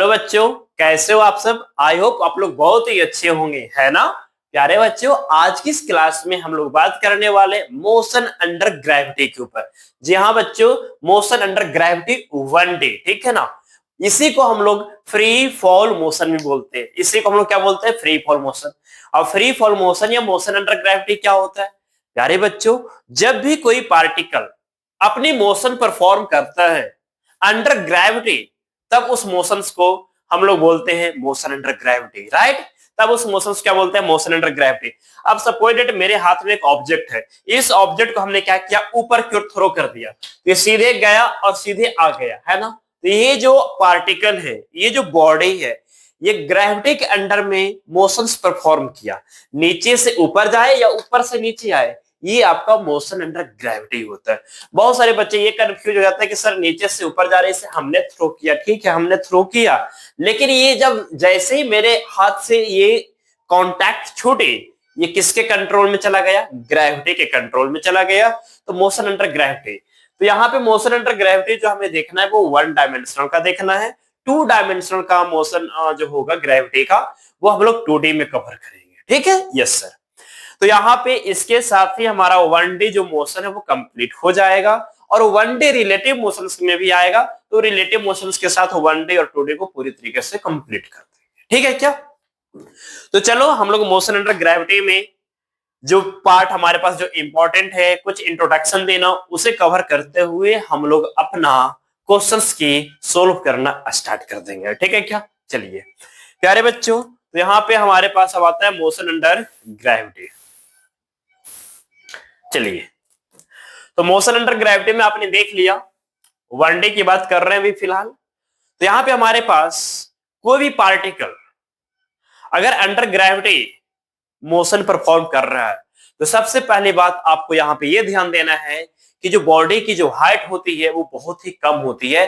Hello बच्चों, कैसे हो आप सब। आई होप आप लोग बहुत ही अच्छे होंगे, है ना। प्यारे बच्चों, आज की इस क्लास में हम लोग बात करने वाले मोशन अंडर ग्रेविटी के ऊपर। जी हाँ बच्चों, मोशन अंडर ग्रेविटी 1D, ठीक है ना। इसी को हम लोग फ्री फॉल मोशन भी बोलते हैं। इसी को हम लोग क्या बोलते हैं? Free fall motion. अब फ्री फॉल मोशन या मोशन अंडर ग्रेविटी क्या होता है? प्यारे बच्चों, जब भी कोई पार्टिकल अपनी मोशन परफॉर्म करता है अंडर ग्रेविटी, तब उस मोशंस को हम लोग बोलते हैं मोशन अंडर ग्रेविटी, राइट। तब उस मोशंस को क्या बोलते हैं? Motion under gravity. अब सपोज दैट मेरे हाथ में एक ऑब्जेक्ट है, इस ऑब्जेक्ट को हमने क्या किया? ऊपर की ओर थ्रो कर दिया, ये सीधे गया और सीधे आ गया, है ना। तो ये जो पार्टिकल है, ये जो बॉडी है, ये ग्रेविटी के अंडर में मोशंस परफॉर्म किया, नीचे से ऊपर जाए या ऊपर से नीचे आए, ये आपका मोशन अंडर ग्रेविटी होता है। बहुत सारे बच्चे ये कंफ्यूज हो जाता है कि सर नीचे से ऊपर जा रहे से हमने थ्रो किया, ठीक है हमने थ्रो किया, लेकिन ये जब जैसे ही मेरे हाथ से ये कांटेक्ट छूटे, ये किसके कंट्रोल में चला गया? ग्रेविटी के कंट्रोल में चला गया। तो मोशन अंडर ग्रेविटी। तो यहाँ पे मोशन अंडर ग्रेविटी जो हमें देखना है वो 1 डायमेंशनल का देखना है। 2 डायमेंशनल का मोशन जो होगा ग्रेविटी का, वो हम लोग 2D में कवर करेंगे, ठीक है। Yes sir. तो यहाँ पे इसके साथ ही हमारा 1D जो मोशन है वो कंप्लीट हो जाएगा, और 1D रिलेटिव मोशंस में भी आएगा। तो रिलेटिव मोशंस के साथ 1D और 2D को पूरी तरीके से कंप्लीट कर देंगे, ठीक है क्या। तो चलो हम लोग मोशन अंडर ग्रेविटी में जो पार्ट हमारे पास जो इंपॉर्टेंट है, कुछ इंट्रोडक्शन देना, उसे कवर करते हुए हम लोग अपना क्वेश्चंस की सोल्व करना स्टार्ट कर देंगे, ठीक है क्या। चलिए प्यारे बच्चों, तो यहाँ पे हमारे पास अब आता है मोशन अंडर ग्रेविटी। चलिए, तो मोशन अंडर ग्रेविटी में आपने देख लिया, 1D की बात कर रहे हैं अभी फिलहाल। तो यहां पे हमारे पास कोई भी पार्टिकल अगर अंडर ग्रेविटी मोशन परफॉर्म कर रहा है, तो सबसे पहली बात आपको यहां पे ये ध्यान देना है कि जो बॉडी की जो हाइट होती है वो बहुत ही कम होती है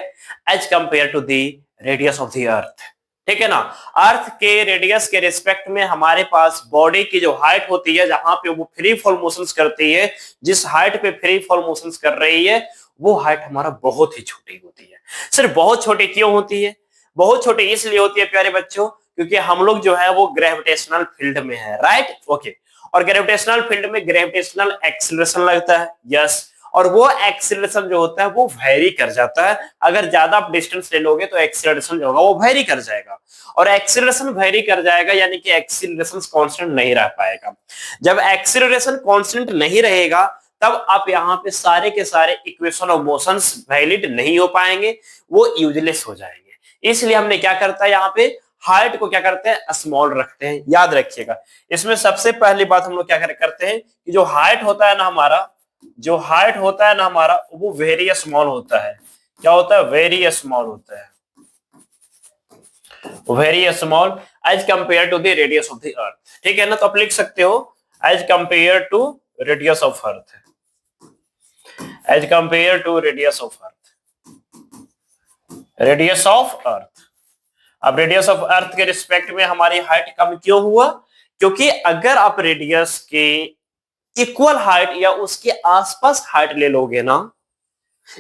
as compare to the radius of the earth, ठीक है ना। अर्थ के रेडियस के रिस्पेक्ट में हमारे पास बॉडी की जो हाइट होती है, जहां पे वो फ्री फॉल मोशंस करती है, जिस हाइट पे फ्री फॉल मोशंस कर रही है, वो हाइट हमारा बहुत ही छोटी होती है। सिर्फ बहुत छोटी क्यों होती है? बहुत छोटी इसलिए होती है प्यारे बच्चों, क्योंकि हम लोग जो है वो ग्रेविटेशनल फील्ड में है, राइट। ओके। और ग्रेविटेशनल फील्ड में ग्रेविटेशनल एक्सीलरेशन लगता है, यस। और वो एक्सीलरेशन जो होता है वो वेरी कर जाता है। अगर ज्यादा आप डिस्टेंस ले लोगे तो एक्सीलरेशन जो होगा वो वेरी कर जाएगा, और एक्सीलरेशन वेरी कर जाएगा यानी कि एक्सीलरेशन कांस्टेंट नहीं रह पाएगा। जब एक्सीलरेशन कांस्टेंट नहीं रहेगा, तब आप यहाँ पे सारे के सारे इक्वेशन ऑफ मोशंस वैलिड नहीं हो पाएंगे, वो यूजलेस हो जाएंगे। इसलिए हमने क्या करता है, यहाँ पे हाइट को क्या करते हैं? स्मॉल रखते हैं। याद रखिएगा, इसमें सबसे पहली बात हम लोग क्या करते हैं कि जो हाइट होता है ना हमारा, जो हाइट होता है ना हमारा, वो वेरी स्मॉल होता है। क्या होता है? वेरी स्मॉल होता है, very small as compare to the radius of the earth, ठीक है ना। तो आप लिख सकते हो as compare to radius of earth, as compare to radius of earth, radius of earth. अब रेडियस ऑफ अर्थ के रिस्पेक्ट में हमारी हाइट कम क्यों हुआ? क्योंकि अगर आप रेडियस के इक्वल हाइट या उसके आसपास हाइट ले लोगे ना,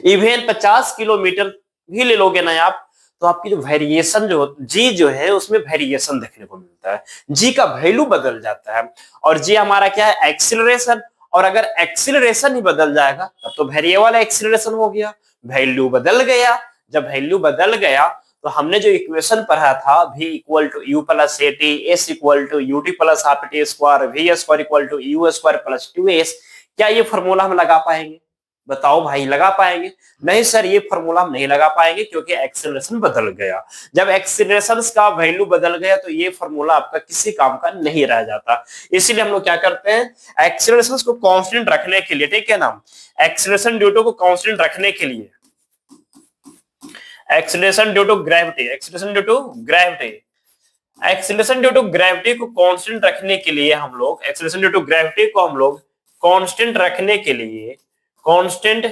इवन 50 किलोमीटर भी ले लोगे ना आप, तो आपकी जो वेरिएशन जो जी जो है उसमें वेरिएशन देखने को मिलता है। जी का वैल्यू बदल जाता है, और जी हमारा क्या है? एक्सीलरेशन। और अगर एक्सीलरेशन ही बदल जाएगा तब तो वेरिएबल एक्सीलरेशन हो गया, वैल्यू बदल गया। जब वैल्यू बदल गया तो हमने जो इक्वेशन पढ़ा था v equal to u plus a t, s equal to u t plus half t square, v square equal to u square plus 2s, क्या ये फॉर्मूला हम लगा पाएंगे? बताओ भाई, लगा पाएंगे? नहीं सर, ये फॉर्मूला हम नहीं लगा पाएंगे, क्योंकि एक्सीलरेशन बदल गया। जब एक्सीलरेशन का वैल्यू बदल गया तो ये फॉर्मूला आपका किसी काम का नहीं रह जाता। इसीलिए हम लोग क्या करते हैं, एक्सीलरेशन को कांस्टेंट रखने के लिए, ठीक है ना, एक्सीलरेशन ड्यू टू को कांस्टेंट रखने के लिए, acceleration due to gravity, acceleration due to gravity, acceleration due to gravity को कांस्टेंट रखने के लिए हम लोग, एक्सीलरेशन ड्यू टू ग्रेविटी को हम लोग कांस्टेंट रखने के लिए, कांस्टेंट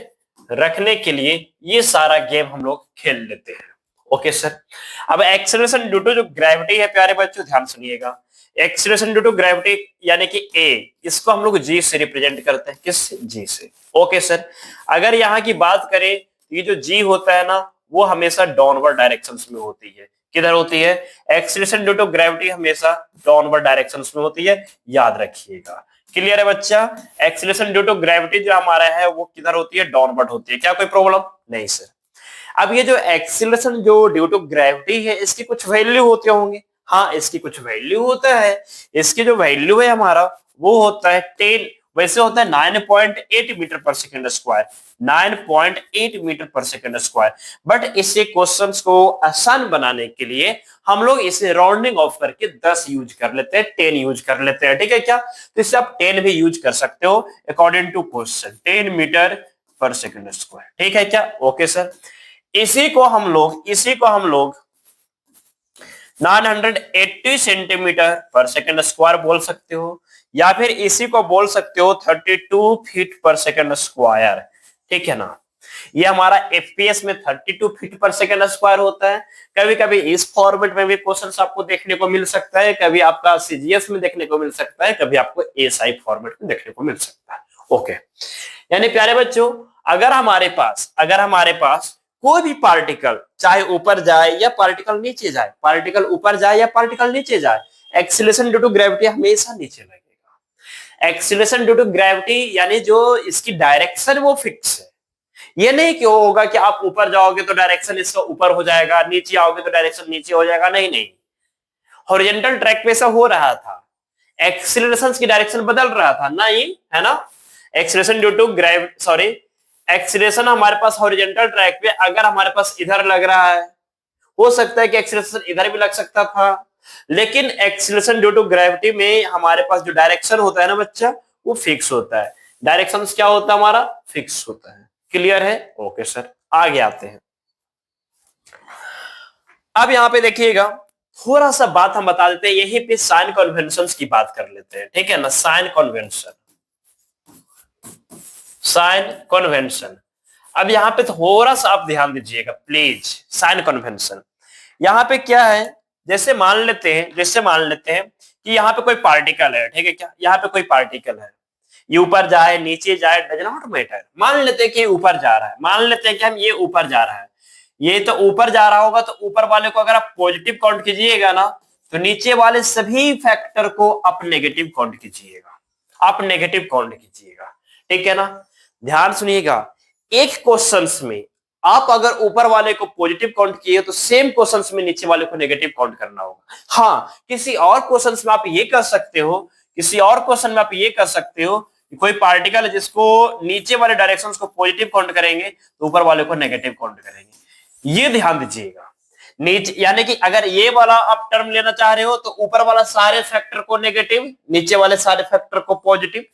रखने के लिए ये सारा गेम हम लोग खेल लेते हैं। Okay sir. अब एक्सीलरेशन ड्यू टू जो ग्रेविटी है प्यारे बच्चों, ध्यान सुनिएगा, एक्सीलरेशन ड्यू टू ग्रेविटी यानी कि ए, इसको हम लोग जी से रिप्रेजेंट करते हैं। किस? जी से। Okay sir. अगर यहाँ की बात करें, ये जो जी होता है ना, वो हमेशा डाउनवर्ड डायरेक्शंस में होती है। किधर होती है? एक्सीलरेशन ड्यू टू ग्रेविटी हमेशा डाउनवर्ड डायरेक्शन में होती है, याद रखिएगा। क्लियर है बच्चा? एक्सीलरेशन ड्यू टू ग्रेविटी जो हमारा है वो किधर होती है? डाउनवर्ड होती है। क्या कोई प्रॉब्लम? नहीं सर। अब ये जो एक्सीलरेशन जो ड्यू टू ग्रेविटी है इसकी कुछ वैल्यू होते होंगे। हाँ, इसकी कुछ वैल्यू होता है। इसकी जो वैल्यू है हमारा वो होता है 10, वैसे होता है 9.8 metre per second square, 9.8 metre per second square. But इसे क्वेश्चंस को आसान बनाने के लिए हम लोग इसे राउंडिंग ऑफ करके 10 यूज कर लेते हैं, 10 यूज कर लेते हैं। ठीक है क्या? तो इससे आप 10 भी यूज कर सकते हो according to question, 10 metre per second square. ठीक है क्या? Okay sir. इसी को हम लोग 980 सेंटीमीटर पर सेकेंड स्क्वायर बोल सकते हो, या फिर इसी को बोल सकते हो 32 फीट पर सेकेंड स्क्वायर। ठीक है ना? ये हमारा एफपीएस में 32 फीट पर सेकेंड स्क्वायर होता है। कभी कभी इस फॉर्मेट में भी क्वेश्चन आपको देखने को मिल सकता है, कभी आपका सीजीएस में देखने को मिल सकता है, कभी आपको एसआई फॉर्मेट में देखने को मिल सकता है। ओके, यानी प्यारे बच्चों, अगर हमारे पास कोई भी पार्टिकल चाहे ऊपर जाए या पार्टिकल नीचे जाए, पार्टिकल ऊपर जाए या पार्टिकल नीचे जाए, एक्सीलरेशन ड्यू टू ग्रेविटी हमेशा नीचे लगेगा। एक्सीलरेशन ड्यू टू ग्रेविटी यानी जो इसकी डायरेक्शन वो फिक्स है। ये नहीं कि होगा कि आप ऊपर जाओगे तो डायरेक्शन इसका ऊपर हो जाएगा, नीचे आओगे तो डायरेक्शन नीचे हो जाएगा। नहीं नहीं, हॉरिजॉन्टल ट्रैक पे ऐसा हो रहा था, एक्सीलरेशन की डायरेक्शन बदल रहा था, नहीं है ना? Acceleration due to gravity, sorry, acceleration हमारे पास हॉरिजॉन्टल ट्रैक पे अगर हमारे पास इधर लग रहा है, हो सकता है कि एक्सीलरेशन इधर भी लग सकता था, लेकिन एक्सीलरेशन ड्यू टू ग्रेविटी में हमारे पास जो डायरेक्शन होता है ना बच्चा, वो फिक्स होता है। डायरेक्शन क्या होता है हमारा? फिक्स होता है। क्लियर है? ओके सर, आगे आते हैं। अब यहां पे देखिएगा, थोड़ा सा बात हम बता देते हैं, यहीं पे साइन कन्वेंशन की बात कर लेते हैं। ठीक है ना? Sign convention, sign convention. अब यहाँ पे थोड़ा सा आप ध्यान दीजिएगा प्लीज। साइन कन्वेंशन यहाँ पे क्या है? जैसे मान लेते हैं कि यहाँ पे कोई पार्टिकल है। ठीक है क्या? यहाँ पे कोई पार्टिकल है, ये ऊपर जाए नीचे जाए डज नॉट मैटर। मान लेते हैं कि ऊपर जा रहा है, मान लेते हैं कि हम ये ऊपर जा रहा है, ये तो ऊपर जा रहा होगा, तो ऊपर वाले को अगर आप पॉजिटिव काउंट कीजिएगा ना, तो नीचे वाले सभी फैक्टर को आप नेगेटिव काउंट कीजिएगा, आप नेगेटिव काउंट कीजिएगा। ठीक है ना? ध्यान सुनिएगा, एक क्वेश्चंस में आप अगर ऊपर वाले को पॉजिटिव काउंट किए तो सेम क्वेश्चंस में नीचे वाले को नेगेटिव काउंट करना होगा। हाँ, किसी और क्वेश्चंस में आप ये कर सकते हो, कि कोई पार्टिकल है जिसको नीचे वाले डायरेक्शंस को पॉजिटिव काउंट करेंगे तो ऊपर वाले को नेगेटिव काउंट करेंगे। ये ध्यान दीजिएगा। नीचे यानी कि अगर ये वाला आप टर्म लेना चाह रहे हो तो ऊपर वाला सारे फैक्टर को नेगेटिव, नीचे वाले सारे फैक्टर को पॉजिटिव।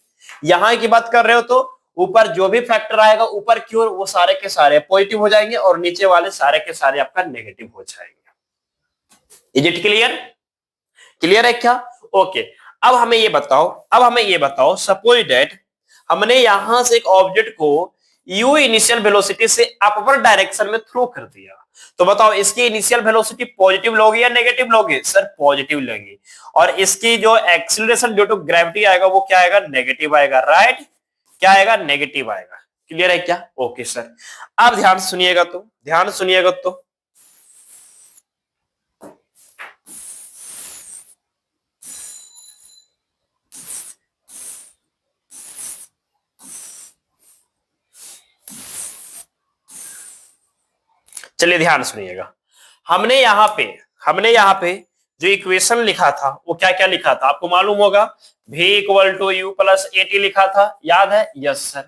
यहां की बात कर रहे हो तो ऊपर जो भी फैक्टर आएगा ऊपर की ओर, वो सारे के सारे पॉजिटिव हो जाएंगे और नीचे वाले सारे के सारे आपका नेगेटिव हो जाएंगे। Is it clear? क्लियर है क्या? ओके, अब हमें ये बताओ सपोज दैट हमने यहां से एक ऑब्जेक्ट को u इनिशियल वेलोसिटी से अपवर्ड डायरेक्शन में थ्रो कर दिया, तो बताओ इसकी इनिशियल वेलोसिटी पॉजिटिव लोगे या नेगेटिव लोगे? सर पॉजिटिव लेंगे। और इसकी जो एक्सीलरेशन ड्यू टू ग्रेविटी आएगा वो क्या आएगा? नेगेटिव आएगा। राइट? क्या आएगा? नेगेटिव आएगा। क्लियर है क्या? Okay sir. अब ध्यान सुनिएगा तो चलिए ध्यान सुनिएगा। हमने यहाँ पे जो इक्वेशन लिखा था वो क्या क्या लिखा था आपको मालूम होगा? v equal to u plus a t लिखा था, याद है? Yes sir.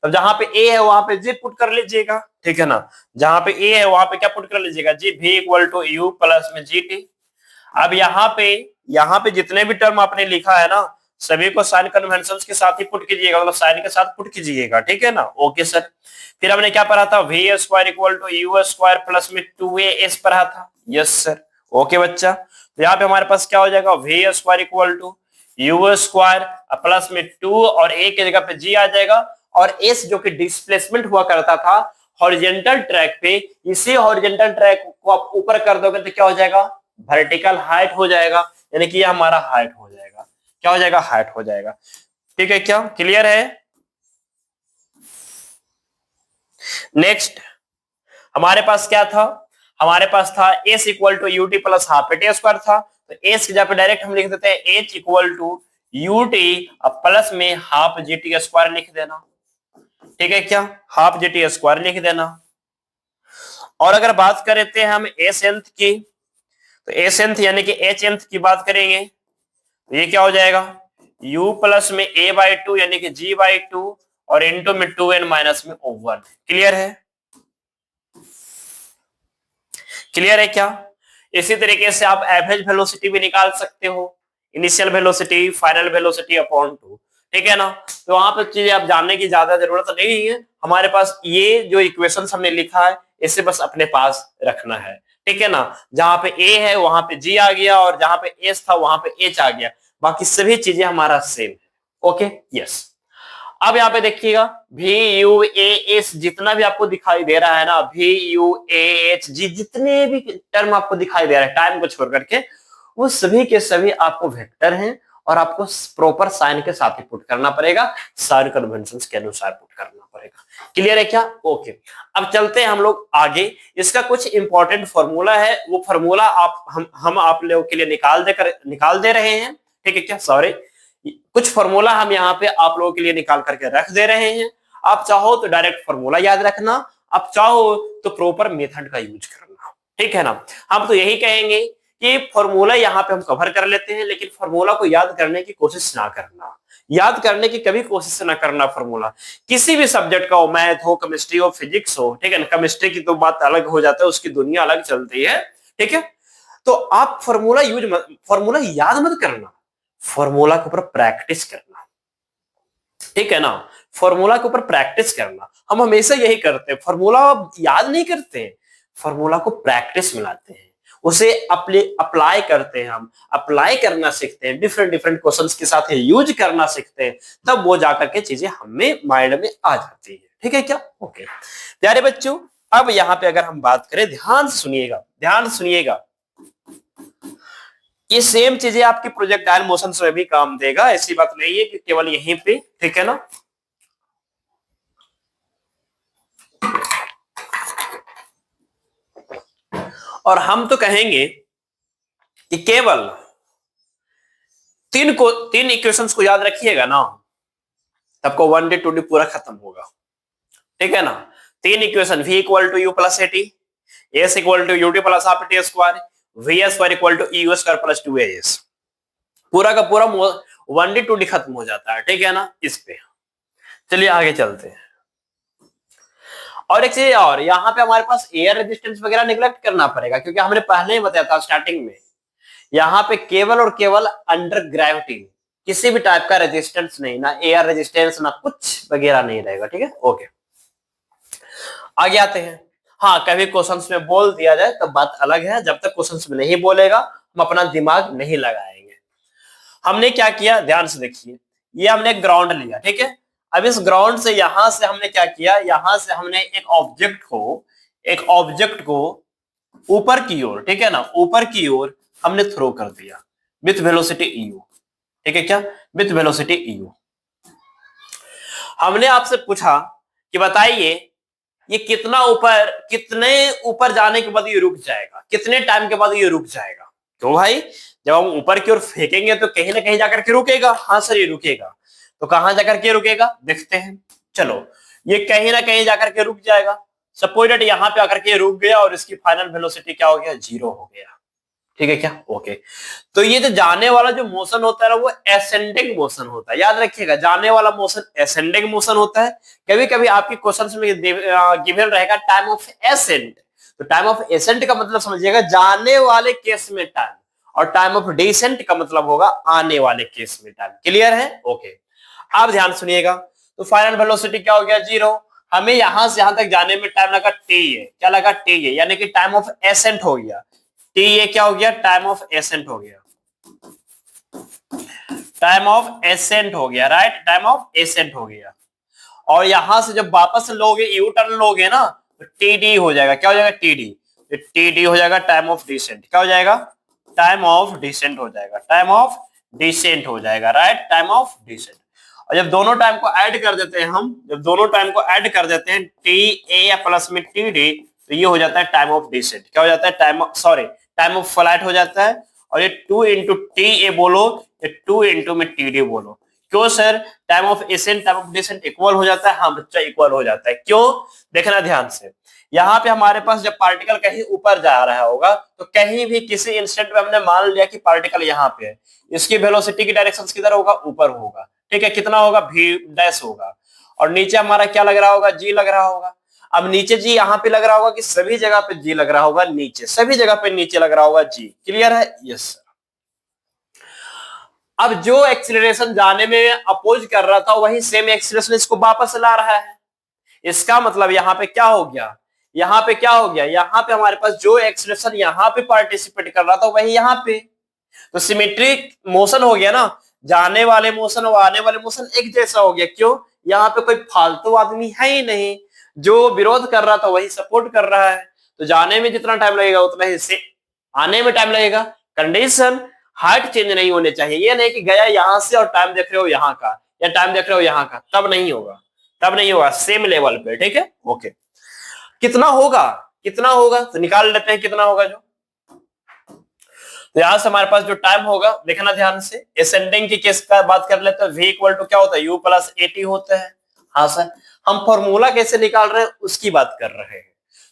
तब जहां पे a है वहां पे g पुट कर लीजिएगा। ठीक है ना? जहां पे a है वहां पे क्या पुट कर लीजिएगा? जी, v equal to u plus में जी टी। अब यहाँ पे जितने भी टर्म आपने लिखा है ना, सभी को साइन कन्वेंशन के साथ ही पुट कीजिएगा, मतलब साइन के साथ पुट कीजिएगा। ठीक है ना? Okay sir. फिर हमने क्या पढ़ा था? V square equal to u square plus में 2as पढ़ा था। Yes sir. ओके बच्चा, तो यहाँ पे हमारे पास क्या हो जाएगा? V square equal to u square plus में 2 और a की जगह पे g आ जाएगा, और s जो कि डिस्प्लेसमेंट हुआ करता था हॉरिजॉन्टल ट्रैक पे, इसी हॉरिजॉन्टल ट्रैक को आप ऊपर कर दोगे तो क्या हो जाएगा? वर्टिकल हाइट हो जाएगा, यानी कि ये हमारा हाइट हो जाएगा। क्या हो जाएगा? हाइट हो जाएगा। ठीक है क्या? क्लियर है? नेक्स्ट हमारे पास क्या था? हमारे पास था s equal to u t plus half t square था, तो एस की जगह पे डायरेक्ट हम लिख देते हैं h equal to u t plus में हाफ जी टी स्क्वायर लिख देना, ठीक है क्या, हाफ जी टी स्क्वायर लिख देना। और अगर बात करते हैं हम एस एंथ की, तो एस एंथ यानी कि एच एंथ की बात करेंगे तो ये क्या हो जाएगा, u प्लस में a बाई टू यानी कि g बाई टू और इंटू में 2n माइनस में O1। क्लियर है, क्लियर है क्या। इसी तरीके से आप एवरेज वेलोसिटी भी निकाल सकते हो, initial velocity final velocity upon 2, ठीक है ना। तो वहां पर चीजें आप जानने की ज्यादा जरूरत नहीं है, हमारे पास ये जो इक्वेशन हमने लिखा है इसे बस अपने पास रखना है, ठीक है ना। जहां पे a है वहां पे g आ गया और जहां पे s था वहां पे h आ गया, बाकी सभी चीजें हमारा सेम है। Okay yes. अब यहाँ पे देखिएगा VUAS जितना भी आपको दिखाई दे रहा है ना, VUAHG जितने भी टर्म आपको दिखाई दे रहा है टाइम को छोड़ करके, वो सभी के सभी आपको वेक्टर हैं और आपको प्रॉपर साइन के साथ ही पुट करना पड़ेगा, साइन कन्वेंशंस के अनुसार पुट करना पड़ेगा। क्लियर है क्या। ओके अब चलते हैं हम लोग आगे। इसका कुछ इंपॉर्टेंट फॉर्मूला है, वो फॉर्मूला हम आप लोगों के लिए निकाल दे रहे हैं, ठीक है क्या, सॉरी कुछ फॉर्मूला हम यहाँ पे आप लोगों के लिए निकाल करके रख दे रहे हैं। आप चाहो तो डायरेक्ट फॉर्मूला याद रखना, आप चाहो तो प्रॉपर मेथड का यूज करना, ठीक है ना। हम तो यही कहेंगे कि फॉर्मूला यहाँ पे हम कवर कर लेते हैं, लेकिन फॉर्मूला को याद करने की कोशिश ना करना, याद करने की कभी कोशिश ना करना फॉर्मूला, किसी भी सब्जेक्ट का हो, मैथ हो, केमिस्ट्री हो, फिजिक्स हो, ठीक है ना। केमिस्ट्री की तो बात अलग हो जाता है, उसकी दुनिया अलग चलती है, ठीक है। तो आप फॉर्मूला याद मत करना, फॉर्मूला के ऊपर प्रैक्टिस करना, ठीक है ना। फॉर्मूला के ऊपर प्रैक्टिस करना, हम हमेशा यही करते हैं, फॉर्मूला याद नहीं करते हैं, फॉर्मूला को प्रैक्टिस में लाते हैं, उसे अप्लाई करते हैं, हम अप्लाई करना सीखते हैं, डिफरेंट डिफरेंट क्वेश्चंस के साथ यूज करना सीखते हैं, तब वो जाकर के चीजें हमें माइंड में आ जाती है, ठीक है क्या। ओके प्यारे बच्चों, अब यहाँ पे अगर हम बात करें, ध्यान से सुनिएगा, ध्यान से सुनिएगा, ये सेम चीजें आपकी प्रोजेक्टाइल मोशन में भी काम देगा, ऐसी बात नहीं है कि केवल यहीं पे, ठीक है ना। और हम तो कहेंगे कि केवल तीन इक्वेशंस को याद रखिएगा ना, तब 1D 2D पूरा खत्म होगा, ठीक है ना। तीन equation V equal to u plus a t, s equal to u t plus half t square, v square equal to u square plus 2as, पूरा का पूरा 1D 2D खत्म हो जाता है, ठीक है ना। इस पे चलिए आगे चलते हैं। और एक चीज और, यहाँ पे हमारे पास एयर रेजिस्टेंस वगैरह निगलेक्ट करना पड़ेगा, क्योंकि हमने पहले ही बताया था स्टार्टिंग में, यहाँ पे केवल और केवल अंडर ग्रेविटी किसी भी टाइप का रेजिस्टेंस नहीं, ना एयर रेजिस्टेंस ना कुछ वगैरह नहीं रहेगा, ठीक है। ओके आगे आते हैं। हाँ कभी क्वेश्चंस में बोल दिया जाए तब बात अलग है, जब तक क्वेश्चंस में नहीं बोलेगा हम अपना दिमाग नहीं लगाएंगे। हमने क्या किया, ध्यान से देखिए, ये हमने ग्राउंड लिया, ठीक है। अब इस ग्राउंड से यहां से हमने क्या किया, यहां से हमने एक ऑब्जेक्ट को ऊपर की ओर, ठीक है ना, ऊपर की ओर हमने थ्रो कर दिया विथ वेलोसिटी eu, ठीक है क्या, विथ वेलोसिटी eu। हमने आपसे पूछा कि बताइए ये कितने ऊपर जाने के बाद ये रुक जाएगा, कितने टाइम के बाद ये रुक जाएगा। क्यों भाई, जब हम ऊपर की ओर फेंकेंगे तो कहीं ना कहीं जाकर के रुकेगा। हाँ सर ये रुकेगा, तो कहां जाकर के रुकेगा देखते हैं। चलो ये कहीं ना कहीं जाकर के रुक जाएगा, सपोज दैट यहाँ पे आकर के रुक गया और इसकी फाइनल वेलोसिटी क्या हो गया, 0 हो गया, ठीक है क्या। ओके तो ये जो जाने वाला जो मोशन होता है ना, वो एसेंडिंग मोशन होता है, याद रखिएगा, जाने वाला मोशन एसेंडिंग मोशन होता है। कभी कभी आपके क्वेश्चंस में गिवन रहेगा टाइम ऑफ एसेंट, तो टाइम ऑफ एसेंट का मतलब समझिएगा जाने वाले केस में टाइम, और टाइम ऑफ डिसेंट का मतलब होगा आने वाले केस में टाइम। क्लियर है। ओके आप ध्यान सुनिएगा, तो फाइनल वेलोसिटी क्या हो गया, 0। हमें यहां से यहां तक जाने में टाइम लगा t है, क्या लगा t है, यानी कि टाइम ऑफ एसेंट हो गया, t ये क्या हो गया, टाइम ऑफ एसेंट हो गया, टाइम ऑफ एसेंट हो गया, राइट, टाइम ऑफ एसेंट हो गया। और यहां से जब वापस लोगे, यू टर्न लोगे ना, तो टीडी हो जाएगा, क्या हो जाएगा, टीडी, टीडी हो जाएगा टाइम ऑफ डिसेंट, क्या हो जाएगा, टाइम ऑफ डिसेंट हो जाएगा, टाइम ऑफ डिसेंट हो जाएगा, राइट, टाइम ऑफ डिसेंट। और जब दोनों टाइम को ऐड कर देते हैं हम, जब दोनों टाइम को ऐड कर देते हैं, टी ए प्लस में टी डी, तो ये हो जाता है टाइम ऑफ डिसेंट। क्या हो जाता है? टाइम ऑफ फ्लाइट हो जाता है। और ये 2 इंटू टी ए बोलो, ये 2 इंटू में टी डी बोलो। क्यों sir? Time of ascent time of descent equal हो जाता है। हाँ बच्चा, इक्वल हो जाता है। क्यों? देखना ध्यान से। यहाँ पे हमारे पास जब पार्टिकल कहीं ऊपर जा रहा होगा तो कहीं भी किसी इंस्टेंट में हमने मान लिया कि पार्टिकल यहाँ पे है, इसकी वेलोसिटी की डायरेक्शन किधर होगा? ऊपर होगा। ठीक है, कितना होगा? v डैश होगा। और नीचे हमारा क्या लग रहा होगा? g लग रहा होगा। अब नीचे जी यहाँ पे लग रहा होगा कि सभी जगह पे जी लग रहा होगा, नीचे सभी जगह पे नीचे लग रहा होगा जी। क्लियर है? Yes sir. अब जो एक्सीलरेशन जाने में अपोज कर रहा था वही सेम एक्सीलरेशन इसको वापस ला रहा है। इसका मतलब यहाँ पे क्या हो गया? यहाँ पे क्या हो गया? यहाँ पे हमारे पास जो एक्सीलरेशन यहाँ पे पार्टिसिपेट कर रहा था वही यहाँ पे, तो सिमेट्रिक मोशन हो गया ना। जाने वाले मोशन और आने वाले मोशन एक जैसा हो गया। क्यों? यहाँ पे कोई फालतू आदमी है ही नहीं, जो विरोध कर रहा था वही सपोर्ट कर रहा है। तो जाने में जितना टाइम लगेगा उतना ही से आने में टाइम लगेगा। कंडीशन हाइट चेंज नहीं होने चाहिए। ये नहीं कि गया यहां से और टाइम देख रहे हो यहाँ का या टाइम देख रहे हो यहाँ का, तब नहीं होगा, तब नहीं होगा। सेम लेवल पे। ठीक है, ओके। कितना होगा? कितना होगा तो निकाल लेते हैं कितना होगा जो। तो यहां से हमारे पास जो टाइम होगा, देखना ध्यान से, असेंडिंग की केस का बात कर लेते हैं। v इक्वल टू क्या होता है? u प्लस एटी होता है। हाँ सर, हम फॉर्मूला कैसे निकाल रहे हैं उसकी बात कर रहे हैं।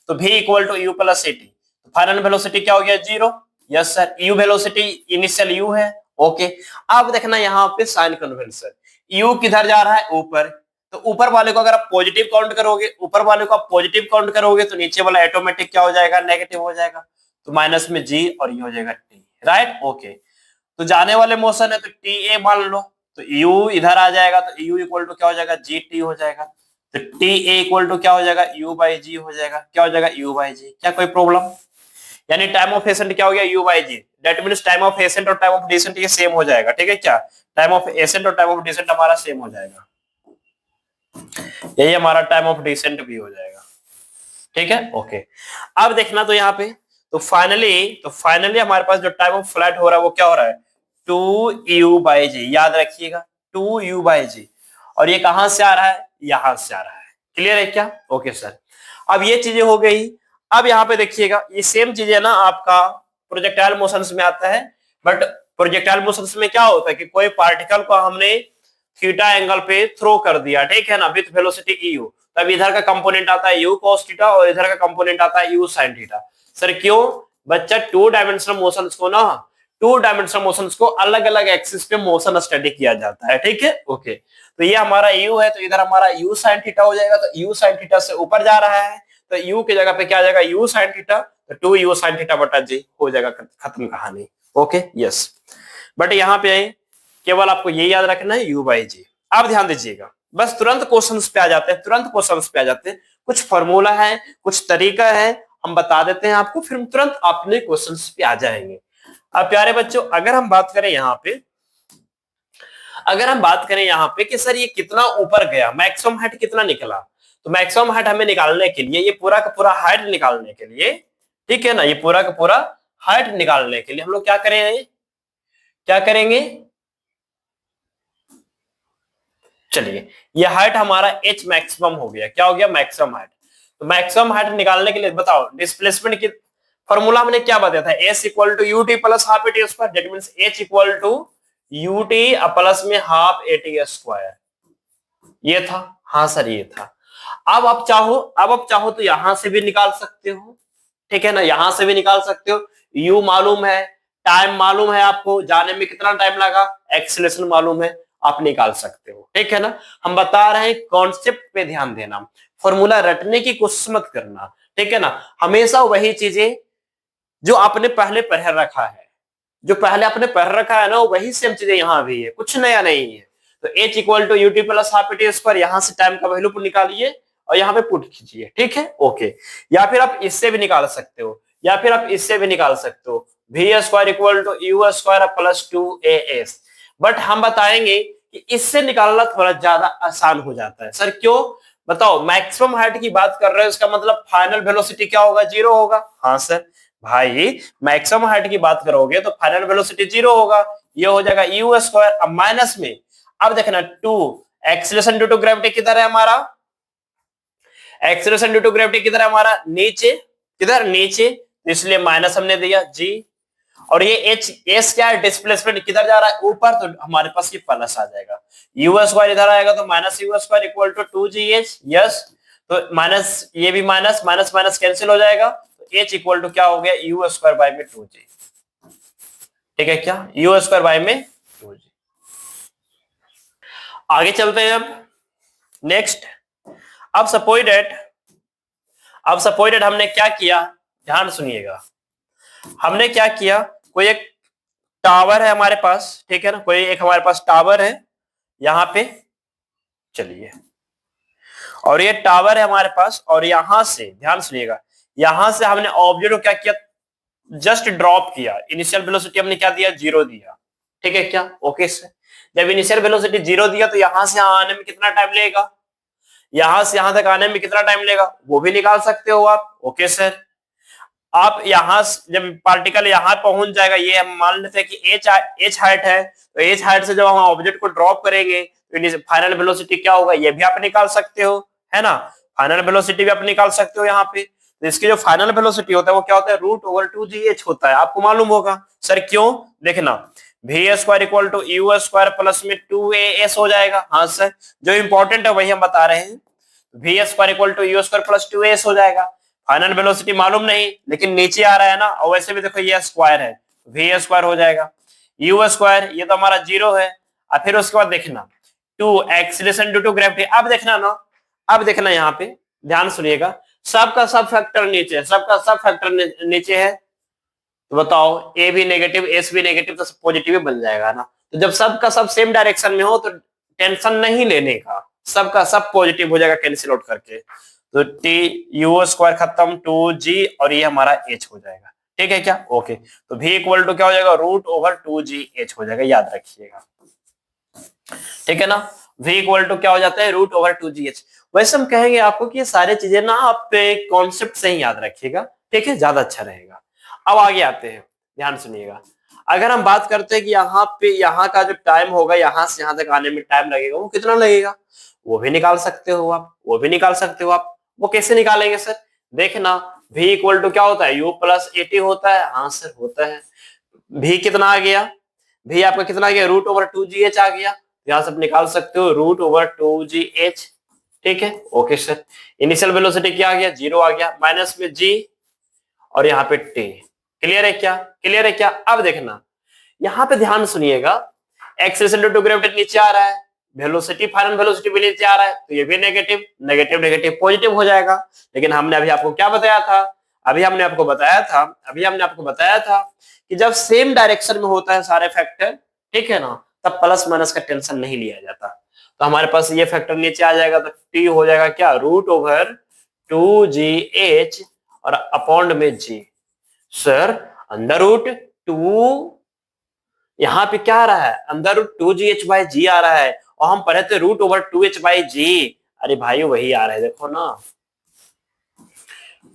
तो v equal to u plus a t, final velocity क्या हो गया? 0। Yes sir, u velocity initial u है। ओके, अब देखना यहाँ पे साइन कन्वेंशन, u किधर जा रहा है? ऊपर। तो ऊपर वाले को अगर आप पॉजिटिव काउंट करोगे, ऊपर वाले को आप पॉजिटिव काउंट करोगे तो नीचे वाला ऑटोमेटिक क्या हो जाएगा? नेगेटिव हो जाएगा। तो माइनस में g और ये हो जाएगा t। Right, okay. तो जाने वाले मोशन है तो टी ए मान लो, तो u इधर आ जाएगा तो u इक्वल टू क्या हो जाएगा? जी टी हो जाएगा। तो टी ए इक्वल टू क्या हो जाएगा? u बाई जी हो जाएगा। क्या हो जाएगा? u बाई जी। क्या कोई प्रॉब्लम? यानी टाइम ऑफ एसेंट क्या हो गया? u by g. That means time of ascent और टाइम ऑफ डिसेंट ये सेम हो जाएगा। ठीक है, क्या टाइम ऑफ एसेंट और टाइम ऑफ डिसेंट हमारा सेम हो जाएगा। यही हमारा टाइम ऑफ डिसेंट भी हो जाएगा। ठीक है, ओके। अब देखना तो यहाँ पे, तो फाइनली हमारे पास जो टाइम ऑफ फ्लाइट हो रहा है वो क्या हो रहा है? 2u बाई जी। याद रखिएगा 2u बाई जी। और ये कहां से आ रहा है? यहां से आ रहा है। क्लियर है क्या? Okay sir. अब ये चीजें हो गई। अब यहाँ पे देखिएगा ये सेम चीजें ना आपका प्रोजेक्टाइल मोशंस में आता है। बट प्रोजेक्टाइल मोशंस में क्या होता है कि कोई पार्टिकल को हमने थीटा एंगल पे थ्रो कर दिया, ठीक है ना, विथ वेलोसिटी eu, तब इधर का कंपोनेंट आता है u cos थीटा और इधर का कंपोनेंट आता है u sin थीटा। सर क्यों? बच्चा टू डायमेंशनल मोशंस को अलग अलग एक्सिस पे मोशन स्टडी किया जाता है। ठीक है, ओके। तो ये हमारा u है तो इधर हमारा u sin थीटा हो जाएगा। तो u sin थीटा से ऊपर जा रहा है तो u की जगह पे क्या आ जाएगा? u sin theta. तो 2u sin थीटा बटा जी हो जाएगा, खत्म कहानी। Okay, yes. बट यहाँ पे केवल आपको ये याद रखना है u बाई जी। आप ध्यान दीजिएगा, बस तुरंत क्वेश्चंस पे आ जाते हैं। कुछ फॉर्मूला है, कुछ तरीका है, हम बता देते हैं आपको, फिर तुरंत अपने क्वेश्चंस पे आ जाएंगे। अब प्यारे बच्चों, अगर हम बात करें यहाँ पे कि सर ये कितना ऊपर गया, मैक्सिमम हाइट कितना निकला, तो मैक्सिमम हाइट हमें निकालने के लिए, ये पूरा का पूरा हाइट निकालने के लिए, ठीक है ना, ये पूरा का पूरा हाइट निकालने के लिए हम लोग क्या करेंगे? चलिए, ये हाइट हमारा h मैक्सिमम हो गया। क्या हो गया? Maximum height. तो मैक्सिमम हाइट निकालने के लिए बताओ डिस्प्लेसमेंट की फॉर्मूला हमने क्या बताया था? s equal to u t plus half a t square. That means h equal to u t plus में हाफ ए टी स्क्वायर। ये था। हाँ सर, ये था। अब आप चाहो तो यहां से भी निकाल सकते हो। ठीक है ना, यहां से भी निकाल सकते हो। u मालूम है, टाइम मालूम है, आपको जाने में कितना टाइम लगा, एक्सीलरेशन मालूम है, आप निकाल सकते हो। ठीक है ना, हम बता रहे हैं कॉन्सेप्ट पे ध्यान देना, फॉर्मूला रटने की कोशिश मत करना। ठीक है ना, हमेशा वही चीजें जो आपने पहले पढ़ रखा है ना, वही सेम चीजें यहाँ भी है, कुछ नया नहीं है। तो h equal to u t plus half a t square, यहां से टाइम का वैल्यू निकालिए और यहाँ पे पुट कीजिए। ठीक है, ओके। या फिर आप इससे भी निकाल सकते हो, v square equal to u square plus 2as। But हम बताएंगे कि इससे निकालना थोड़ा ज्यादा आसान हो जाता है। सर क्यों? बताओ, मैक्सिमम हाइट की बात कर रहे हो, इसका मतलब फाइनल वेलोसिटी क्या होगा? 0 होगा। हाँ सर भाई, मैक्सिमम हाइट की बात करोगे तो फाइनल वेलोसिटी 0 होगा। ये हो जाएगा यू स्क्वायर। अब माइनस में, अब देखना 2 एक्सीलरेशन ड्यू टू ग्रेविटी किधर है हमारा? एक्सेलरेशन ड्यू टू ग्रेविटी किधर है हमारा, नीचे, किधर, नीचे, इसलिए माइनस हमने दिया जी। और ये एच, एस क्या है, डिस्प्लेसमेंट किधर जा रहा है, ऊपर, तो हमारे पास ये प्लस आ जाएगा। यू स्क्वायर इधर आएगा तो minus u square equal to 2gh, yes. तो माइनस, ये भी माइनस, माइनस माइनस कैंसिल हो जाएगा, तो एच इक्वल टू क्या हो गया, यू स्क्वायर बाय में 2g। ठीक है क्या, यू स्क्वायर बाय में 2g। आगे चलते हैं अब नेक्स्ट। अब सपोज दैट हमने क्या किया, ध्यान सुनिएगा। हमने क्या किया, कोई एक टावर है हमारे पास, ठीक है ना, कोई एक हमारे पास टावर है यहां पे, चलिए, और ये टावर है हमारे पास, और यहां से, ध्यान सुनिएगा, यहां से हमने ऑब्जेक्ट को क्या किया, जस्ट ड्रॉप किया। इनिशियल वेलोसिटी हमने क्या दिया, 0 दिया। ठीक है क्या, ओके सर। जब इनिशियल वेलोसिटी 0 दिया तो यहां से यहां आने में कितना टाइम लगेगा, यहां से यहां तक आने में कितना टाइम लगेगा, वो भी निकाल सकते हो आप। Okay sir. आप यहां जब पार्टिकल यहां पहुंच जाएगा, ये हम मान लेते हैं कि एच हाइट है, तो एच हाइट से जब हम ऑब्जेक्ट को ड्रॉप करेंगे तो फाइनल वेलोसिटी क्या होगा, ये भी आप निकाल सकते हो, है ना। फाइनल वेलोसिटी भी आप निकाल सकते हो यहाँ पे। तो इसकी जो फाइनल वेलोसिटी होता है वो क्या होता है, √2gh होता है, आपको मालूम होगा। सर क्यों, देखना, v square equal to u square plus में 2as हो जाएगा। हाँ सर, जो इंपॉर्टेंट है वही हम बता रहे हैं। V square equal to u square plus 2as हो जाएगा। फाइनल वेलोसिटी मालूम नहीं, लेकिन नीचे आ रहा है ना, और वैसे भी देखो ये स्क्वायर है, वी स्क्वायर हो जाएगा। यू स्क्वायर ये तो हमारा 0 है। और फिर उसके बाद देखना 2 एक्सीलरेशन ड्यू टू ग्रेविटी। अब देखना ना, अब देखना यहाँ पे, ध्यान सुनिएगा, सबका सब फैक्टर नीचे है, सबका सब फैक्टर नीचे है, तो बताओ ए भी नेगेटिव, एस भी नेगेटिव, तो पॉजिटिव बन जाएगा ना। तो जब सबका सब सेम डायरेक्शन में हो तो टेंशन नहीं लेने का, सबका सब पॉजिटिव हो जाएगा कैंसिल आउट करके। तो टी यू स्क्वायर खत्म, 2g, और ये हमारा h हो जाएगा। ठीक है क्या, ओके। तो v इक्वल टू क्या हो जाएगा, √2gh हो जाएगा, याद रखिएगा। ठीक है ना, v इक्वल टू क्या हो जाता है, √2gh। वैसे हम कहेंगे आपको कि ये सारी चीजें ना आप कॉन्सेप्ट से ही याद रखिएगा, ठीक है, ज्यादा अच्छा रहेगा। अब आगे आते हैं, ध्यान सुनिएगा। अगर हम बात करते हैं कि यहाँ पे, यहाँ का जो टाइम होगा, यहाँ से यहाँ तक आने में टाइम लगेगा, वो कितना लगेगा, वो भी निकाल सकते हो आप, वो भी निकाल सकते हो आप। वो कैसे निकालेंगे सर, देखना, v इक्वल टू क्या होता है, u प्लस at होता है। हाँ सर होता है। v कितना आ गया, v आपका कितना आ गया, √2gh आ गया। यहां से आप निकाल सकते हो √2gh। ठीक है, ओके सर। इनिशियल वेलोसिटी क्या आ गया, 0 आ गया, माइनस में g, और यहाँ पे t। क्लियर है क्या, क्लियर है क्या। अब देखना, यहाँ पे ध्यान सुनिएगा, एक्सेलरेशन ड्यू टू ग्रेविटी नीचे आ रहा है, वेलोसिटी, फाइनल वेलोसिटी भी नीचे आ रहा है, तो ये भी नेगेटिव, नेगेटिव नेगेटिव पॉजिटिव हो जाएगा। लेकिन हमने अभी आपको क्या बताया था, अभी हमने आपको बताया था कि जब सेम डायरेक्शन में होता है सारे फैक्टर, ठीक है ना, तब प्लस माइनस का टेंशन नहीं लिया जाता। तो हमारे पास ये फैक्टर नीचे आ जाएगा, तो टी हो जाएगा क्या, √2gh, और अपॉन में g। सर अंडर रूट 2, यहाँ पे क्या आ रहा है, अंदर √2gh/g आ रहा है, और हम पढ़े थे √2h/g। अरे भाई वही आ रहा है, देखो ना,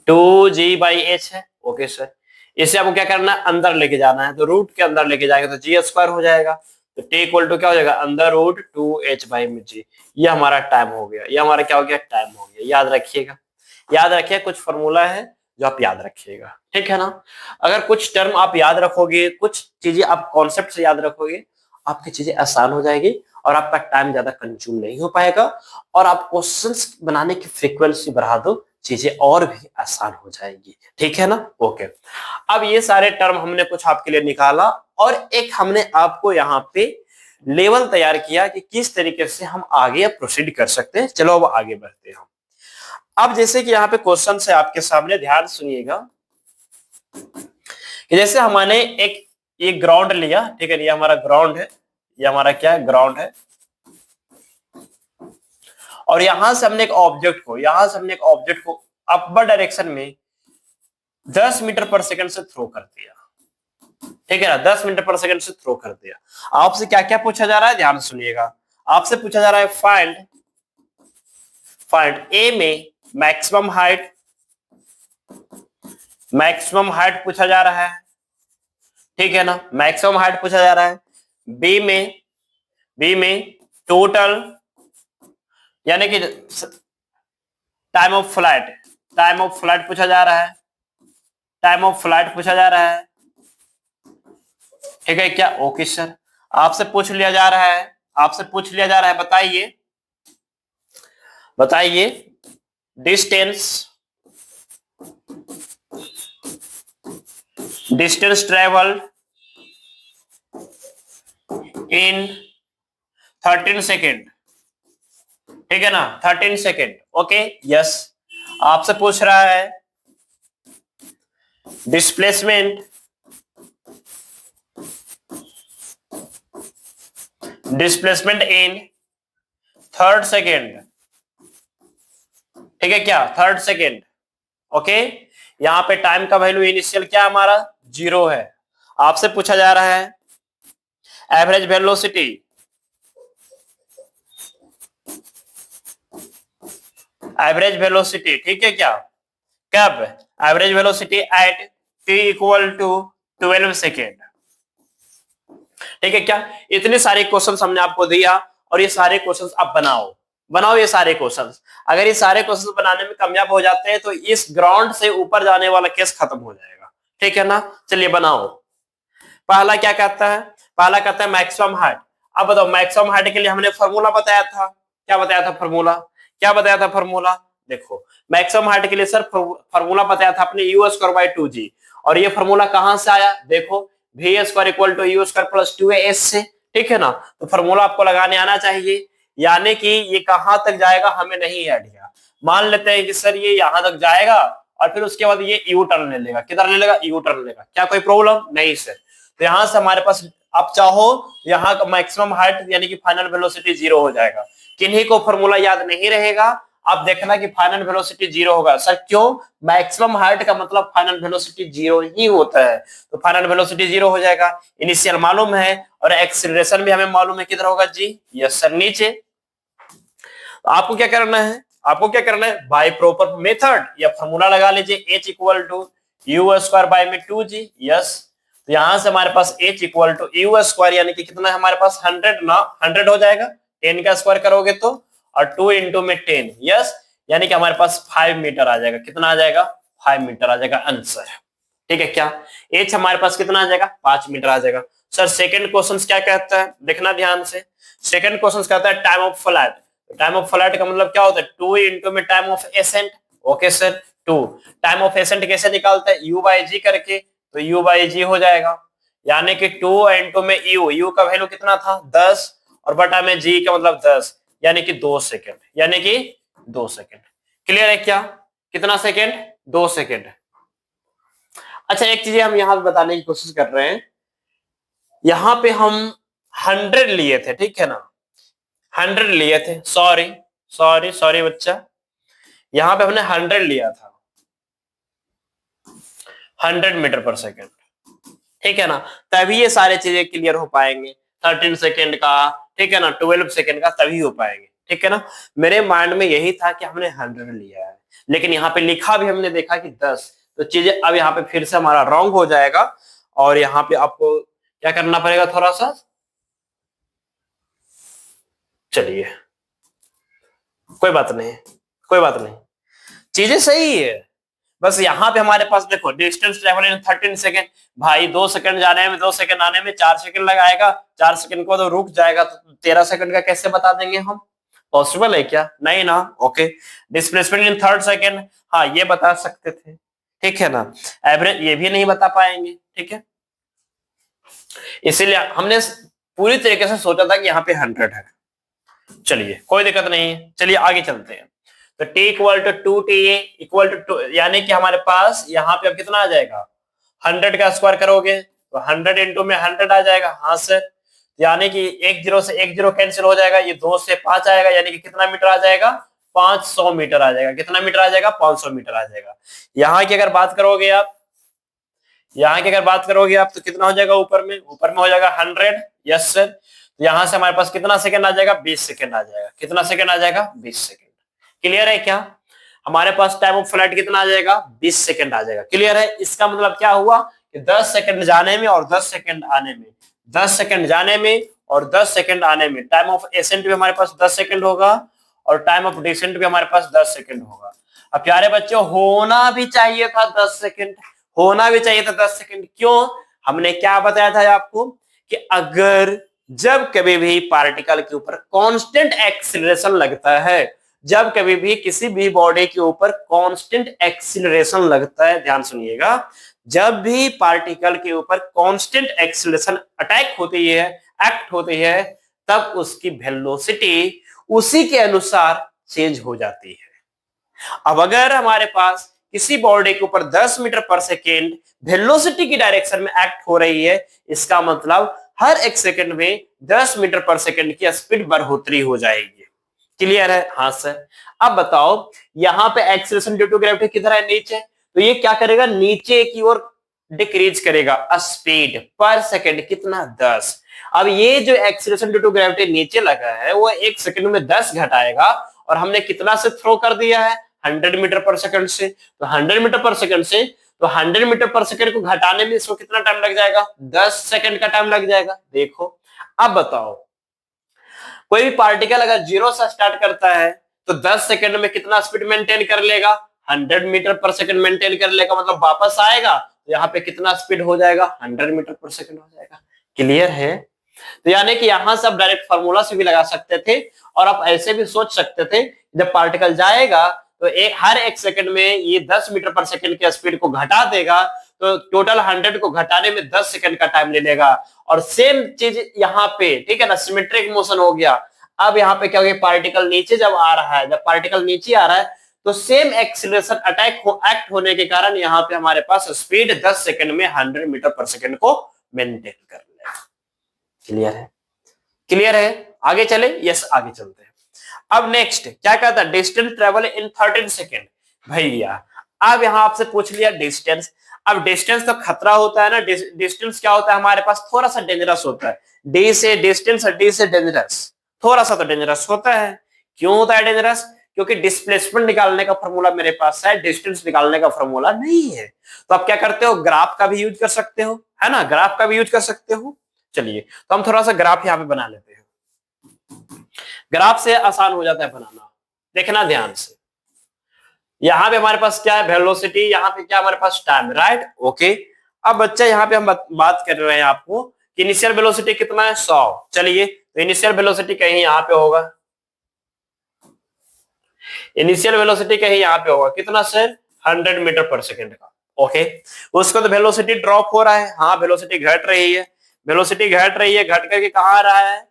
2g/h है। ओके सर, इसे आपको क्या करना है, अंदर लेके जाना है, तो रूट के अंदर लेके जाएगा तो g स्क्वायर हो जाएगा। तो t इक्वल टू क्या हो जाएगा, अंदर √2h/g। ये हमारा टाइम हो गया, ये हमारा क्या हो गया, टाइम हो गया। याद रखिएगा, याद रखिए, कुछ फॉर्मूला है जो आप याद रखिएगा, ठीक है ना। अगर कुछ टर्म आप याद रखोगे, कुछ चीजें आप कॉन्सेप्ट से याद रखोगे, आपकी चीजें आसान हो जाएगी, और आपका टाइम ज्यादा कंज्यूम नहीं हो पाएगा, और आप क्वेश्चंस बनाने की फ्रीक्वेंसी बढ़ा दो, चीजें और भी आसान हो जाएगी। ठीक है ना, ओके। अब ये सारे टर्म हमने कुछ आपके लिए निकाला, और एक हमने आपको यहाँ पे लेवल तैयार किया कि किस तरीके से हम आगे प्रोसीड कर सकते हैं। चलो अब आगे बढ़ते हैं। अब जैसे कि यहाँ पे क्वेश्चन है आपके सामने, ध्यान सुनिएगा, कि जैसे हमने एक ये ग्राउंड लिया, ठीक है, ये हमारा ग्राउंड है, ये हमारा क्या है, ग्राउंड है, और यहां से हमने एक ऑब्जेक्ट को अपवर्ड डायरेक्शन में 10 मीटर पर सेकंड से थ्रो कर दिया। ठीक है ना, 10 मीटर पर सेकंड से थ्रो कर दिया। आपसे क्या क्या पूछा जा रहा है, ध्यान सुनिएगा। आपसे पूछा जा रहा है फाइंड ए में मैक्सिमम हाइट पूछा जा रहा है, ठीक है ना, मैक्सिमम हाइट पूछा जा रहा है। बी में टोटल, यानी कि time of flight, time of flight पूछा जा रहा है, टाइम ऑफ फ्लाइट पूछा जा रहा है, ठीक है क्या? ओके सर, आपसे पूछ लिया जा रहा है, आपसे पूछ लिया जा रहा है, बताइए बताइए distance, distance travelled in 13 second, ठीक है ना? 13 सेकेंड, ओके यस। आपसे पूछ रहा है displacement, displacement in third second, ठीक है क्या? Third second, okay. यहां पे टाइम का वैल्यू इनिशियल क्या हमारा 0 है। आपसे पूछा जा रहा है एवरेज वेलोसिटी, एवरेज वेलोसिटी, ठीक है क्या? कब? Average velocity at t equal to 12 second, ठीक है क्या? इतने सारे क्वेश्चंस हमने आपको दिया और ये सारे क्वेश्चंस आप बनाओ, बनाओ ये सारे क्वेश्चंस। अगर ये सारे क्वेश्चंस बनाने में कामयाब हो जाते हैं तो इस ग्राउंड से ऊपर जाने वाला केस खत्म हो जाएगा, ठीक है ना? चलिए बनाओ। पहला क्या कहता है? पहला कहता है मैक्सिमम हाइट। अब बताओ मैक्सिमम हाइट के लिए हमने फॉर्मूला बताया था, क्या बताया था फॉर्मूला? क्या बताया था फॉर्मूला? देखो मैक्सिमम हाइट के लिए सर फॉर्मूला बताया था अपने यू स्क्वायर बाई 2g, और ये फॉर्मूला कहां से आया? देखो v square equal to u square plus 2as से, ठीक है ना? तो फॉर्मूला आपको लगाने आना चाहिए, यानी कि ये कहां तक जाएगा हमें नहीं आइडिया। मान लेते हैं कि सर ये यहां तक जाएगा और फिर उसके बाद ये यू टर्न ले लेगा, किधर ले लेगा? यू टर्न लेगा, क्या कोई प्रॉब्लम नहीं सर? तो यहां से हमारे पास आप चाहो यहाँ का मैक्सिमम हाइट यानी कि फाइनल वेलोसिटी 0 हो जाएगा। किन्हीं को फॉर्मूला याद नहीं रहेगा, आप देखना कि फाइनल वेलोसिटी 0 होगा। सर क्यों? मैक्सिमम हाइट का मतलब फाइनल वेलोसिटी 0 ही होता है, तो फाइनल वेलोसिटी 0 हो जाएगा। इनिशियल मालूम है और एक्सीलरेशन भी हमें मालूम है, किधर होगा जी? यस सर नीचे। तो आपको क्या करना है? आपको क्या करना है? बाय प्रॉपर मेथड या फॉर्मूला लगा लीजिए, h equal to u square by में 2g, यस। तो यहां से हमारे पास h equal to u square यानी कि कितना है हमारे पास 100 ना, 100 हो जाएगा, 10 का स्क्वायर करोगे तो, और 2 इंटू में 10, यस, यानी कि हमारे पास 5 मीटर आ जाएगा। कितना आ जाएगा? 5 मीटर आ जाएगा आंसर, ठीक है क्या? h हमारे पास कितना आ जाएगा? 5 मीटर आ जाएगा। सर सेकंड क्वेश्चन क्या कहता है? देखना ध्यान से। सेकंड क्वेश्चन कहता है time of flight. Time of flight का मतलब क्या होता है? 2 इंटू में time of accent, okay sir 2। Time of accent कैसे निकालते हैं? u बाई जी करके, तो u बाई जी हो जाएगा, यानी कि 2 इंटू में u का वैल्यू कितना था 10 और बटा में g का मतलब 10, यानी कि 2 सेकेंड, यानी कि 2 सेकेंड। क्लियर है क्या? कितना सेकेंड? 2 सेकेंड। अच्छा एक चीज हम यहां बताने की कोशिश कर रहे हैं, यहां पे हम 100 लिए थे, ठीक है ना? 100 लिए थे, सॉरी सॉरी सॉरी बच्चा, यहां पे हमने 100 लिया था, 100 मीटर पर सेकेंड, ठीक है ना? तभी ये सारे चीजें क्लियर हो पाएंगे, 13 सेकेंड का, ठीक है ना, 12 सेकेंड का, तभी हो पाएंगे, ठीक है ना? मेरे माइंड में यही था कि हमने 100 लिया है, लेकिन यहाँ पे लिखा भी हमने देखा कि 10, तो चीजें अब यहाँ पे फिर से हमारा रॉन्ग हो जाएगा, और यहाँ पे आपको क्या करना पड़ेगा थोड़ा सा। चलिए कोई बात नहीं, कोई बात नहीं, चीजें सही है, बस यहाँ पे हमारे पास देखो डिस्टेंस ट्रेवल इन 13 सेकेंड, भाई 2 सेकंड जाने में 2 सेकंड आने में 4 सेकंड लगाएगा, 4 सेकंड को तो रुक जाएगा, तो 13 सेकंड का कैसे बता देंगे हम? पॉसिबल है क्या? नहीं ना, okay. Displacement in third second, हाँ ये बता सकते थे, ठीक है ना? एवरेज ये भी नहीं बता पाएंगे, ठीक है? इसीलिए हमने पूरी तरीके से सोचा था कि यहाँ पे 100 है। चलिए कोई दिक्कत नहीं है, चलिए आगे चलते हैं। तो t equal to 2ta equal to, यानी कि हमारे पास यहाँ पे अब कितना आ जाएगा? 100 का स्क्वायर करोगे तो 100 इंटू में 100 आ जाएगा, हाँ सर, यानी कि 1 0 से 1 0 कैंसिल हो जाएगा, ये 2 से 5 आएगा, यानी कि कितना मीटर आ जाएगा? 500 मीटर आ जाएगा। कितना मीटर आ जाएगा? 500 मीटर आ जाएगा। यहाँ की अगर बात करोगे आप, यहाँ की अगर बात करोगे आप तो कितना हो जाएगा? ऊपर में हो जाएगा 100, यस सर। तो यहाँ से हमारे पास कितना सेकंड आ जाएगा? 20 सेकंड आ जाएगा। कितना सेकंड आ जाएगा? 20 सेकंड। क्लियर है क्या? हमारे पास टाइम ऑफ फ्लाइट कितना आ जाएगा? 20 सेकंड आ जाएगा। क्लियर है? इसका मतलब क्या हुआ कि 10 सेकंड जाने में और 10 सेकंड आने में, 10 सेकंड जाने में और 10 सेकंड आने में, टाइम ऑफ एसेंट भी हमारे पास 10 सेकंड होगा और टाइम ऑफ डिसेंट भी हमारे पास 10 सेकंड होगा। अब प्यारे बच्चों होना भी चाहिए था 10 सेकंड, होना भी चाहिए था 10 सेकंड। क्यों? हमने क्या बताया था आपको कि अगर जब कभी भी पार्टिकल के ऊपर कांस्टेंट एक्सीलरेशन लगता है, जब कभी भी किसी भी बॉडी के ऊपर कांस्टेंट एक्सीलरेशन लगता है, ध्यान सुनिएगा, जब भी पार्टिकल के ऊपर कांस्टेंट एक्सीलरेशन अटैक होती है, एक्ट होती है, तब उसकी वेलोसिटी उसी के अनुसार चेंज हो जाती है। अब अगर हमारे पास किसी बॉडी के ऊपर 10 मीटर पर सेकेंड वेलोसिटी की डायरेक्शन में एक्ट हो रही है, इसका मतलब हर एक सेकंड में 10 मीटर पर सेकंड की स्पीड बढ़ोतरी हो जाएगी। क्लियर है? हाँ सर। अब बताओ यहां पे एक्सीलरेशन ड्यू टू ग्रेविटी किधर है? नीचे। तो ये क्या करेगा? नीचे की ओर डिक्रीज करेगा स्पीड पर सेकंड कितना? 10। अब ये जो एक्सीलरेशन ड्यू टू ग्रेविटी नीचे लगा है वो एक सेकंड में 10 घटाएगा, और हमने कितना से थ्रो कर दिया है? 100 मीटर पर सेकंड से। तो 100 मीटर पर सेकंड से, तो 100 मीटर पर सेकंड को घटाने में इसको कितना टाइम लग जाएगा? 10 सेकंड का टाइम लग जाएगा। देखो अब बताओ कोई भी पार्टिकल अगर जीरो से स्टार्ट करता है तो 10 सेकंड में कितना स्पीड मेंटेन कर लेगा? 100 मीटर पर सेकंड मेंटेन कर लेगा, मतलब वापस आएगा तो यहाँ पे कितना स्पीड हो जाएगा? 100 मीटर पर सेकंड हो जाएगा। क्लियर है? तो यानी कि यहां से आप डायरेक्ट फार्मूला से भी लगा सकते थे, और आप ऐसे भी सोच सकते थे जब पार्टिकल जाएगा तो हर एक सेकंड में ये 10 मीटर पर सेकंड की स्पीड को घटा देगा, तो टोटल 100 को घटाने में 10 सेकंड का टाइम ले लेगा। और सेम चीज यहाँ पे, ठीक है ना, सिमेट्रिक मोशन हो गया। अब यहाँ पे क्या हो गया? पार्टिकल नीचे जब आ रहा है, जब पार्टिकल नीचे आ रहा है तो सेम एक्सीलरेशन एक्ट होने के कारण यहाँ पे हमारे पास स्पीड 10 सेकंड में 100 मीटर पर सेकंड को मेंटेन कर लेगा। क्लियर है? क्लियर है? आगे चले? यस, आगे चलते हैं। अब नेक्स्ट क्या कहता है? Distance travel in 13 second. भैया अब यहां आपसे पूछ लिया डिस्टेंस। अब डिस्टेंस तो खतरा होता है ना, डिस्टेंस क्या होता है हमारे पास? थोड़ा सा डेंजरस होता है। डी से डिस्टेंस और डी से डेंजरस, थोड़ा सा तो डेंजरस होता है। क्यों होता है डेंजरस? क्योंकि डिस्प्लेसमेंट निकालने का फॉर्मूला मेरे पास है, डिस्टेंस निकालने का फॉर्मूला नहीं है। तो आप क्या करते हो? ग्राफ का भी यूज कर सकते हो, है ना, ग्राफ का भी यूज कर सकते हो। चलिए तो हम थोड़ा सा ग्राफ यहाँ पे बना लेते हैं। ग्राफ से आसान हो जाता है बनाना, देखना ध्यान से। यहाँ पे हमारे पास क्या है? वेलोसिटी। यहाँ पे क्या हमारे पास? Time, right? ओके। अब बच्चा यहाँ पे हम बात कर रहे हैं आपको कि इनिशियल वेलोसिटी कितना है? 100। चलिए तो इनिशियल वेलोसिटी कहीं यहाँ पे होगा, इनिशियल वेलोसिटी कहीं यहाँ पे होगा। कितना सर? 100 मीटर पर सेकेंड का। ओके। उसको तो वेलोसिटी ड्रॉप हो रहा है, हाँ वेलोसिटी घट रही है, वेलोसिटी घट रही है, घट करके कहाँ आ रहा है?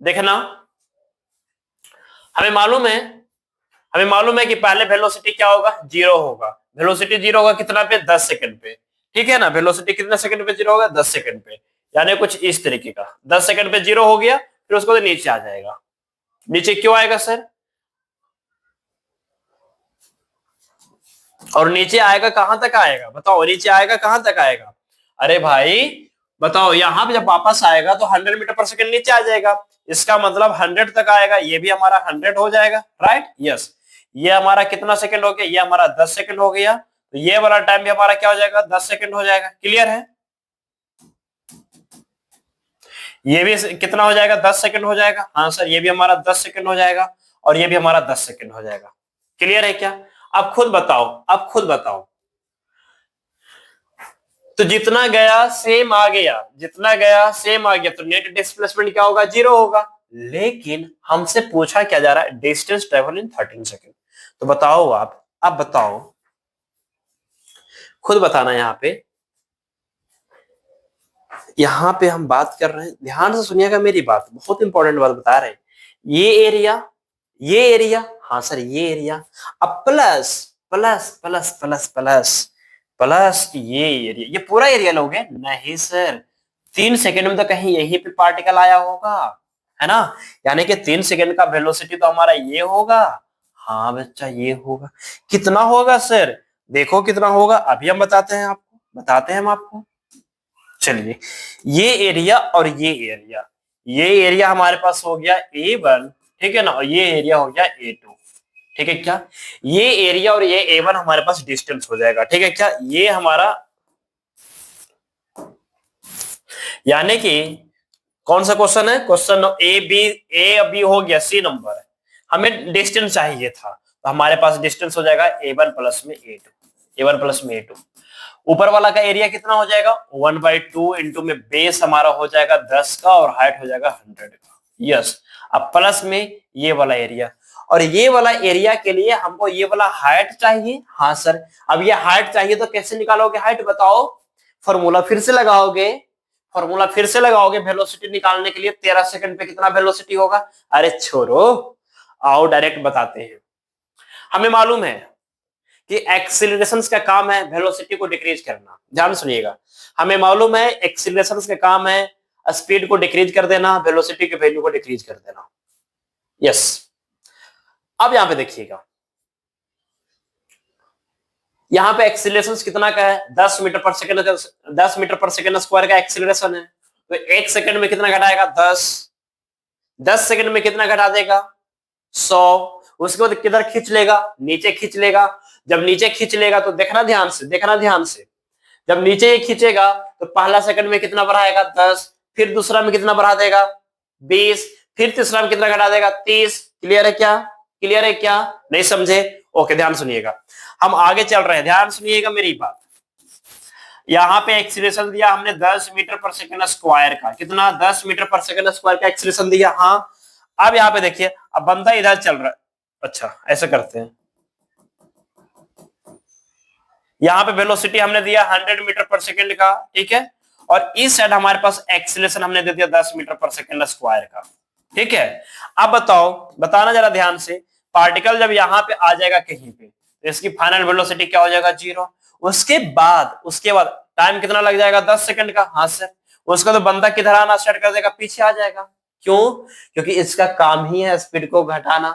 देखना, हमें मालूम है, हमें मालूम है कि पहले वेलोसिटी क्या होगा? 0 होगा। वेलोसिटी 0 होगा कितना पे? 10 सेकंड पे। ठीक है ना? वेलोसिटी कितने सेकंड पे 0 होगा? 10 सेकंड पे। यानी कुछ इस तरीके का 10 सेकंड पे 0 हो गया, फिर उसको नीचे आ जाएगा। नीचे क्यों आएगा सर? और नीचे आएगा कहां तक आएगा? बताओ नीचे आएगा कहां तक आएगा? अरे भाई बताओ, यहां पे जब वापस आएगा तो 100 मीटर पर सेकंड नीचे आ जाएगा, इसका मतलब 100 तक आएगा, ये भी हमारा 100 हो जाएगा, राइट? यस। ये हमारा कितना सेकंड हो गया? ये हमारा 10 सेकंड हो गया, तो ये वाला टाइम भी हमारा क्या हो जाएगा? 10 सेकंड हो जाएगा। क्लियर है? ये भी कितना हो जाएगा? 10 सेकंड हो जाएगा। हाँ सर, ये भी हमारा 10 सेकंड हो जाएगा, और ये भी हमारा 10 सेकंड हो जाएगा। क्लियर है क्या? अब खुद बताओ, अब खुद बताओ। तो जितना गया सेम आ गया, जितना गया सेम आ गया, तो नेट डिस्प्लेसमेंट क्या होगा? 0 होगा। लेकिन हमसे पूछा क्या जा रहा है? Distance travel in 13 second. तो बताओ आप, अब बताओ, खुद बताना। यहाँ पे हम बात कर रहे हैं, ध्यान से सुनिएगा मेरी बात, बहुत इंपॉर्टेंट बात बता रहे हैं। ये एरिया, ये एरिया, हाँ सर ये एरिया, अब plus plus plus plus plus plus ये एरिया, ये पूरा एरिया लोगे? नहीं सर, 3 सेकंड में तो कहीं यहीं पे पार्टिकल आया होगा, है ना? यानी कि 3 सेकंड का वेलोसिटी तो हमारा ये होगा। हाँ बच्चा ये होगा। कितना होगा सर? देखो कितना होगा, अभी हम बताते हैं आपको, बताते हैं हम आपको। चलिए, ये एरिया और ये एरिया, ये एरिया हमारे पास हो गया A1, ठीक है ना, और ये एरिया हो गया A2। ठीक है क्या? ये एरिया और ये A1 हमारे पास डिस्टेंस हो जाएगा। ठीक है क्या? ये हमारा, यानी कि कौन सा क्वेश्चन है? क्वेश्चन A B हो गया, C नंबर। हमें डिस्टेंस चाहिए था, तो हमारे पास डिस्टेंस हो जाएगा a1 प्लस में a2, a1 प्लस में a2। ऊपर वाला का एरिया कितना हो जाएगा 1/2 इंटू में बेस हमारा हो जाएगा 10 का और हाइट हो जाएगा 100 का। यस, अब प्लस में ये वाला एरिया, और ये वाला एरिया के लिए हमको ये वाला हाइट चाहिए। हाँ सर, अब ये हाइट चाहिए तो कैसे निकालोगे हाइट बताओ? फॉर्मूला फिर से लगाओगे, फॉर्मूला फिर से लगाओगे वेलोसिटी निकालने के लिए। 13 सेकंड पे कितना वेलोसिटी होगा? अरे छोड़ो, आओ डायरेक्ट बताते हैं। हमें मालूम है कि एक्सीलरेशन का काम है वेलोसिटी को डिक्रीज करना। ध्यान सुनिएगा, हमें मालूम है एक्सीलरेशन का काम है स्पीड को डिक्रीज कर देना, वेलोसिटी की वैल्यू को डिक्रीज कर देना। यस, अब यहां पे देखिएगा, यहां पे एक्सीलरेशन कितना का है 10 मीटर पर सेकंड, 10 मीटर पर सेकंड स्क्वायर का एक्सीलरेशन है। तो 1 सेकंड में कितना घटाएगा 10 सेकंड में कितना घटा देगा 100। उसके बाद किधर खींच लेगा? नीचे खींच लेगा। जब नीचे खींच लेगा तो देखना ध्यान से, देखना ध्यान से, जब नीचे ये खींचेगा तो पहला सेकंड में कितना बढ़ाएगा 10, फिर दूसरा में कितना बढ़ा देगा 20, फिर तीसरा में कितना घटा देगा 30। क्लियर है क्या? क्लियर है क्या? नहीं समझे? ओके, ध्यान सुनिएगा, हम आगे चल रहे हैं, ध्यान सुनिएगा मेरी बात। यहाँ पे एक्सीलरेशन दिया हमने 10 मीटर पर सेकंड स्क्वायर का, कितना 10 मीटर पर सेकंड स्क्वायर का एक्सीलरेशन दिया। हाँ, अब यहाँ पे देखिए, अब बंदा इधर चल रहा है। अच्छा, ऐसा करते हैं, यहाँ पे वेलोसिटी हमने दिया 100 मीटर पर सेकंड का, ठीक है, और इस साइड हमारे पास एक्सीलरेशन हमने दे दिया 10 मीटर पर सेकंड स्क्वायर का, ठीक है। अब बताओ, बताना जरा ध्यान से, पार्टिकल जब यहाँ पे आ जाएगा कहीं पे तो इसकी फाइनल वेलोसिटी क्या हो जाएगा 0। उसके बाद टाइम कितना लग जाएगा 10 सेकंड का। हाँ सर, उसका तो बंदा किधर आना स्टार्ट कर देगा, पीछे आ जाएगा। क्यों? क्योंकि इसका काम ही है स्पीड को घटाना।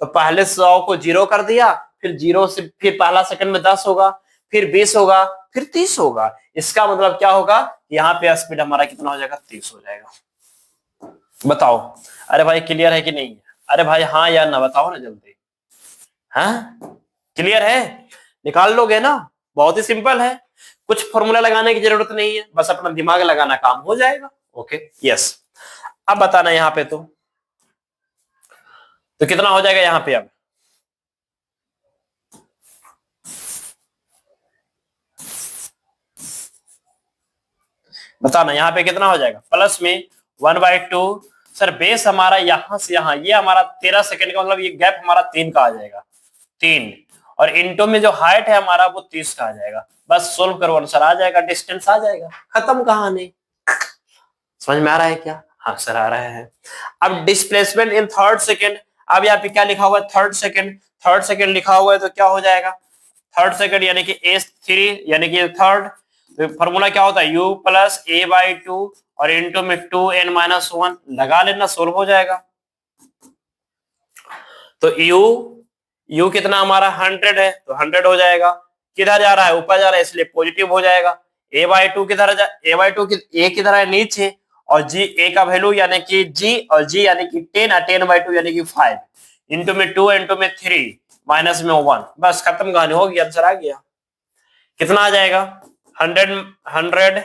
तो पहले 100 को 0 कर दिया, फिर 0 से फिर पहला सेकंड में 10 होगा, फिर 20 होगा, फिर 30 होगा। इसका मतलब क्या होगा, यहाँ पे स्पीड हमारा कितना हो जाएगा 30 हो जाएगा। बताओ, अरे भाई क्लियर है कि नहीं? अरे भाई हाँ या ना बताओ ना जल्दी। हाँ, क्लियर है? निकाल लोगे ना? बहुत ही सिंपल है, कुछ फॉर्मूला लगाने की जरूरत नहीं है, बस अपना दिमाग लगाना, काम हो जाएगा। Okay, yes. अब बताना यहाँ पे तो कितना हो जाएगा यहाँ पे? अब बताना यहाँ पे कितना हो जाएगा? प्लस में 1/2। सर बेस हमारा यहां से यहां, ये हमारा 13 सेकंड का, मतलब ये गैप हमारा 3 का आ जाएगा, 3, और इंटो में जो हाइट है हमारा वो 30 का आ जाएगा। बस सोल्व करो, आंसर आ जाएगा, डिस्टेंस आ जाएगा, खत्म कहानी। समझ में आ रहा है क्या? हाँ सर आ रहा है। अब डिस्प्लेसमेंट इन थर्ड सेकंड, अब यहाँ पे क्या लिखा हुआ है थर्ड सेकंड, थर्ड सेकंड लिखा हुआ है तो क्या हो जाएगा थर्ड सेकंड, यानी कि S3 यानी कि थर्ड। तो फॉर्मूला क्या होता है u प्लस a/2 और इंटू में 2n-1 लगा लेना, सोल्व हो जाएगा। तो u कितना हमारा 100 है, तो 100 हो जाएगा। किधर जा रहा है? ऊपर जा रहा है, इसलिए पॉजिटिव हो जाएगा। a/2 किधर जा, a/2 a किधर है? नीचे। और a का वैल्यू यानी कि g, और g यानी कि 10 और 10/2 यानी कि 5 इंटू में 2 इंटू में 3 माइनस में 1, बस खत्म कहानी हो गई, आंसर आ गया। कितना आ जाएगा 100,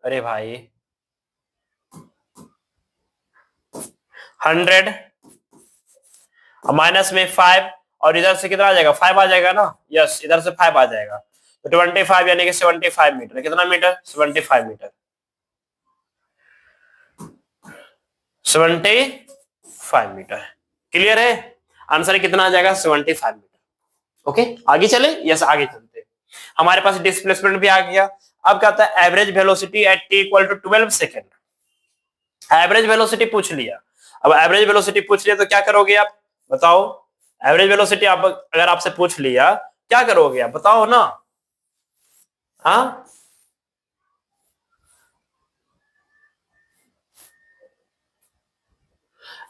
अरे भाई 100 माइनस में 5, और इधर से कितना आ जाएगा 5 आ जाएगा ना। यस, इधर से 5 आ जाएगा, तो 25 यानी कि 75 मीटर। कितना मीटर? 75 मीटर, 75 मीटर। क्लियर है? आंसर कितना आ जाएगा 75 मीटर। ओके, आगे चले? यस, आगे चलते। हमारे पास डिस्प्लेसमेंट भी आ गया। अब कहता है average velocity at t equal to 12 second. Average velocity पूछ लिया। अब एवरेज वेलोसिटी पूछ लिया तो क्या करोगे आप बताओ? एवरेज वेलोसिटी आप अगर आपसे पूछ लिया क्या करोगे आप बताओ ना। हाँ,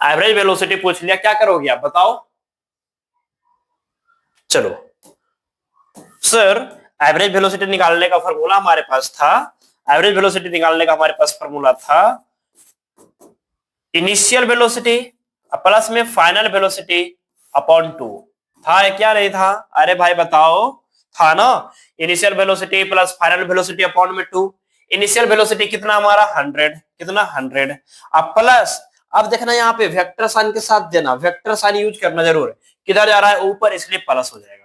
एवरेज वेलोसिटी पूछ लिया, क्या करोगे आप बताओ? चलो सर, एवरेज वेलोसिटी निकालने का फॉर्मूला हमारे पास था, एवरेज वेलोसिटी निकालने का हमारे पास फॉर्मूला था इनिशियल वेलोसिटी प्लस में फाइनल वेलोसिटी अपॉन 2। था क्या नहीं था? अरे भाई बताओ, था ना? Initial velocity plus final velocity upon में 2। इनिशियल वेलोसिटी कितना हमारा 100, कितना 100, अब प्लस अब देखना यहाँ पे वेक्टर साइन के साथ देना, वेक्टर साइन यूज करना जरूर है। किधर जा रहा है? ऊपर, इसलिए प्लस हो जाएगा।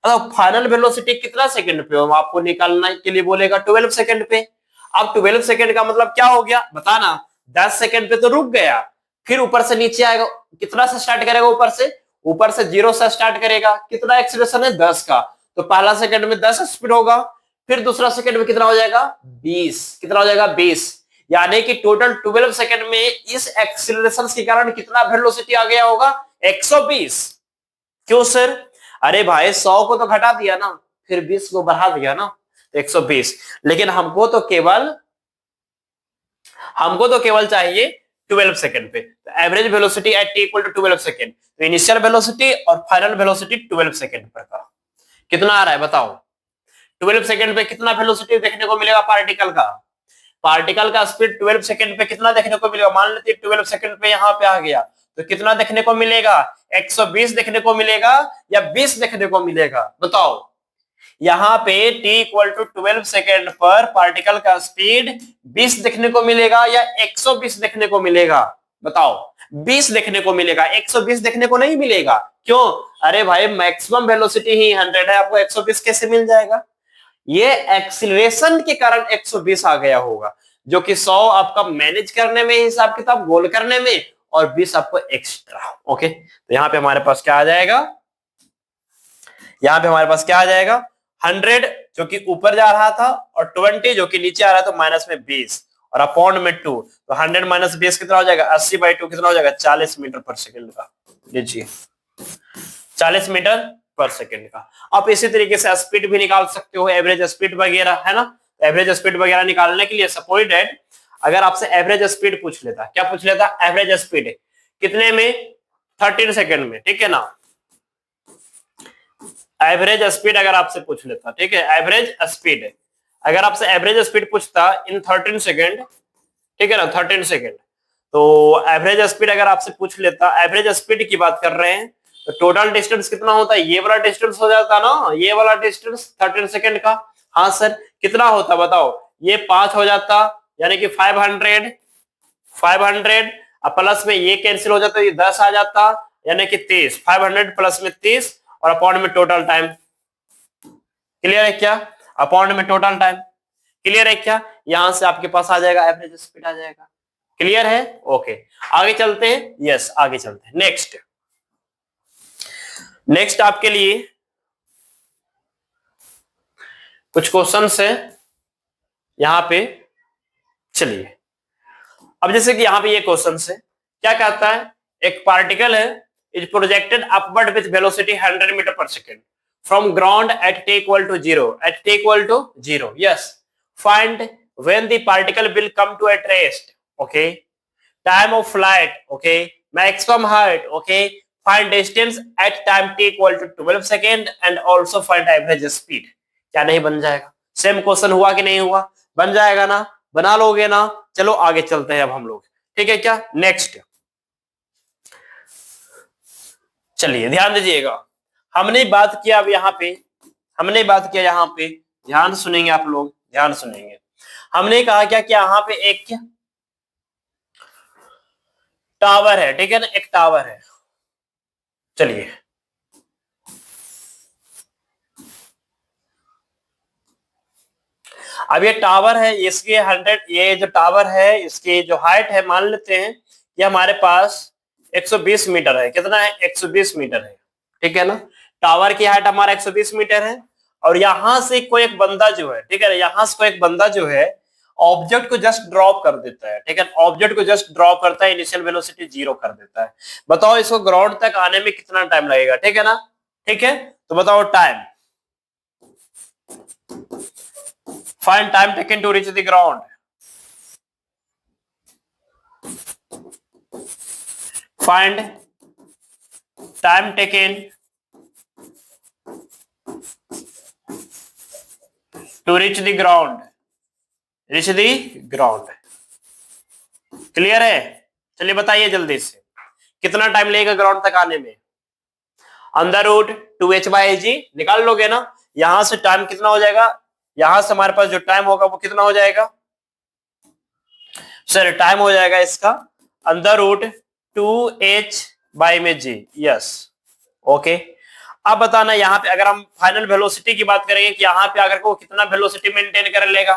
अब फाइनल वेलोसिटी कितना सेकंड पे हो आपको निकालने के लिए बोलेगा? 12 सेकंड पे। अब 12 सेकंड का मतलब क्या हो गया बताना? 10 सेकंड पे तो रुक गया, फिर ऊपर से नीचे आएगा, कितना से स्टार्ट करेगा? ऊपर से 0 से स्टार्ट करेगा। कितना एक्सीलरेशन है? 10 का, तो पहला सेकंड में 10 स्पीड होगा, फिर दूसरा सेकंड में कितना हो जाएगा? 20। कितना हो जाएगा? 20। यानी कि टोटल 12 सेकंड में इस एक्सीलरेशन के कारण कितना वेलोसिटी आ गया होगा? 120। क्यों सर? अरे भाई 100 को तो घटा दिया ना, फिर 20 को बढ़ा दिया ना, 120। लेकिन हमको तो केवल चाहिए 12 सेकंड पे। तो average velocity at t equal to 12 second. तो इनिशियल वेलोसिटी और फाइनल वेलोसिटी 12 सेकंड पर का कितना आ रहा है बताओ? 12 सेकंड पे कितना वेलोसिटी देखने को मिलेगा पार्टिकल का? पार्टिकल का स्पीड 12 सेकंड पे कितना देखने को मिलेगा? मान लेते 12 सेकंड पे यहाँ पे आ गया, तो कितना देखने को मिलेगा? 120 देखने को मिलेगा या 20 देखने को मिलेगा बताओ? यहाँ पे t इक्वल टू 12 सेकेंड पर पार्टिकल का स्पीड 20 देखने को मिलेगा या 120 देखने को मिलेगा बताओ? 20 देखने को मिलेगा, 120 देखने को नहीं मिलेगा। क्यों? अरे भाई मैक्सिमम वेलोसिटी ही 100 है, आपको 120 कैसे मिल जाएगा? ये एक्सीलरेशन के कारण 120 आ गया होगा, जो कि 100 आपका मैनेज करने में, हिसाब किताब गोल करने में, और 20 आपको एक्स्ट्रा। ओके, तो यहाँ पे हमारे पास क्या आ जाएगा? यहाँ पे हमारे पास क्या आ जाएगा? 100 जो कि ऊपर जा रहा था, और 20 जो कि नीचे आ रहा था, तो माइनस में 20 और अपॉन में 2, तो 100 माइनस 20 कितना हो जाएगा? 80/2 कितना हो जाएगा? 40 मीटर पर सेकंड का। लीजिए 40 मीटर पर सेकंड का। आप इसी तरीके से स्पीड भी निकाल सकते हो, एवरेज स्पीड वगैरह, है ना? एवरेज स्पीड वगैरह निकालने के लिए सपोज दैट अगर आपसे एवरेज स्पीड पूछ लेता, क्या पूछ लेता? एवरेज स्पीड कितने में? 13 सेकंड में, ठीक है ना? एवरेज स्पीड अगर आपसे पूछ लेता, ठीक है, एवरेज स्पीड अगर आपसे एवरेज स्पीड पूछता इन 13 सेकंड, ठीक है ना, 13 सेकंड, तो एवरेज स्पीड अगर आपसे पूछ लेता, एवरेज स्पीड की बात कर रहे हैं, तो टोटल डिस्टेंस कितना होता है? ये वाला डिस्टेंस हो जाता ना, ये वाला डिस्टेंस 13 सेकंड का। हाँ सर, कितना होता बताओ? ये 5 हो जाता, यानी कि 500 अब प्लस में ये कैंसिल हो जाता, ये 10 आ जाता, यानी कि 30। 500 प्लस में 30 और अपॉन में टोटल टाइम। क्लियर है क्या? अपॉन में टोटल टाइम। क्लियर है क्या? यहां से आपके पास आ जाएगा एवरेज स्पीड आ जाएगा। क्लियर है? ओके, आगे चलते हैं। यस, आगे चलते हैं। नेक्स्ट आपके लिए कुछ क्वेश्चंस है यहां पे। चलिए, अब जैसे कि यहां पे ये क्वेश्चंस है, क्या कहता है? एक पार्टिकल है is projected upward with velocity 100 meter per second from ground at t equal to 0 yes, find when the particle will come to at rest, okay, time of flight, okay, maximum height, okay, find distance at time t equal to 12 second and also find average speed। क्या नहीं बन जाएगा? Same question हुआ कि नहीं हुआ? बन जाएगा ना? बना लोगे ना? चलो आगे चलते हैं अब हम लोग, ठीक है क्या? नेक्स्ट चलिए ध्यान दीजिएगा, हमने बात किया अब यहाँ पे, हमने बात किया यहाँ पे, ध्यान सुनेंगे आप लोग, ध्यान सुनेंगे। हमने कहा क्या कि यहाँ पे एक क्या टावर है, ठीक है ना, एक टावर है। चलिए अब ये टावर है, इसके 100, ये जो टावर है इसकी जो हाइट है, मान लेते हैं ये हमारे पास 120 मीटर है। कितना है? 120 मीटर है, ठीक है ना? टावर की हाइट हमारा 120 मीटर है, और यहां से कोई एक बंदा जो है, ठीक है ना, यहां से कोई एक बंदा जो है ऑब्जेक्ट को जस्ट ड्रॉप कर देता है, ठीक है, ऑब्जेक्ट को जस्ट ड्रॉप करता है, इनिशियल वेलोसिटी 0 कर देता है। बताओ इसको ग्राउंड तक आने में कितना टाइम लगेगा? ठीक है ना? ठीक है, तो बताओ time, find time taken to reach the ground, find time taken to reach the ground, reach the ground। Clear है? चलिए बताइए जल्दी से, कितना टाइम लगेगा ग्राउंड तक आने में? अंडर रूट 2h/g निकाल लोगे ना? यहां से टाइम कितना हो जाएगा? यहां से हमारे पास जो टाइम होगा वो कितना हो जाएगा सर? टाइम हो जाएगा इसका अंडर रूट 2h बाई में g। Yes, okay. अब बताना यहाँ पे अगर हम फाइनल वेलोसिटी की बात करेंगे कि यहाँ पे अगर वो कितना वेलोसिटी मेंटेन कर लेगा,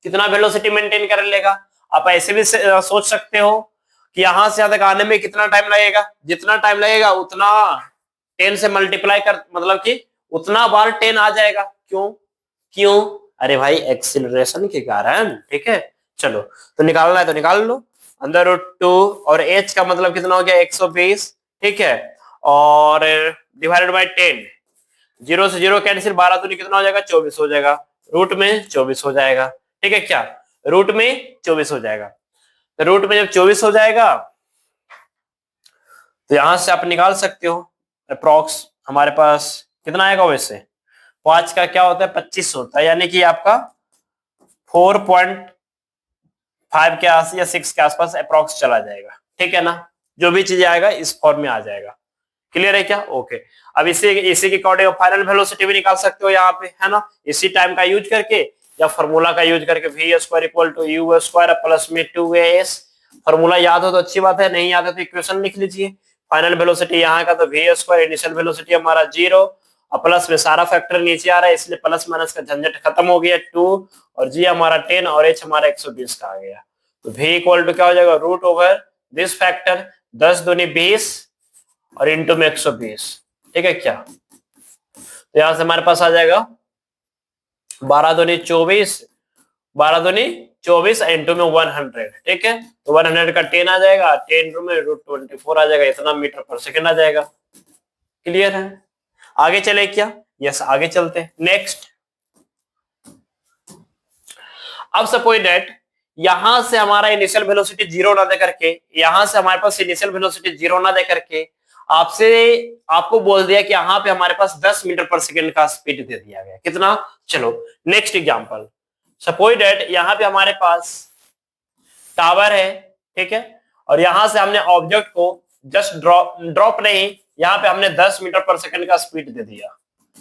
कितना वेलोसिटी मेंटेन कर लेगा। आप ऐसे भी सोच सकते हो कि यहां से ज्यादा आने में कितना टाइम लगेगा, जितना टाइम लगेगा उतना 10 से मल्टीप्लाई कर, मतलब कि उतना बार 10 आ जाएगा। क्यों क्यों? अरे भाई एक्सीलरेशन के कारण, ठीक है। चलो तो निकालना है तो निकाल लो। अंडर रूट 2 और h का मतलब कितना हो गया 120, ठीक है, और डिवाइडेड बाई 10, 0 से 0 कैंसिल, 12 दूनी कितना हो जाएगा 24 हो जाएगा, रूट में 24 हो जाएगा, ठीक है। क्या रूट में 24 हो जाएगा? तो रूट में जब 24 हो जाएगा तो यहां से आप निकाल सकते हो अप्रोक्स हमारे पास कितना आएगा। वैसे 5 का क्या होता है 25 होता है, यानी कि आपका 4.5 के आस या 6 के आसपास अप्रोक्स चला जाएगा, ठीक है ना। जो भी चीज आएगा इस फॉर्म में आ जाएगा। क्लियर है क्या? ओके। अब इसी के अकॉर्डिंग फाइनल वेलोसिटी भी निकाल सकते हो यहाँ पे, है ना, इसी टाइम का यूज करके या फॉर्मूला का यूज करके, v square equal to u square plus में 2as। फॉर्मूला याद हो तो अच्छी बात है, नहीं याद है तो इक्वेशन लिख लीजिए। फाइनल वेलोसिटी यहाँ का तो वी स्क्वायर, इनिशियल वेलोसिटी हमारा 0 और प्लस में सारा फैक्टर नीचे आ रहा है इसलिए प्लस माइनस का झंझट खत्म हो गया, 2 और जी हमारा 10 और h हमारा 120 का आ गया। तो v इक्वल टू क्या हो जाएगा रूट ओवर दिस फैक्टर 10 दूनी 20 और इंटू में 120, ठीक है। क्या तो यहां से हमारे पास आ जाएगा 12 दूनी 24, 12 दूनी 24 इंटू में 100, ठीक है। तो 100 का 10 आ जाएगा, 10 में रूट 24 आ जाएगा, इतना मीटर पर सेकंड आ जाएगा। क्लियर है? आगे चले क्या? यस, आगे चलते हैं। नेक्स्ट, अब सपोज दैट यहां से हमारा इनिशियल वेलोसिटी 0 ना दे करके, यहां से हमारे पास इनिशियल वेलोसिटी 0 ना दे करके आपको बोल दिया कि यहाँ पे हमारे पास 10 मीटर पर सेकंड का स्पीड दे दिया गया। कितना? चलो नेक्स्ट एग्जांपल, सपोज दैट यहाँ पे हमारे पास टावर है, ठीक है, और यहां से हमने ऑब्जेक्ट को जस्ट ड्रॉप नहीं, यहाँ पे हमने 10 मीटर पर सेकंड का स्पीड दे दिया,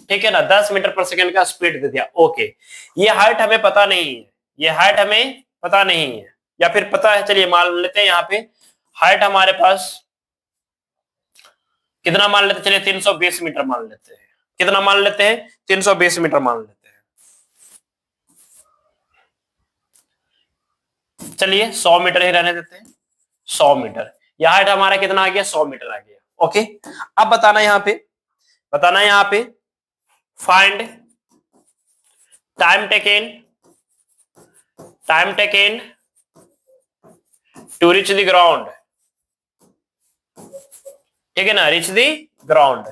ठीक है ना, 10 मीटर पर सेकंड का स्पीड दे दिया। ओके, ये हाइट हमें पता नहीं है, ये हाइट हमें पता नहीं है, या फिर पता है, चलिए मान लेते हैं यहाँ पे हाइट हमारे पास कितना मान लेते हैं, चलिए 320 मीटर मान लेते हैं। कितना मान लेते हैं? 320 मीटर मान लेते हैं। चलिए 100 मीटर ही रहने देते हैं, 100 मीटर। यह हाइट हमारा कितना आ गया 100 मीटर आ गया। ओके, अब बताना यहाँ पे find time taken to reach the ground, ठीक है ना, रीच द ग्राउंड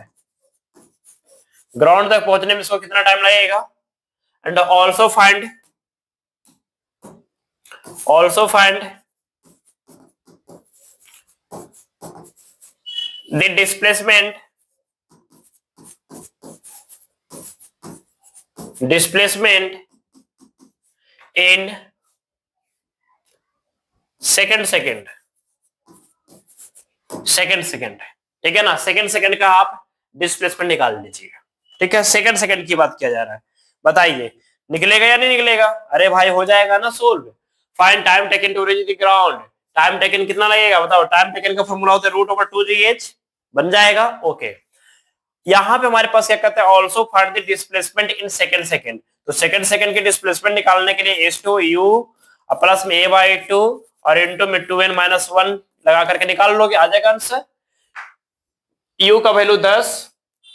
तक पहुंचने में इसको कितना टाइम लगेगा। And also find the displacement in second, ठीक है ना। सेकंड का आप डिस्प्लेसमेंट निकाल लीजिएगा, ठीक है। सेकंड की बात किया जा रहा है, बताइए निकलेगा या नहीं निकलेगा? अरे भाई हो जाएगा ना solve. Find time taken to reach the ground, time taken कितना लगेगा बताओ। टाइम टेकन का फॉर्मूला होता है रूट ओवर 2gh, बन जाएगा। ओके, यहां पे हमारे पास क्या कहते हैं also find the displacement in second. तो सेकंड के डिस्प्लेसमेंट निकालने के लिए h2u प्लस में a/2 और इंटू में 2n-1 लगा करके निकाल लोगे, आ जाएगा आंसर। u का वैल्यू 10,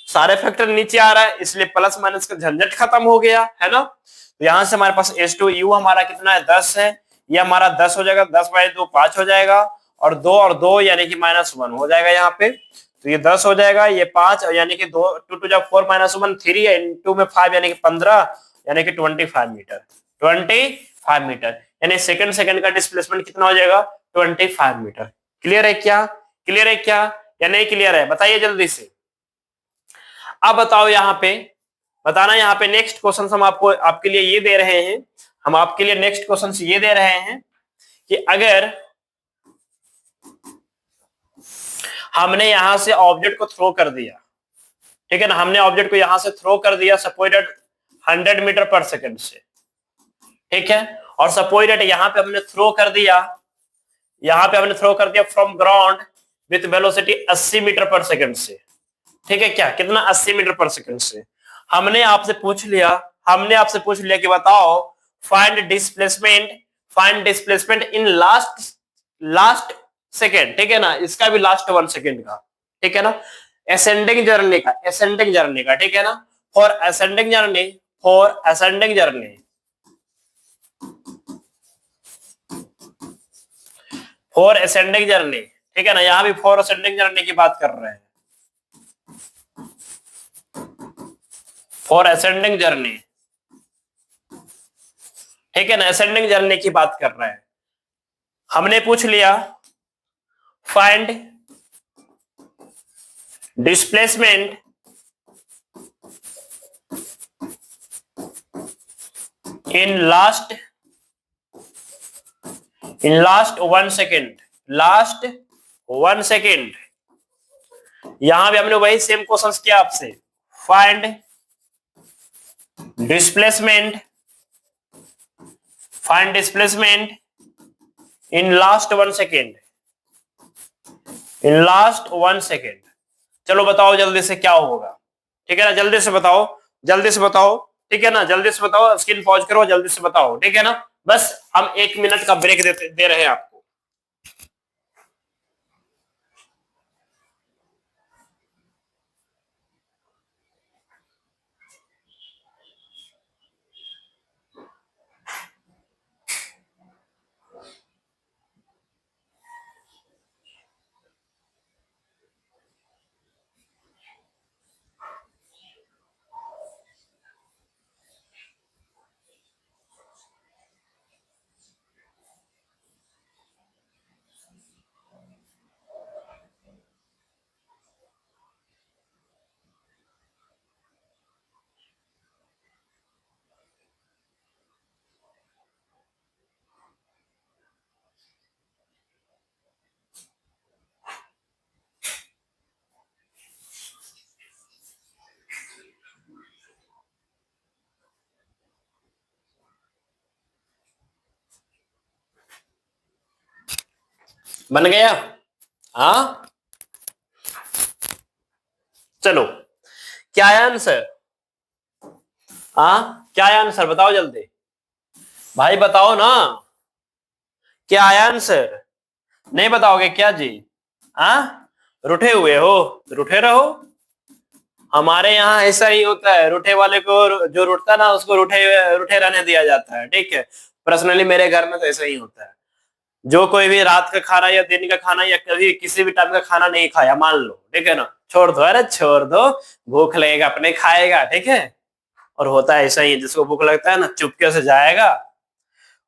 सारे फैक्टर नीचे आ रहा है इसलिए प्लस माइनस का झंझट खत्म हो गया, है ना। तो यहां से हमारे पास h2u हमारा कितना है 10 है, ये हमारा 10 हो जाएगा, 10/2 5 हो जाएगा, और 2 और 2 यानी कि -1 हो जाएगा यहाँ पे। तो ये 10 हो जाएगा, ये 5 यानी कि 2 2 जब 4 -1 3 है, इनटू में 5 यानी कि 15 यानी कि 25 मीटर, 25 मीटर, यानी सेकंड का डिस्प्लेसमेंट कितना हो जाएगा 25 मीटर। क्लियर है क्या या नहीं क्लियर है? बताइए जल्दी से। अब बताओ यहाँ पे, बताना यहाँ पे नेक्स्ट क्वेश्चन हम आपके लिए ये दे रहे हैं, हम आपके लिए नेक्स्ट क्वेश्चन ये दे रहे हैं कि अगर हमने यहां से ऑब्जेक्ट को थ्रो कर दिया, ठीक है ना, हमने ऑब्जेक्ट को यहां से थ्रो कर दिया सपोज दैट 100 मीटर पर सेकंड से, ठीक है, और सपोज दैट यहां पे हमने थ्रो कर दिया यहाँ पे हमने थ्रो कर दिया from ground with velocity 80 metre पर सेकंड से, ठीक है क्या, कितना 80 मीटर पर सेकंड से। हमने आपसे पूछ लिया कि बताओ find displacement in last second, ठीक है ना, इसका भी लास्ट 1 सेकेंड का, ठीक है ना, असेंडिंग जर्नी का, ठीक है ना, फॉर असेंडिंग जर्नी, ठीक है ना, यहां भी फॉर असेंडिंग जर्नी की बात कर रहे हैं, फॉर असेंडिंग जर्नी, ठीक है ना, असेंडिंग जर्नी की बात कर रहे हैं। हमने पूछ लिया find displacement in last 1 second, यहां भी हमने वही सेम क्वेश्चन किया आपसे, find displacement in last 1 second, चलो बताओ जल्दी से क्या होगा, ठीक है ना, जल्दी से बताओ, ठीक है ना, जल्दी से बताओ, स्क्रीन पॉज करो, जल्दी से बताओ, ठीक है ना, बस हम 1 मिनट का ब्रेक दे रहे हैं आपको। बन गया, हाँ, चलो क्या है आंसर, हाँ क्या है आंसर, बताओ जल्दी भाई, बताओ ना क्या है आंसर, नहीं बताओगे क्या जी, हाँ, रूठे हुए हो, रूठे रहो, हमारे यहाँ ऐसा ही होता है, रूठे वाले को, जो रूठता ना उसको रूठे रहने दिया जाता है, ठीक है, पर्सनली मेरे घर में तो ऐसा ही होता है, जो कोई भी रात का खाना या दिन का खाना या कभी किसी भी टाइम का खाना नहीं खाया, मान लो, ठीक है ना, छोड़ दो, अरे छोड़ दो, भूख लगेगा अपने खाएगा, ठीक है, और होता है ऐसा ही, जिसको भूख लगता है ना चुपके से जाएगा,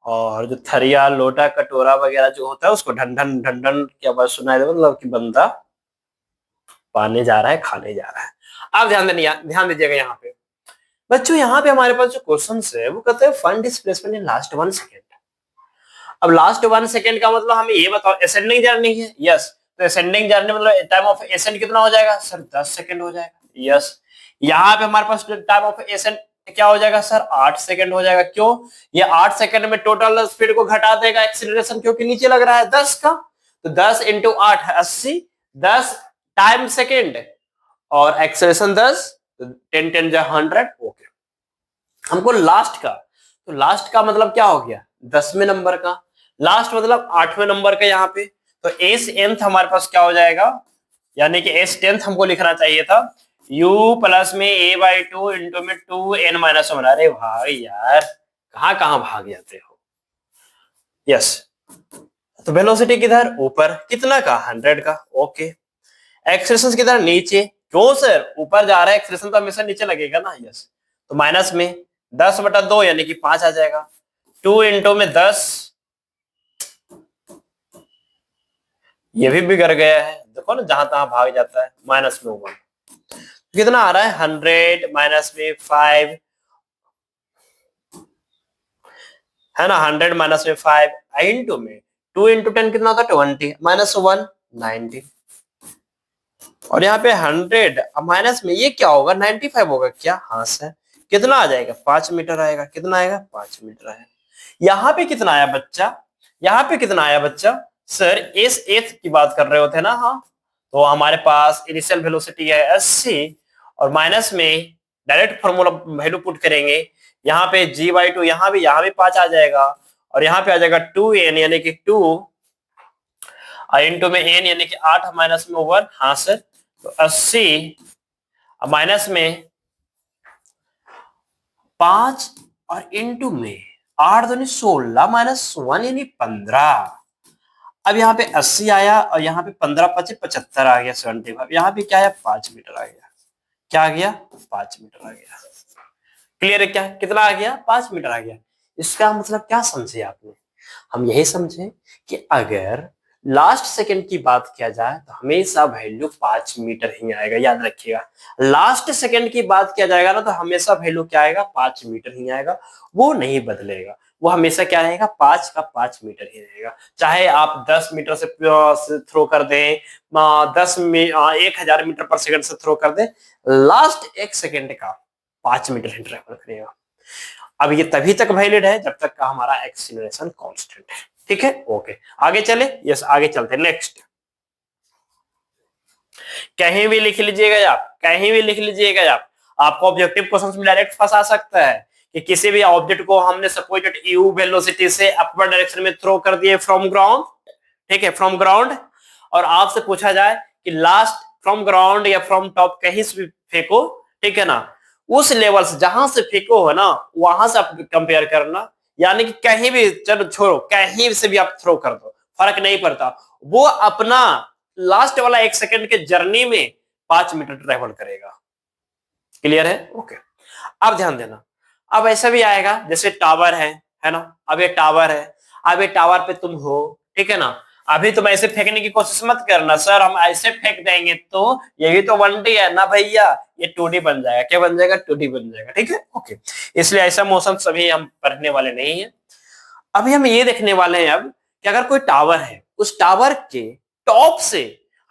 और जो थरिया लोटा कटोरा वगैरह जो होता है उसको ढन ढन की आवाज सुनाई दे, मतलब कि बंदा पाने जा रहा है, खाने जा रहा है। अब ध्यान दीजिएगा यहाँ पे बच्चों, यहाँ पे हमारे पास जो क्वेश्चन है वो कहते हैं find displacement in last 1 second. अब लास्ट 1 सेकेंड का मतलब हमें ये बताओ, असेंडिंग जर्नी है, यस, तो असेंडिंग जर्नी मतलब टाइम ऑफ एसेंड कितना हो जाएगा सर, 10 सेकेंड हो जाएगा, यस, यहाँ पे हमारे पास टाइम ऑफ एसेंड क्या हो जाएगा सर, 8 सेकेंड हो जाएगा, क्यों, ये 8 सेकेंड में टोटल स्पीड को घटा देगा एक्सीलरेशन, क्योंकि नीचे लग रहा है 10 का, तो 10 इंटू 8 80, 10 टाइम सेकेंड, और एक्सेलरेशन 10, तो 10 10 जा 100, ओके। हमको लास्ट का, तो लास्ट का मतलब क्या हो गया, 10वें नंबर का, लास्ट मतलब 8वें नंबर का यहाँ पे, तो एस nth हमारे पास क्या हो जाएगा, यानी कि एस 10th हमको लिखना चाहिए था, u प्लस में a/2 इंटू में 2n-1, अरे भाई यार कहाँ कहाँ भाग जाते हो, यस, तो वेलोसिटी किधर ऊपर, कितना का 100 का, ओके, एक्सेलरेशन किधर नीचे, क्यों सर ऊपर जा रहा है, एक्सेलरेशन तो हमेशा नीचे लगेगा ना, यस, तो माइनस में 10/2 यानी कि 5 आ जाएगा, 2 इंटू में 10, ये भी बिगड़ गया है, देखो ना जहां तहां भाग जाता है, माइनस में 1, कितना आ रहा है 100 माइनस में 5, है ना, 100 माइनस में 5 इंटू में 2 इंटू 10 कितना होता है 20, माइनस 1 90, और यहाँ पे 100 माइनस में ये क्या होगा 95 होगा क्या, हाँ सर, कितना आ जाएगा 5 मीटर आएगा, कितना आएगा 5 मीटर आएगा। यहाँ पे कितना आया बच्चा, यहाँ पे कितना आया बच्चा सर इस एथ की बात कर रहे होते ना, हाँ, तो हमारे पास इनिशियल वेलोसिटी है एससी, और माइनस में डायरेक्ट फॉर्मूला वैल्यू पुट करेंगे, यहाँ पे g/2, यहाँ भी 5 आ जाएगा, और यहाँ पे आ जाएगा 2n यानी कि 2, और इंटू में n यानी कि 8 माइनस में 1, हाँ सर, तो 80 माइनस में 5 और इंटू में 8 दूनी 16 माइनस 1 यानी 15। अब यहाँ पे 80 आया और यहाँ पे 15 25 75 आ गया 75, यहाँ पे क्या है 5 मीटर आ गया, क्या आ गया 5 मीटर आ गया। क्लियर है? क्या कितना आ गया 5 मीटर आ गया। इसका मतलब क्या समझे आपने? हम यही समझे कि अगर लास्ट सेकंड की बात किया जाए तो हमेशा वैल्यू 5 मीटर ही आएगा, याद रखिएगा। लास्ट सेकंड की बात किया जाएगा ना तो हमेशा वैल्यू क्या आएगा 5 मीटर ही आएगा, वो नहीं बदलेगा, वो हमेशा क्या रहेगा 5 का 5 मीटर ही रहेगा। चाहे आप 10 मीटर से थ्रो कर दें, 1000 मीटर पर सेकंड से थ्रो कर दें, लास्ट एक सेकंड का 5 मीटर ही ट्रेवल करेगा। अब ये तभी तक वैलिड है जब तक का हमारा एक्सीलरेशन कांस्टेंट है। ठीक है, ओके, आगे चले। यस, आगे चलते हैं। नेक्स्ट, कहीं भी लिख लीजिएगा आप, कहीं भी लिख लीजिएगा आप, आपको ऑब्जेक्टिव क्वेश्चंस में डायरेक्ट फंसा सकता है कि किसी भी ऑब्जेक्ट को हमने सपोज यू वेलोसिटी से अपवर्ड डायरेक्शन में थ्रो कर दिए फ्रॉम ग्राउंड, ठीक है, फ्रॉम ग्राउंड, और आपसे पूछा जाए कि लास्ट फ्रॉम ग्राउंड या फ्रॉम टॉप कहीं से भी फेंको, ठीक है ना, उस लेवल से जहां से फेंको हो ना वहां से आप कंपेयर करना, यानी कि कहीं भी, चलो छोड़ो, कहीं से भी आप थ्रो कर दो, फर्क नहीं पड़ता, वो अपना लास्ट वाला एक सेकंड के जर्नी में 5 मीटर ट्रेवल करेगा। क्लियर है? ओके। अब ध्यान देना, अब ऐसा भी आएगा जैसे टावर है ना, अब ये टावर है, अब ये टावर पे तुम हो, ठीक है ना, अभी तुम ऐसे फेंकने की कोशिश मत करना, सर हम ऐसे फेंक देंगे तो यही तो 1D है ना भैया, ये 2D बन जाएगा। क्या बन जाएगा? 2D बन जाएगा। ठीक है, ओके। इसलिए ऐसा मोशन सभी हम पढ़ने वाले नहीं है। अभी हम ये देखने वाले हैं अब कि अगर कोई टावर है, उस टावर के टॉप से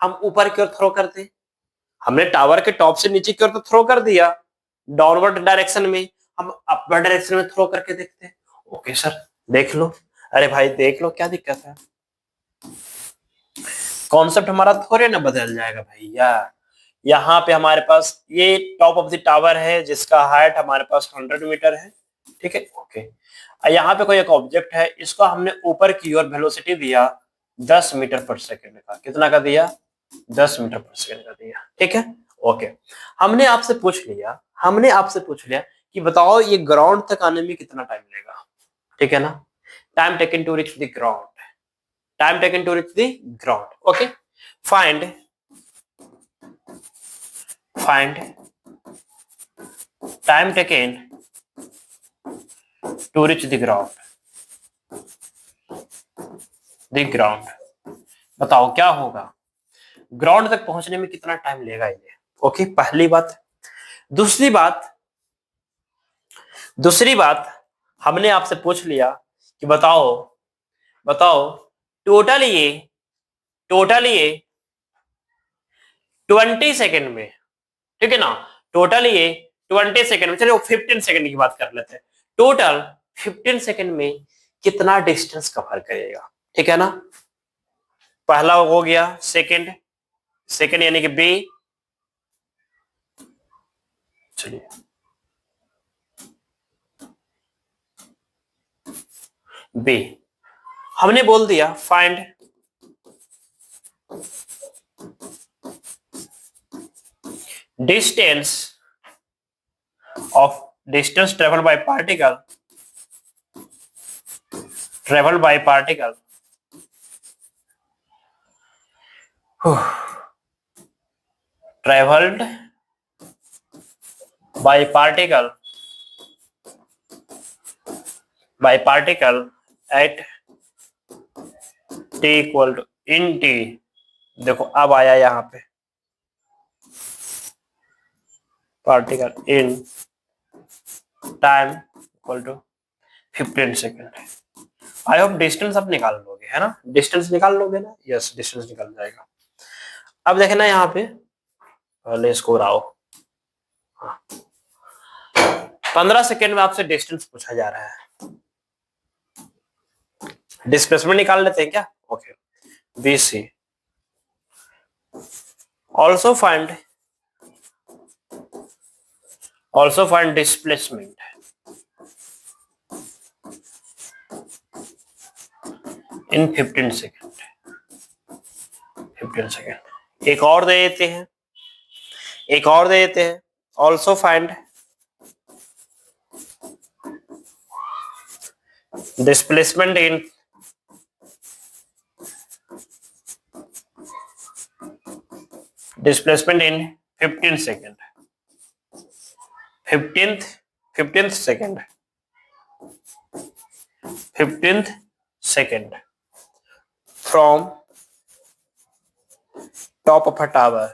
हम ऊपर की ओर थ्रो करते हैं, हमने टावर के टॉप से नीचे की ओर तो थ्रो कर दिया डाउनवर्ड डायरेक्शन में, हम अपवर्ड डायरेक्शन में थ्रो करके देखते हैं। ओके सर, देख लो, अरे भाई देख लो, क्या दिक्कत है, कॉन्सेप्ट हमारा थोड़े ना बदल जाएगा भैया। यहाँ पे हमारे पास ये टॉप ऑफ द टावर है जिसका हाइट हमारे पास 100 मीटर है, ठीक है, ओके। यहाँ पे कोई एक ऑब्जेक्ट है, इसको हमने ऊपर की ओर वेलोसिटी दिया 10 मीटर पर सेकंड का, कितना का दिया? 10 मीटर पर सेकंड का दिया, ठीक है, ओके। हमने आपसे पूछ लिया कि बताओ ये ग्राउंड तक आने में कितना टाइम लेगा, ठीक है ना, time taken to reach the ground, time taken to reach the ground. Okay, find time taken to reach the ground. बताओ क्या होगा, ग्राउंड तक पहुंचने में कितना टाइम लेगा ये। ओके, पहली बात। दूसरी बात हमने आपसे पूछ लिया कि बताओ टोटल ये 20 सेकंड में, ठीक है ना, टोटल ये 20 सेकंड में, चलिए 15 सेकंड की बात कर लेते हैं, टोटल 15 सेकंड में कितना डिस्टेंस कवर करेगा, ठीक है ना। पहला हो गया सेकंड यानी कि बी, चलिए बी हमने बोल दिया find distance traveled by particle traveled by particle at t equal to in t, देखो अब आया यहाँ पे particle in time equal to 15 second. I hope distance आप निकाल लोगे, है ना, डिस्टेंस निकाल लोगे ना, यस डिस्टेंस निकल जाएगा। अब देखना यहाँ पे, पहले इसको उड़ाओ, 15 सेकेंड में आपसे डिस्टेंस पूछा जा रहा है, डिस्प्लेसमेंट निकाल लेते हैं क्या? Okay, BC. Also find displacement in 15 second. 15 second. एक और दे देते हैं. Also find displacement in 15 second. 15th second from top of a tower.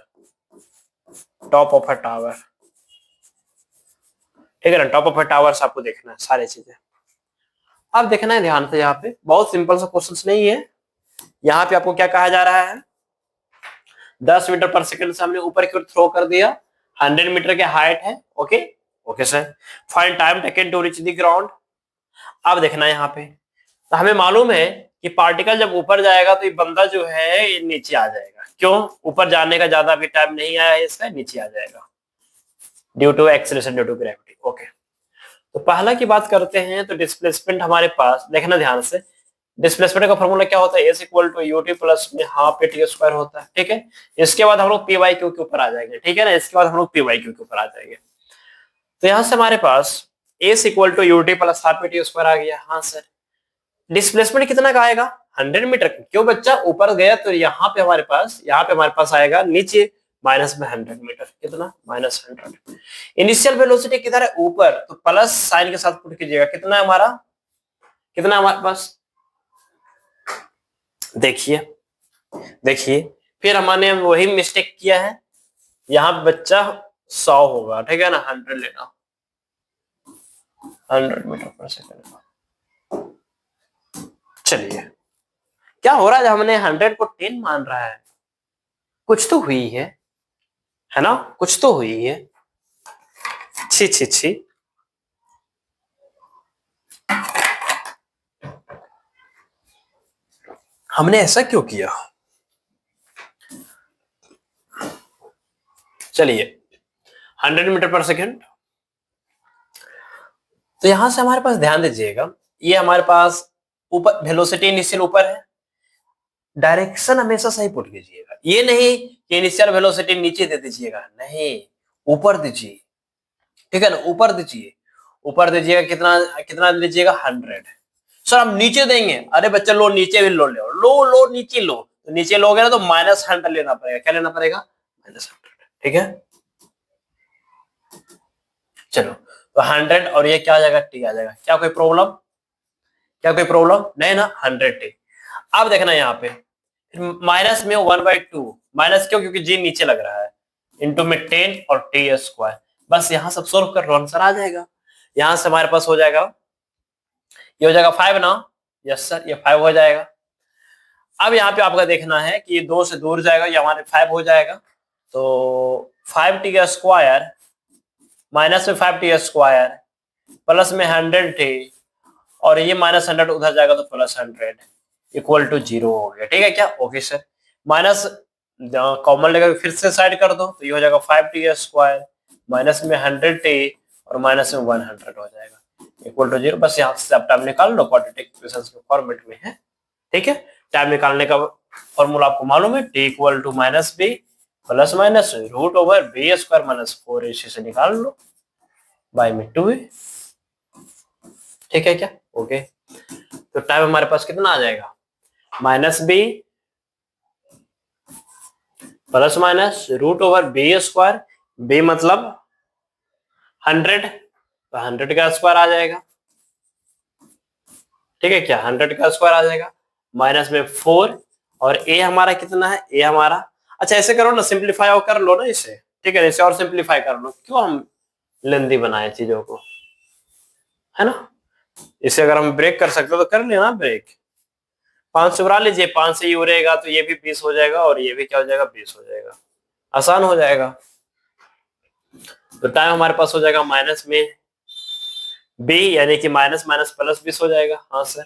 ठीक है ना. टॉप ऑफ अ टावर्स आपको देखना है सारी चीजें. अब देखना है ध्यान से. यहाँ पे बहुत सिंपल सा क्वेश्चन नहीं है. यहाँ पे आपको क्या कहा जा रहा है, 10 मीटर पर सेकंड से हमने ऊपर की ओर थ्रो कर दिया. 100 मीटर के हाइट है. Okay sir. Find time taken to reach the ground. अब देखना है यहाँ पे, तो हमें मालूम है कि पार्टिकल जब ऊपर जाएगा तो ये बंदा जो है ये नीचे आ जाएगा. क्यों? ऊपर जाने का ज्यादा भी टाइम नहीं आया है इसका, नीचे आ जाएगा due to acceleration, due to gravity. Okay. तो पहला की बात करते हैं. तो डिस्प्लेसमेंट हमारे पास देखना ध्यान से. डिस्प्लेसमेंट का फॉर्मूला क्या होता है? S equal to u t plus में हाफ ए टी स्क्वायर होता है. ठीक है. इसके बाद हम लोग पी वाई क्यू के ऊपर आ जाएंगे. ठीक है ना. इसके बाद हम लोग पी वाई क्यू के ऊपर आ जाएंगे. तो यहां से हमारे पास S equal to u t plus half a t square आ गया. हाँ सर. डिस्प्लेसमेंट कितना का आएगा? 100 मीटर. क्यों बच्चा? ऊपर गया तो यहाँ पे हमारे पास आएगा नीचे माइनस में 100 मीटर. कितना? -100. इनिशियल वेलोसिटी किधर है? ऊपर. तो प्लस साइन के साथ पुट कीजिएगा. कितना है हमारे पास? देखिए फिर हमने वही मिस्टेक किया है. यहाँ बच्चा 100 होगा. ठीक है ना. 100 लेना. 100 मीटर पर सेकंड. चलिए क्या हो रहा है? हमने 100 को 10 मान रहा है. कुछ तो हुई है ना. कुछ तो हुई है. छी. हमने ऐसा क्यों किया? चलिए 100 मीटर पर सेकंड. तो यहां से हमारे पास ध्यान दीजिएगा, ये हमारे पास ऊपर वेलोसिटी इनिशियल ऊपर है. डायरेक्शन हमेशा सही पुट कीजिएगा. ये नहीं कि इनिशियल वेलोसिटी नीचे दे दीजिएगा. नहीं, ऊपर दीजिए. ठीक है ना. ऊपर दीजिएगा. कितना दीजिएगा? 100. सर हम नीचे देंगे. अरे बच्चा लो, नीचे भी लो नीचे लो. तो नीचे लोगे ना तो -100 लेना पड़ेगा. क्या लेना पड़ेगा? -100. ठीक है. चलो तो 100 और ये क्या आ जाएगा? टी आ जाएगा. क्या कोई प्रॉब्लम नहीं ना. 100 टी. अब देखना यहाँ पे माइनस में 1/2. माइनस क्यों? क्योंकि जी नीचे लग रहा है. इंटू में 10 और टी स्क्वायर. बस यहाँ सब सोल्व कर लो, आंसर आ जाएगा. यहाँ से हमारे पास हो जाएगा, ये हो जाएगा 5 ना. यस सर, ये 5 हो जाएगा. अब यहाँ पे आपका देखना है कि ये 2 से दूर जाएगा, ये हमारे 5 हो जाएगा. तो 5t स्क्वायर माइनस में 5t स्क्वायर प्लस में 100t और ये -100 उधर जाएगा तो +100 इक्वल टू 0 हो गया. ठीक है क्या? Okay sir. माइनस कॉमन लेकर फिर से साइड कर दो तो ये हो जाएगा 5t स्क्वायर माइनस में 100t और माइनस में 100 हो जाएगा इक्वल टू 0. बस यहाँ से आप टाइम निकाल लो. क्वाड्रेटिक इक्वेशंस के फॉर्मेट में है. ठीक है. टाइम निकालने का फॉर्मूला आपको मालूम है. t equal to -b plus minus √b² - 4 इसी से निकाल लो बाय में 2a. ठीक है क्या? ओके. तो टाइम हमारे पास कितना आ जाएगा? -b plus minus √b². b मतलब 100, तो 100 का स्क्वायर आ जाएगा. ठीक है क्या? 100 का स्क्वायर आ जाएगा. माइनस में 4 और a हमारा कितना है? a हमारा, अच्छा ऐसे करो ना, सिंप्लीफाई कर लो ना इसे. ठीक है. इसे और सिंप्लीफाई कर लो. क्यों हम लेंदी बनाए चीजों को, है ना. इसे अगर हम ब्रेक कर सकते हो तो कर लेना ब्रेक. 5 से उड़ा लीजिए. 5 से ये उड़ेगा तो ये भी 20 हो जाएगा और ये भी क्या हो जाएगा? 20 हो जाएगा. आसान हो जाएगा. तो टाइम हमारे पास हो जाएगा माइनस में b यानी कि माइनस माइनस प्लस 20 हो जाएगा. हाँ sir.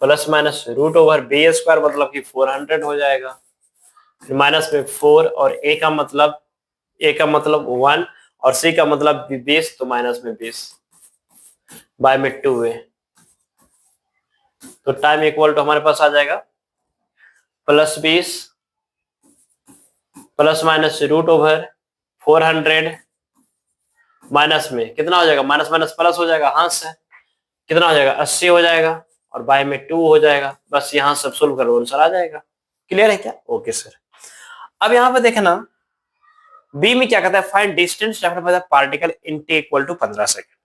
Plus minus root over b square मतलब कि 400 हो जाएगा, फिर माइनस में 4 और ए का मतलब 1 और सी का मतलब 20 तो माइनस में 20 बाय में 2 है, तो टाइम इक्वल टू हमारे पास आ जाएगा plus 20 plus minus root over 400 minus में कितना हो जाएगा, माइनस माइनस प्लस हो जाएगा, हाँ सर कितना हो जाएगा 80 हो जाएगा और बाय में 2 हो जाएगा, बस यहाँ सब सोल्व करो आंसर आ जाएगा। क्लियर है क्या? Okay sir. अब यहाँ पे देखना बी में क्या कहता है, find distance travelled by the particle in t equal to 15 second.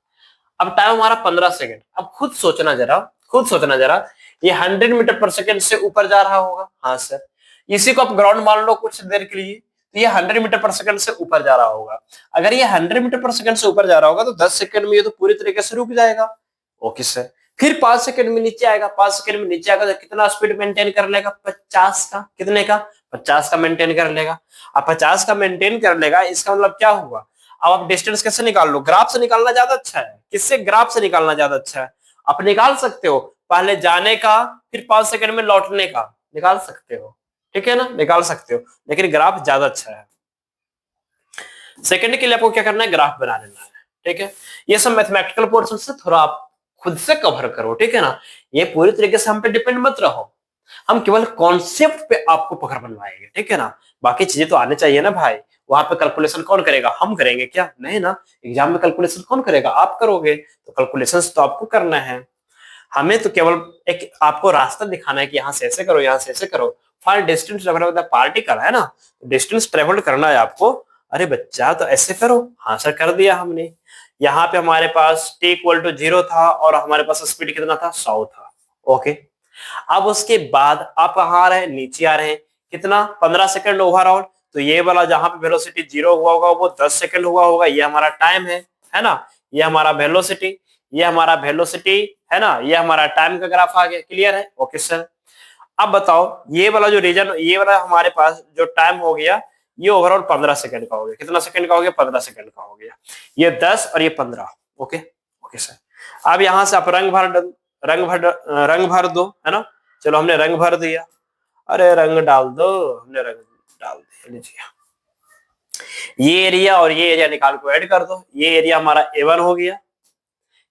अब टाइम हमारा 15 सेकंड। अब खुद सोचना जरा ये 100 मीटर पर सेकंड से ऊपर जा रहा होगा, हाँ सर। इसी को आप ग्राउंड मान लो कुछ देर के लिए, तो ये 100 मीटर पर सेकंड से ऊपर जा रहा होगा। अगर ये 100 मीटर पर सेकंड से ऊपर जा रहा होगा तो 10 सेकंड में ये तो पूरी तरीके से रुक जाएगा। Okay sir. फिर 5 सेकंड में नीचे आएगा, 5 सेकंड में नीचे आएगा तो कितना स्पीड मेंटेन कर लेगा, 50 का। कितने का? 50 का मेंटेन कर लेगा। अब 50 का मेंटेन कर लेगा, इसका मतलब क्या हुआ, अब आप डिस्टेंस कैसे निकाल लो, ग्राफ से निकालना ज्यादा अच्छा है। किससे? ग्राफ से निकालना ज्यादा अच्छा है। आप निकाल सकते हो पहले जाने का, फिर 5 सेकंड में लौटने का निकाल सकते हो, ठीक है ना, निकाल सकते हो, लेकिन ग्राफ ज्यादा अच्छा है। सेकंड के लिए आपको क्या करना है, ग्राफ बना लेना है, ठीक है। ये सब मैथमेटिकल पोर्शन से थोड़ा आप खुद से कवर करो, ठीक है ना। ये पूरी तरीके से हम पे डिपेंड मत रहो, हम केवल कॉन्सेप्ट पे आपको पकड़ बनवाएंगे, ठीक है ना। बाकी चीजें तो आने चाहिए ना भाई। वहां पे कैलकुलेशन कौन करेगा, हम करेंगे क्या? नहीं ना। एग्जाम में कैलकुलेशन कौन करेगा, आप करोगे। तो कैलकुलेशंस तो आपको करना है, हमें तो केवल एक आपको रास्ता दिखाना है कि यहाँ से ऐसे करो, यहाँ से ऐसे करो। फाइंड डिस्टेंस ट्रेवल्ड पार्टिकल है ना, डिस्टेंस ट्रेवल्ड करना है आपको। अरे बच्चा तो ऐसे करो, हाँ सर कर दिया हमने। यहाँ पे हमारे पास t इक्वल टू 0 था और हमारे पास स्पीड कितना था, 100 था। ओके। अब उसके बाद आप कहाँ आ रहे हैं, नीचे आ रहे हैं। कितना? 15 सेकंड ओवरऑल। तो ये वाला जहां पे वेलोसिटी 0 हुआ होगा वो 10 सेकंड हुआ होगा, ये हमारा टाइम है ना। ये हमारा वेलोसिटी, ये हमारा वेलोसिटी है ना, ये हमारा टाइम का ग्राफ आ गया। क्लियर है? Okay sir. अब बताओ ये वाला जो रीजन, ये वाला हमारे पास जो टाइम हो गया ये ओवरऑल 15 सेकंड का हो गया। कितना सेकंड का हो गया? 15 सेकंड का हो गया। ये 10 और ये 15। Okay okay sir. अब यहां से आप रंग भर दो, है ना। चलो हमने रंग भर दिया। अरे रंग डाल दो, हमने रंग डाल दिया, लीजिए। ये एरिया और ये एरिया निकाल को ऐड कर दो। ये एरिया हमारा A1 हो गया,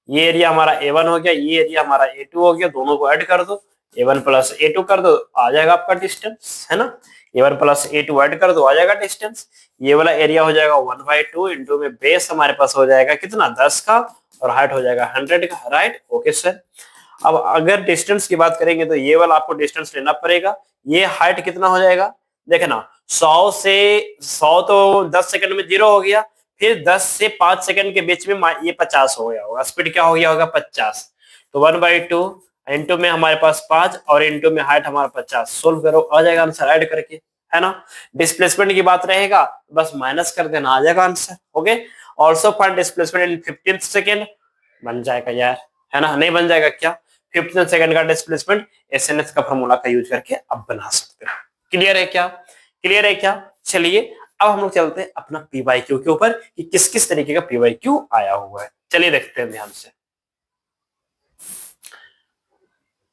ये एरिया हमारा A1 हो गया, ये एरिया हमारा A2 हो गया। दोनों को ऐड कर दो, A1 प्लस A2 कर दो, आ जाएगा आपका डिस्टेंस, है ना। A1 प्लस A2 ऐड कर दो, आ जाएगा डिस्टेंस। ये वाला एरिया हो जाएगा 1/2 इंटू में बेस हमारे पास हो जाएगा कितना, 10 का, और हाइट हो जाएगा 100 का। राइट? Okay sir. अब अगर डिस्टेंस की बात करेंगे तो ये वाला आपको डिस्टेंस लेना पड़ेगा। ये हाइट कितना हो जाएगा, देखना 100 तो 10 सेकंड में 0 हो गया, फिर 10 से 5 सेकंड के बीच में ये 50 हो गया होगा। स्पीड क्या हो गया होगा, 50। तो 1/2 इंटू में हमारे पास 5 और इंटू में हाइट हमारा 50। सोल्व करो, आ जाएगा आंसर ऐड करके, है ना। डिस्प्लेसमेंट की बात रहेगा बस माइनस कर देना, आ जाएगा answer. Okay. Also find displacement in 15th second, बन जाएगा यार, है ना। नहीं बन जाएगा क्या? 15 सेकंड का डिस्प्लेसमेंट एसएनएस का फॉर्मूला का यूज करके आप बना सकते हो। क्लियर है क्या? क्लियर है क्या? चलिए अब हम लोग चलते हैं अपना पीवाईक्यू के ऊपर कि किस किस तरीके का पीवाईक्यू आया हुआ है। चलिए देखते हैं ध्यान से।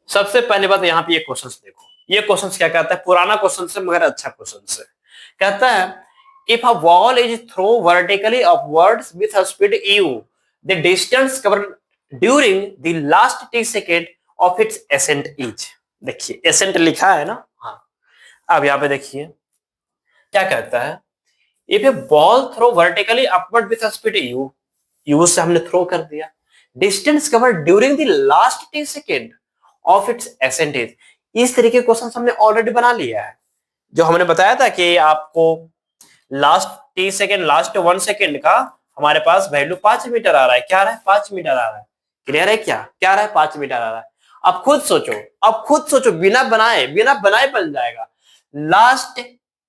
सबसे पहली बात यहाँ पे ये क्वेश्चंस देखो। ये क्वेश्चंस क्या कहता है, पुराना क्वेश्चन से मगर अच्छा क्वेश्चन है। कहता है if a ball is throw vertically upwards with a speed u, the distance covered during the last t second of its ascent is. देखिए एसेंट लिखा है ना, हाँ। अब यहाँ पे देखिए क्या कहता है, if a ball throw vertically upward with speed u, u से हमने थ्रो कर दिया, distance covered during the last t second of its ascent is. इस तरीके के क्वेश्चन हमने ऑलरेडी बना लिया है। जो हमने बताया था कि आपको last t second, last 1 second का हमारे पास वैल्यू 5 मीटर आ रहा है। क्या आ रहा है? 5 मीटर आ रहा है। क्लियर है क्या? क्या आ रहा है? 5 मीटर आ रहा है। अब खुद सोचो, बिना बनाए बन जाएगा। लास्ट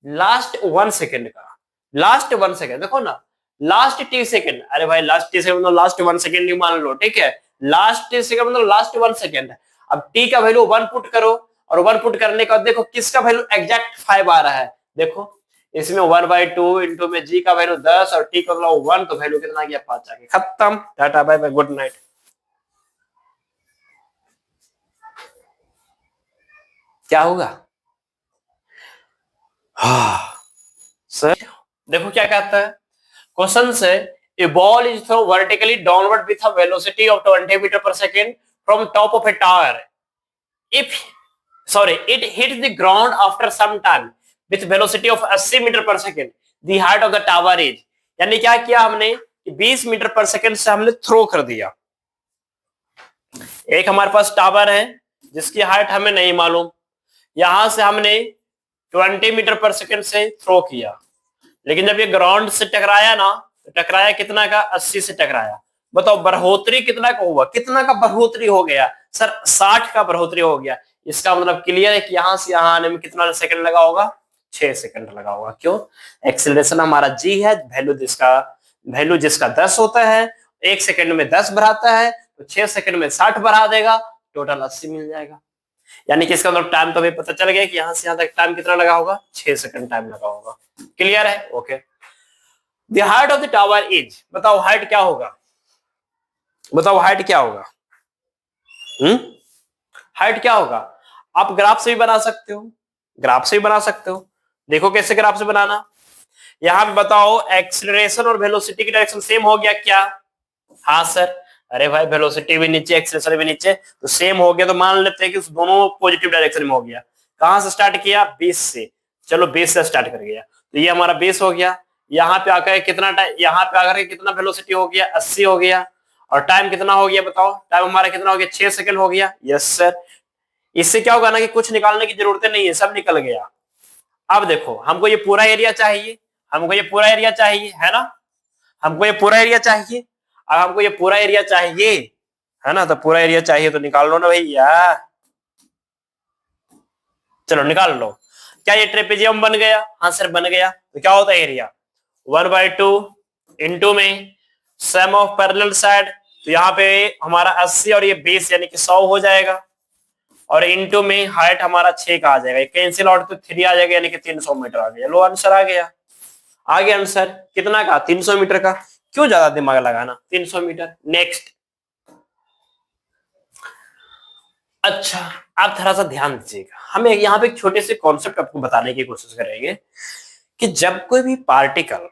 लास्ट 1 सेकंड का, लास्ट 1 सेकंड देखो ना, लास्ट t सेकंड, अरे भाई लास्ट t सेकंड मतलब लास्ट 1 सेकंड ही मान लो, ठीक है। लास्ट t सेकंड मतलब लास्ट 1 सेकंड है। अब t का वैल्यू 1 पुट करो, और 1 पुट करने का देखो किसका वैल्यू एग्जैक्ट 5 आ रहा है। देखो इसमें 1/2 इंटू में g का वैल्यू 10 और t का वैल्यू 1, तो वैल्यू कितना गया, 5 आ गया। खत्म, tata bye bye, good night. क्या होगा? हाँ सर, देखो क्या कहता है क्वेश्चन से, a ball is throw vertically downward with a velocity of 20 meter per second from top of a tower, if it hits the ground after some time with velocity of 80 metre per second, the height of the tower is, यानी क्या किया हमने, 20 meter per second से हमने throw कर दिया। एक हमारे पास टावर है जिसकी हाइट हमें नहीं मालूम, यहां से हमने 20 मीटर पर सेकेंड से थ्रो किया, लेकिन जब ये ग्राउंड से टकराया ना, तो टकराया कितना का, 80 से टकराया। बताओ बढ़ोतरी कितना का हुआ, कितना का बढ़ोतरी हो गया सर, 60 का बढ़ोतरी हो गया। इसका मतलब क्लियर है कि यहां से यहां आने में कितना सेकंड लगा होगा, 6 सेकंड लगा होगा। क्यों? एक्सीलरेशन हमारा जी है, वैल्यू जिसका 10 होता है, 1 सेकंड में 10 बढ़ाता है, तो 6 सेकंड में 60 बढ़ा देगा, टोटल 80 मिल जाएगा। यानी कि इसका मतलब टाइम तो हमें पता चल गया कि यहां से यहां तक टाइम कितना लगा होगा, 6 सेकंड टाइम लगा होगा। क्लियर है? Okay. The height of the tower is, बताओ हाइट क्या होगा, बताओ हाइट क्या होगा? हाइट क्या होगा? आप ग्राफ से भी बना सकते हो, ग्राफ से भी बना सकते हो। देखो कैसे ग्राफ से बनाना। यहां पे बताओ एक्सीलरेशन और वेलोसिटी की डायरेक्शन सेम हो गया क्या? हाँ सर। अरे भाई वेलोसिटी भी नीचे एक्सीलरेशन भी नीचे, तो सेम हो गया, तो मान लेते हैं कि दोनों पॉजिटिव डायरेक्शन में हो गया। कहां से स्टार्ट किया? 20 से। चलो 20 से स्टार्ट कर गया, तो ये हमारा 20 हो गया। यहाँ पे आकर कितना टाइम, यहाँ पे आकर कितना वेलोसिटी हो गया, 80 हो गया। और टाइम कितना हो गया बताओ? टाइम हमारा कितना हो गया? 6 सेकंड हो गया। Yes sir. इससे क्या होगा ना कि कुछ निकालने की जरूरत नहीं है, सब निकल गया। अब देखो हमको ये पूरा एरिया चाहिए, हमको ये पूरा एरिया चाहिए, है ना, हमको ये पूरा एरिया चाहिए। अब हमको ये पूरा एरिया चाहिए, है ना, तो पूरा एरिया चाहिए तो निकाल लो ना भैया, चलो निकाल लो। क्या ये ट्रेपेजियम बन गया? हाँ सर बन गया। तो क्या होता है एरिया? 1/2 इंटू में सम ऑफ पैरेलल साइड, तो यहाँ पे हमारा 80 और ये 20 यानी कि 100 हो जाएगा, और इंटू में हाइट हमारा 6 का आ जाएगा, कैंसिल आउट तो 3 आ जाएगा, यानी कि 300 मीटर आ गया। लो आंसर आ गया, आ गया आंसर। कितना का? 300 मीटर का। क्यों ज्यादा दिमाग लगाना, 300 मीटर। नेक्स्ट। अच्छा, आप थोड़ा सा ध्यान दीजिएगा, हम यहाँ पे एक छोटे से कॉन्सेप्ट आपको बताने की कोशिश करेंगे कि जब कोई भी पार्टिकल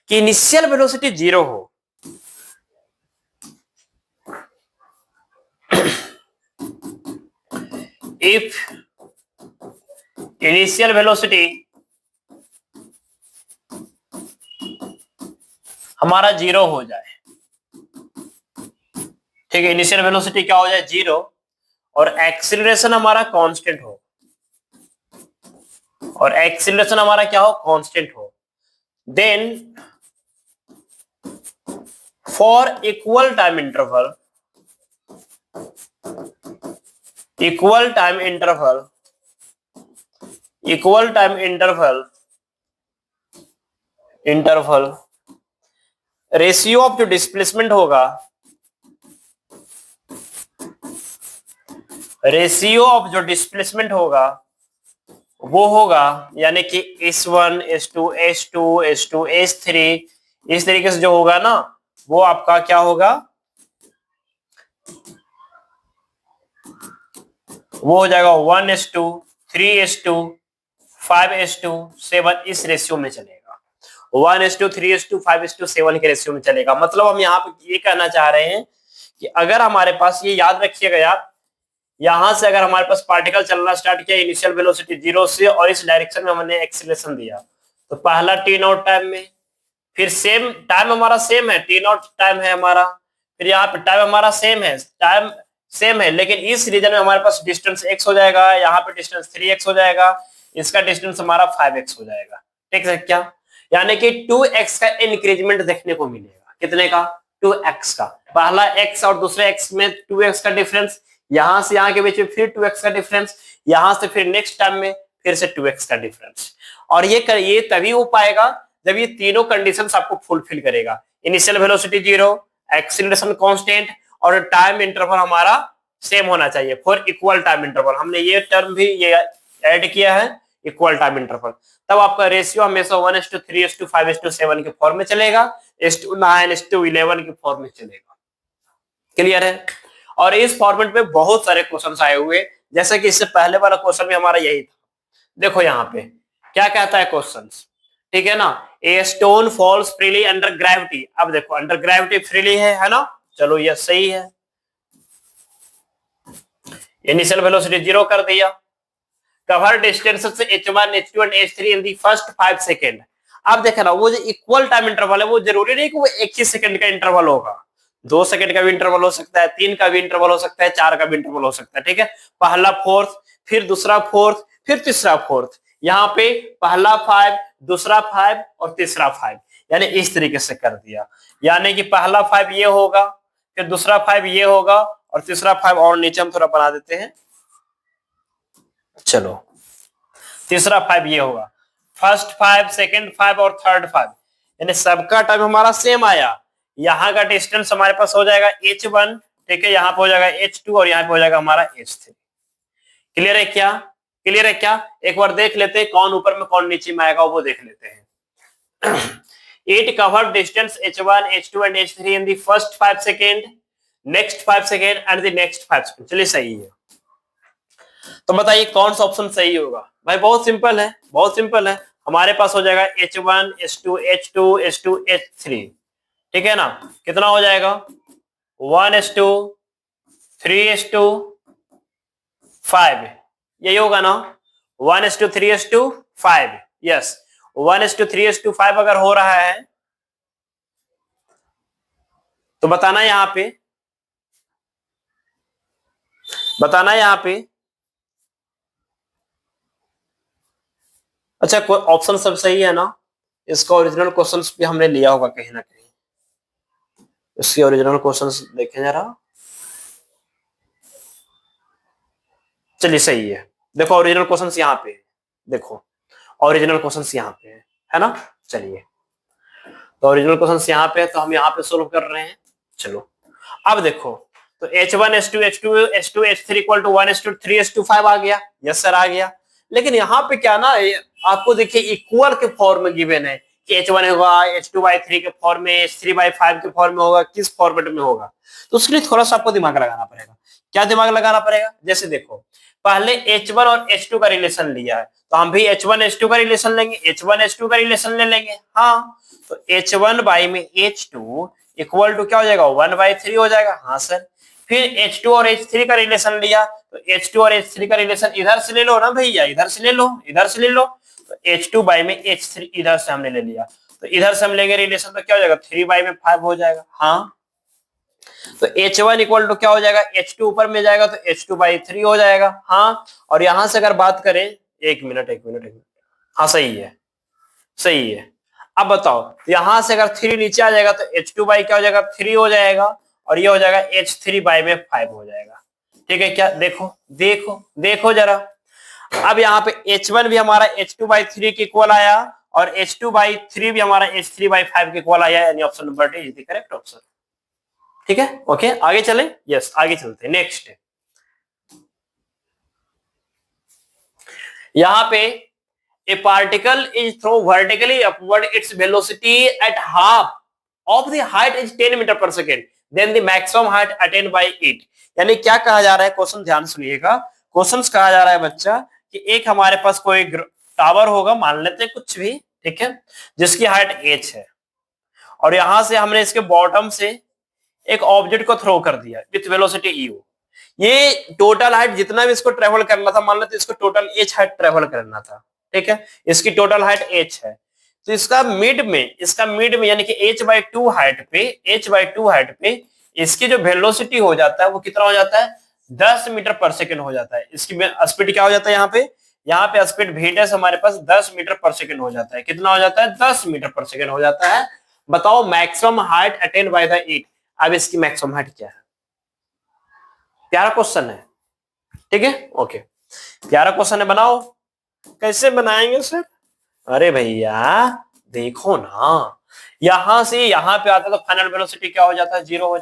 की इनिशियल वेलोसिटी 0 हो, इफ इनिशियल वेलोसिटी हमारा 0 हो जाए, ठीक है, इनिशियल वेलोसिटी क्या हो जाए? 0, और एक्सीलरेशन हमारा कांस्टेंट हो, और एक्सीलरेशन हमारा क्या हो? कांस्टेंट हो, then for equal time interval, equal time interval, equal time interval ratio of जो डिस्प्लेसमेंट होगा, रेशियो ऑफ जो डिस्प्लेसमेंट होगा वो होगा, यानी कि S1 S2 S2 S2 S3, इस तरीके से जो होगा ना, वो आपका क्या होगा? वो हो जाएगा 1:2 3:2 5:2 7, इस रेशियो में चलेगा। 1:2 3:2 5:2 7 के रेशियो में चलेगा। मतलब हम यहाँ पे ये कहना चाह रहे हैं कि अगर हमारे पास, ये याद रखिएगा यार, यहां से अगर हमारे पास पार्टिकल चलना स्टार्ट किया इनिशियल वेलोसिटी 0 से, और इस डायरेक्शन में हमने एक्सीलरेशन दिया, तो पहला टी नॉट टाइम में, फिर सेम टाइम हमारा सेम है, टी नॉट टाइम है हमारा, फिर यहाँ पे टाइम हमारा सेम है, टाइम सेम है, लेकिन इस रीजन में हमारे पास डिस्टेंस x हो जाएगा, यहाँ पे डिस्टेंस 3x हो जाएगा, इसका डिस्टेंस हमारा 5x हो जाएगा। ठीक है क्या? यानी कि 2x का इंक्रीजमेंट देखने को मिलेगा। कितने का? 2x का। पहला x और दूसरे x में 2x का डिफरेंस, यहां से यहां के बीच में फिर 2x का डिफरेंस, यहां से फिर नेक्स्ट टाइम में फिर से 2x का डिफरेंस। और ये तभी हो पाएगा जब ये तीनों कंडीशंस आपको फुलफिल करेगा, इनिशियल वेलोसिटी 0, एक्सीलरेशन कांस्टेंट, और टाइम इंटरवल हमारा सेम होना चाहिए फॉर इक्वल टाइम इंटरवल। हमने ये टर्म भी ये ऐड किया है, इक्वल टाइम इंटरवल। तब आपका रेशियो हमेशा 1:3:5:7 के फॉर्म में चलेगा, 9:11 के फॉर्म में चलेगा। क्लियर है? और इस फॉर्मेट में बहुत सारे क्वेश्चंस आए हुए, जैसे कि इससे पहले वाला क्वेश्चन भी हमारा यही था। देखो यहाँ पे क्या कहता है क्वेश्चन, ठीक है ना, a stone falls freely under gravity. अब देखो अंडर ग्रेविटी फ्रीली है ना, चलो ये सही है। इनिशियल वेलोसिटी 0 कर दिया। Cover distances h1 h2 and h3 in the first 5 second. अब देखना वो जो इक्वल टाइम इंटरवल है वो जरूरी नहीं कि वो एक ही सेकंड का इंटरवल होगा, 2 सेकंड का भी इंटरवल हो सकता है, 3 का भी इंटरवल हो सकता है, 4 का भी इंटरवल हो सकता है, ठीक है। पहला फोर्थ, फिर दूसरा फोर्थ, फिर तीसरा फोर्थ, यहाँ पे पहला 5, दूसरा 5 और तीसरा 5, यानी इस तरीके से कर दिया। यानी कि पहला 5 ये होगा, फिर दूसरा 5 ये होगा और तीसरा 5 और नीचे हम थोड़ा बना देते हैं, चलो तीसरा 5 ये होगा, फर्स्ट 5, सेकंड 5 और थर्ड 5, यानी सबका टाइम हमारा सेम आया। यहाँ का डिस्टेंस हमारे पास हो जाएगा h1, ठीक है, यहाँ पे हो जाएगा h2 और यहाँ पे हो जाएगा हमारा h3। क्लियर है क्या? क्लियर है क्या? एक बार देख लेते हैं कौन ऊपर में कौन नीचे में आएगा, वो देख लेते हैं। It covered distance h1, h2 and h3 in the first 5 second, next 5 second and the next 5 second। चलिए सही है। तो बताइए कौन सा ऑप्शन सही होगा? भाई बहुत सिंपल है, बहुत सिंपल है। हमारे पास हो जाएगा h1 h2 h2 h2 h3, ठीक है ना। कितना हो जाएगा? 1:2 3:5, यही होगा ना, 1:3 3:5। यस, 1:3 3:5 अगर हो रहा है तो बताना यहां पे, बताना यहां पे। अच्छा ऑप्शन सब सही है ना? इसका ओरिजिनल क्वेश्चंस भी हमने लिया होगा कहीं ना कहीं, इसके ओरिजिनल क्वेश्चंस देखें जरा। चलिए सही है, देखो ओरिजिनल क्वेश्चंस यहाँ पे, देखो ओरिजिनल क्वेश्चंस यहाँ पे है ना। चलिए तो ओरिजिनल क्वेश्चंस यहाँ पे है तो हम यहाँ पे सोल्व कर रहे हैं। चलो अब देखो, तो h1 h2 h2 h2 h3 equal to 1:3 3:5 आ गया। यस सर आ गया। लेकिन यहाँ पे क्या ना, आपको देखिए इक्वल के फॉर्म में गिवन है कि h1 होगा h2/3 के फॉर्म में, h3/5 के फॉर्म में होगा, किस फॉर्मेट में होगा। तो उसके लिए थोड़ा सा आपको दिमाग लगाना पड़ेगा। क्या दिमाग लगाना पड़ेगा? जैसे देखो पहले h1 और h2 का रिलेशन लिया है तो हम भी h1 h2 का रिलेशन लेंगे, h1 h2 का रिलेशन ले लेंगे। हाँ तो h1 बाई में h2 इक्वल टू क्या हो जाएगा? 1/3 हो जाएगा। हाँ सर। फिर h2 और h3 का रिलेशन लिया तो h2 और h3 का रिलेशन इधर से ले लो ना भैया, इधर से ले लो, इधर से ले लो। तो h2 बाई में h3 इधर से हमने ले लिया तो इधर से हम लेंगे रिलेशन तो क्या हो जाएगा? 3/5 हो जाएगा। हाँ तो h1 इक्वल टू क्या हो जाएगा? h2 ऊपर में जाएगा तो h2/3 हो जाएगा। हाँ और यहां से अगर बात करें, एक मिनट एक मिनट एक मिनट, हाँ सही है, सही है। अब बताओ यहां से अगर 3 नीचे आ जाएगा तो h2 बाई क्या हो जाएगा? 3 हो जाएगा और ये हो जाएगा h3 बाई में 5 हो जाएगा। ठीक है क्या? देखो देखो देखो जरा। अब यहाँ पे h1 भी हमारा h2/3 के इक्वल आया और h2/3 भी हमारा h3/5 के इक्वल आया, यानी option number D is the correct option. ठीक है ओके आगे चले। यस आगे चलते हैं। नेक्स्ट यहाँ पे a particle is thrown vertically upward, its velocity at half of the height is 10 metre per second, then the maximum height attained by it। यानी क्या कहा जा रहा है, क्वेश्चन ध्यान सुनिएगा। क्वेश्चन कहा जा रहा है बच्चा कि एक हमारे पास कोई टावर होगा, मान लेते हैं कुछ भी, ठीक है, जिसकी हाइट h है और यहां से हमने इसके बॉटम से एक ऑब्जेक्ट को थ्रो कर दिया विथ वेलोसिटी u। ये टोटल हाइट जितना भी इसको ट्रेवल करना था, मान लेते इसको टोटल h हाइट ट्रेवल करना था, ठीक है, इसकी टोटल हाइट h है। तो इसका मिड में यानी कि h/2 हाइट पे इसकी जो वेलोसिटी हो जाता है वो कितना हो जाता है? 10 मीटर पर सेकेंड हो जाता है। इसकी स्पीड क्या हो जाता है? यहाँ पे स्पीड v' हमारे पास 10 मीटर पर सेकेंड हो जाता है। कितना हो जाता है? 10 मीटर पर सेकेंड हो जाता है। बताओ maximum height attain by the it. अब इसकी मैक्सिमम हाइट क्या है? प्यारा क्वेश्चन है, ठीक है ओके, प्यारा क्वेश्चन है, बनाओ। कैसे बनाएंगे सर? अरे भैया देखो ना, यहां से यहां पे आता तो फाइनल वेलोसिटी क्या हो जाता है? 0 हो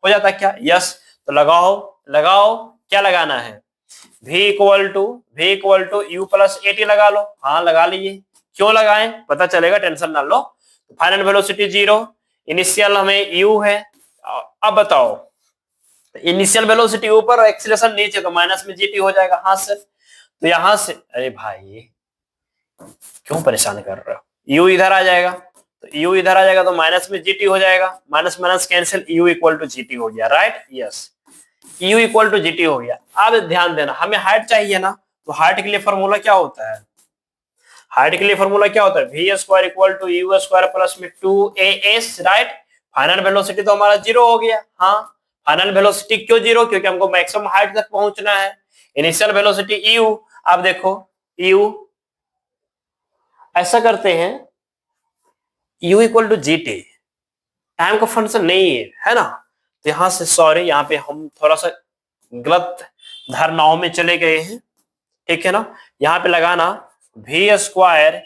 जाता क्या? यस। तो लगाओ लगाओ, क्या लगाना है? v equal to u plus at लगा लो। हाँ लगा लीजिए। क्यों लगाएं पता चलेगा, टेंशन ना लो। फाइनल वेलोसिटी 0, इनिशियल हमें u है। अब बताओ इनिशियल वेलोसिटी ऊपर और एक्सीलरेशन नीचे, तो माइनस में जीटी हो जाएगा। हाँ सर, तो यहां से, अरे भाई क्यों परेशान कर रहे हो, यू इधर आ जाएगा, तो यू इधर आ जाएगा तो माइनस में जीटी हो जाएगा, minus minus cancel, u equal to gt हो गया, right, yes, u equal to gt हो गया। अब ध्यान देना, हमें हाइट चाहिए ना, तो हाइट के लिए फॉर्मूला क्या होता है, हाइट के लिए फॉर्मूला क्या होता है, v square equal to u square plus में 2as, राइट। फाइनल वेलोसिटी तो हमारा जीरो हो गया। हाँ, फाइनल वेलोसिटी क्यों जीरो, क्योंकि हमको मैक्सिमम हाइट तक पहुंचना है। इनिशियल वेलोसिटी यू, आप देखो यू, ऐसा करते हैं u equal to g t, time का फंक्शन नहीं है ना, तो यहां से सॉरी, यहाँ पे हम थोड़ा सा गलत धारणाओं में चले गए हैं, ठीक है ना। यहाँ पे लगाना v square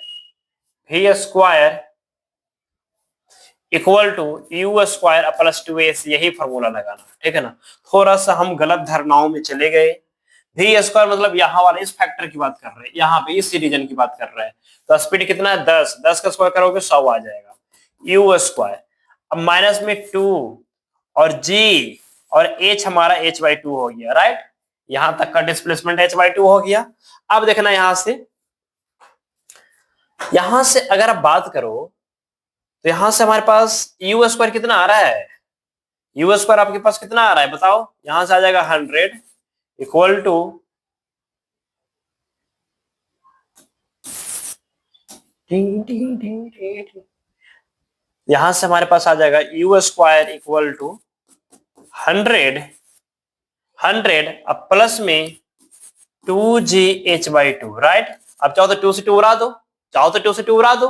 equal to u square plus 2as, यही फॉर्मूला लगाना, ठीक है ना। थोड़ा सा हम गलत धारणाओं में चले गए। वी स्क्वायर मतलब यहाँ वाले इस फैक्टर की बात कर रहे हैं, यहाँ पे इस रीजन की बात कर रहे हैं, तो स्पीड कितना है 10, 10 का स्क्वायर करोगे 100 आ जाएगा, यू स्क्वायर। अब माइनस में 2 और g और h हमारा h/2 हो गया, राइट, यहां तक का डिस्प्लेसमेंट h/2 हो गया। अब देखना यहां से अगर आप बात करो तो यहां से हमारे पास यू स्क्वायर कितना आ रहा है, यू स्क्वायर आपके पास कितना आ रहा है बताओ, यहां से आ जाएगा 100 इक्वल टू यहां से हमारे पास आ जाएगा यू स्क्वायर इक्वल टू 100 अब प्लस में 2gh/2, राइट। अब चाहो तो 2 से 2 उड़ा दो, चाहो तो 2 से 2 उड़ा दो,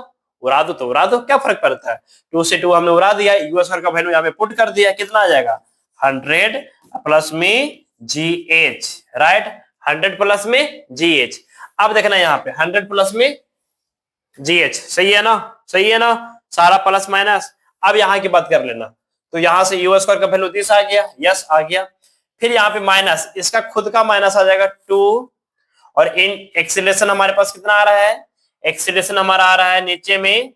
तो उड़ा दो, क्या फर्क पड़ता है, 2 से 2 हमने उड़ा दिया, यू स्क्वायर का वैल्यू यहाँ पे पुट कर दिया, कितना आ जाएगा 100 प्लस में gh, राइट, 100 प्लस में gh। अब देखना यहाँ पे 100 प्लस में gh, सही है ना, सही है ना, सारा प्लस माइनस। अब यहाँ की बात कर लेना, तो यहाँ से यू स्क्वायर का वैल्यू 10 आ गया, यस आ गया, फिर यहाँ पे माइनस, इसका खुद का माइनस आ जाएगा 2, और इन एक्सीलरेशन हमारे पास कितना आ रहा है, एक्सीलरेशन हमारा आ रहा है नीचे में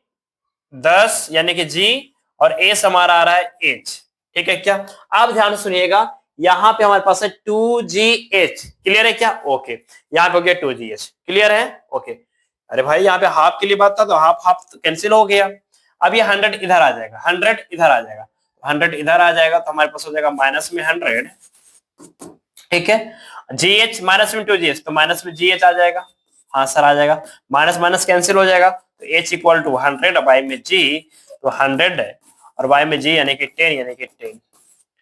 10 यानी कि g, और एस हमारा आ रहा है h, ठीक है क्या। अब ध्यान सुनिएगा, यहाँ पे हमारे पास है 2gh, क्लियर है क्या, ओके, यहाँ पे हो गया 2gh, क्लियर है, ओके। अरे भाई यहाँ पे हाफ के लिए बात था, तो हाफ हाफ कैंसिल हो गया। अब ये 100 इधर आ जाएगा, 100 इधर आ जाएगा, 100 इधर आ जाएगा, तो हमारे पास हो जाएगा माइनस में 100, ठीक है, gh माइनस में 2gh, तो माइनस में gh आ जाएगा, हाँ सर आ जाएगा, माइनस माइनस कैंसिल हो जाएगा, तो h इक्वल टू 100 बाई में g, तो 100 और बाई में g यानी कि 10, यानी कि 10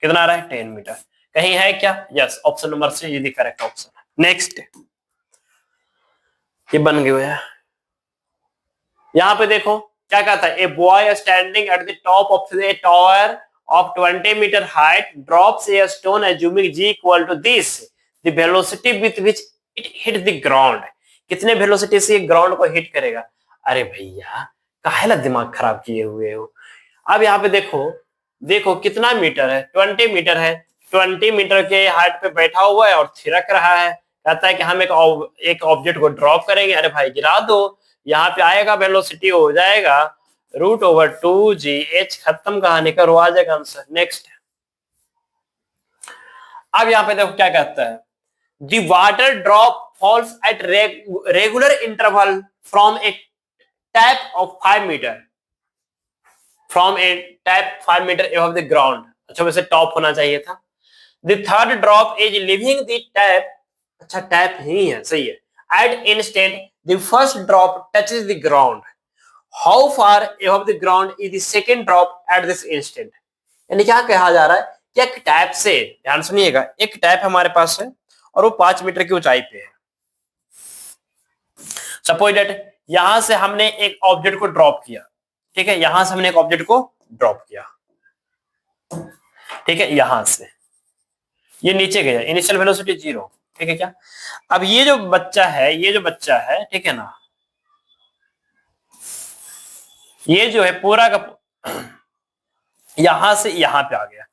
कितना आ रहा है 10 मीटर, कहीं है क्या, yes, option number C is the correct option. Next, ये बन गया है, यहाँ पे देखो क्या कहता है, a boy standing at the top of a tower of 20 meter height drops a stone assuming g equal to this, the velocity with which it hit the ground, कितने वेलोसिटी से ये ग्राउंड को हिट करेगा। अरे भैया काहेला दिमाग खराब किए हुए हो। अब यहाँ पे देखो, देखो कितना मीटर है, 20 मीटर है, 20 मीटर के हाइट पे बैठा हुआ है और थिरक रहा है, कहता है कि हम एक ऑब्जेक्ट को ड्रॉप करेंगे। अरे भाई गिरा दो, यहाँ पे आएगा वेलोसिटी हो जाएगा √2gh, खत्म कहानी का, रो आ जाएगा आंसर। नेक्स्ट, अब यहाँ पे देखो क्या कहता है, the water drop falls at regular interval from a tap of 5 metre, from a tap 5 metre above the ground, अच्छा वैसे टॉप होना चाहिए था। The third drop is leaving the tap, अच्छा टैप ही है, सही है, at instant the first drop touches the ground, how far above the ground is the second drop at this instant, यानी क्या कहा जा रहा है कि एक टैप से, ध्यान सुनिएगा, एक टैप हमारे पास है और वो 5 मीटर की ऊंचाई पे है। सपोज दैट यहां से हमने एक ऑब्जेक्ट को ड्रॉप किया, ठीक है, यहां से हमने एक ऑब्जेक्ट को ड्रॉप किया, ठीक है, यहां से ये नीचे गया, इनिशियल वेलोसिटी 0, ठीक है क्या। अब ये जो बच्चा है, ये जो बच्चा है, ठीक है ना, ये जो है पूरा का यहां से यहां पे आ गया,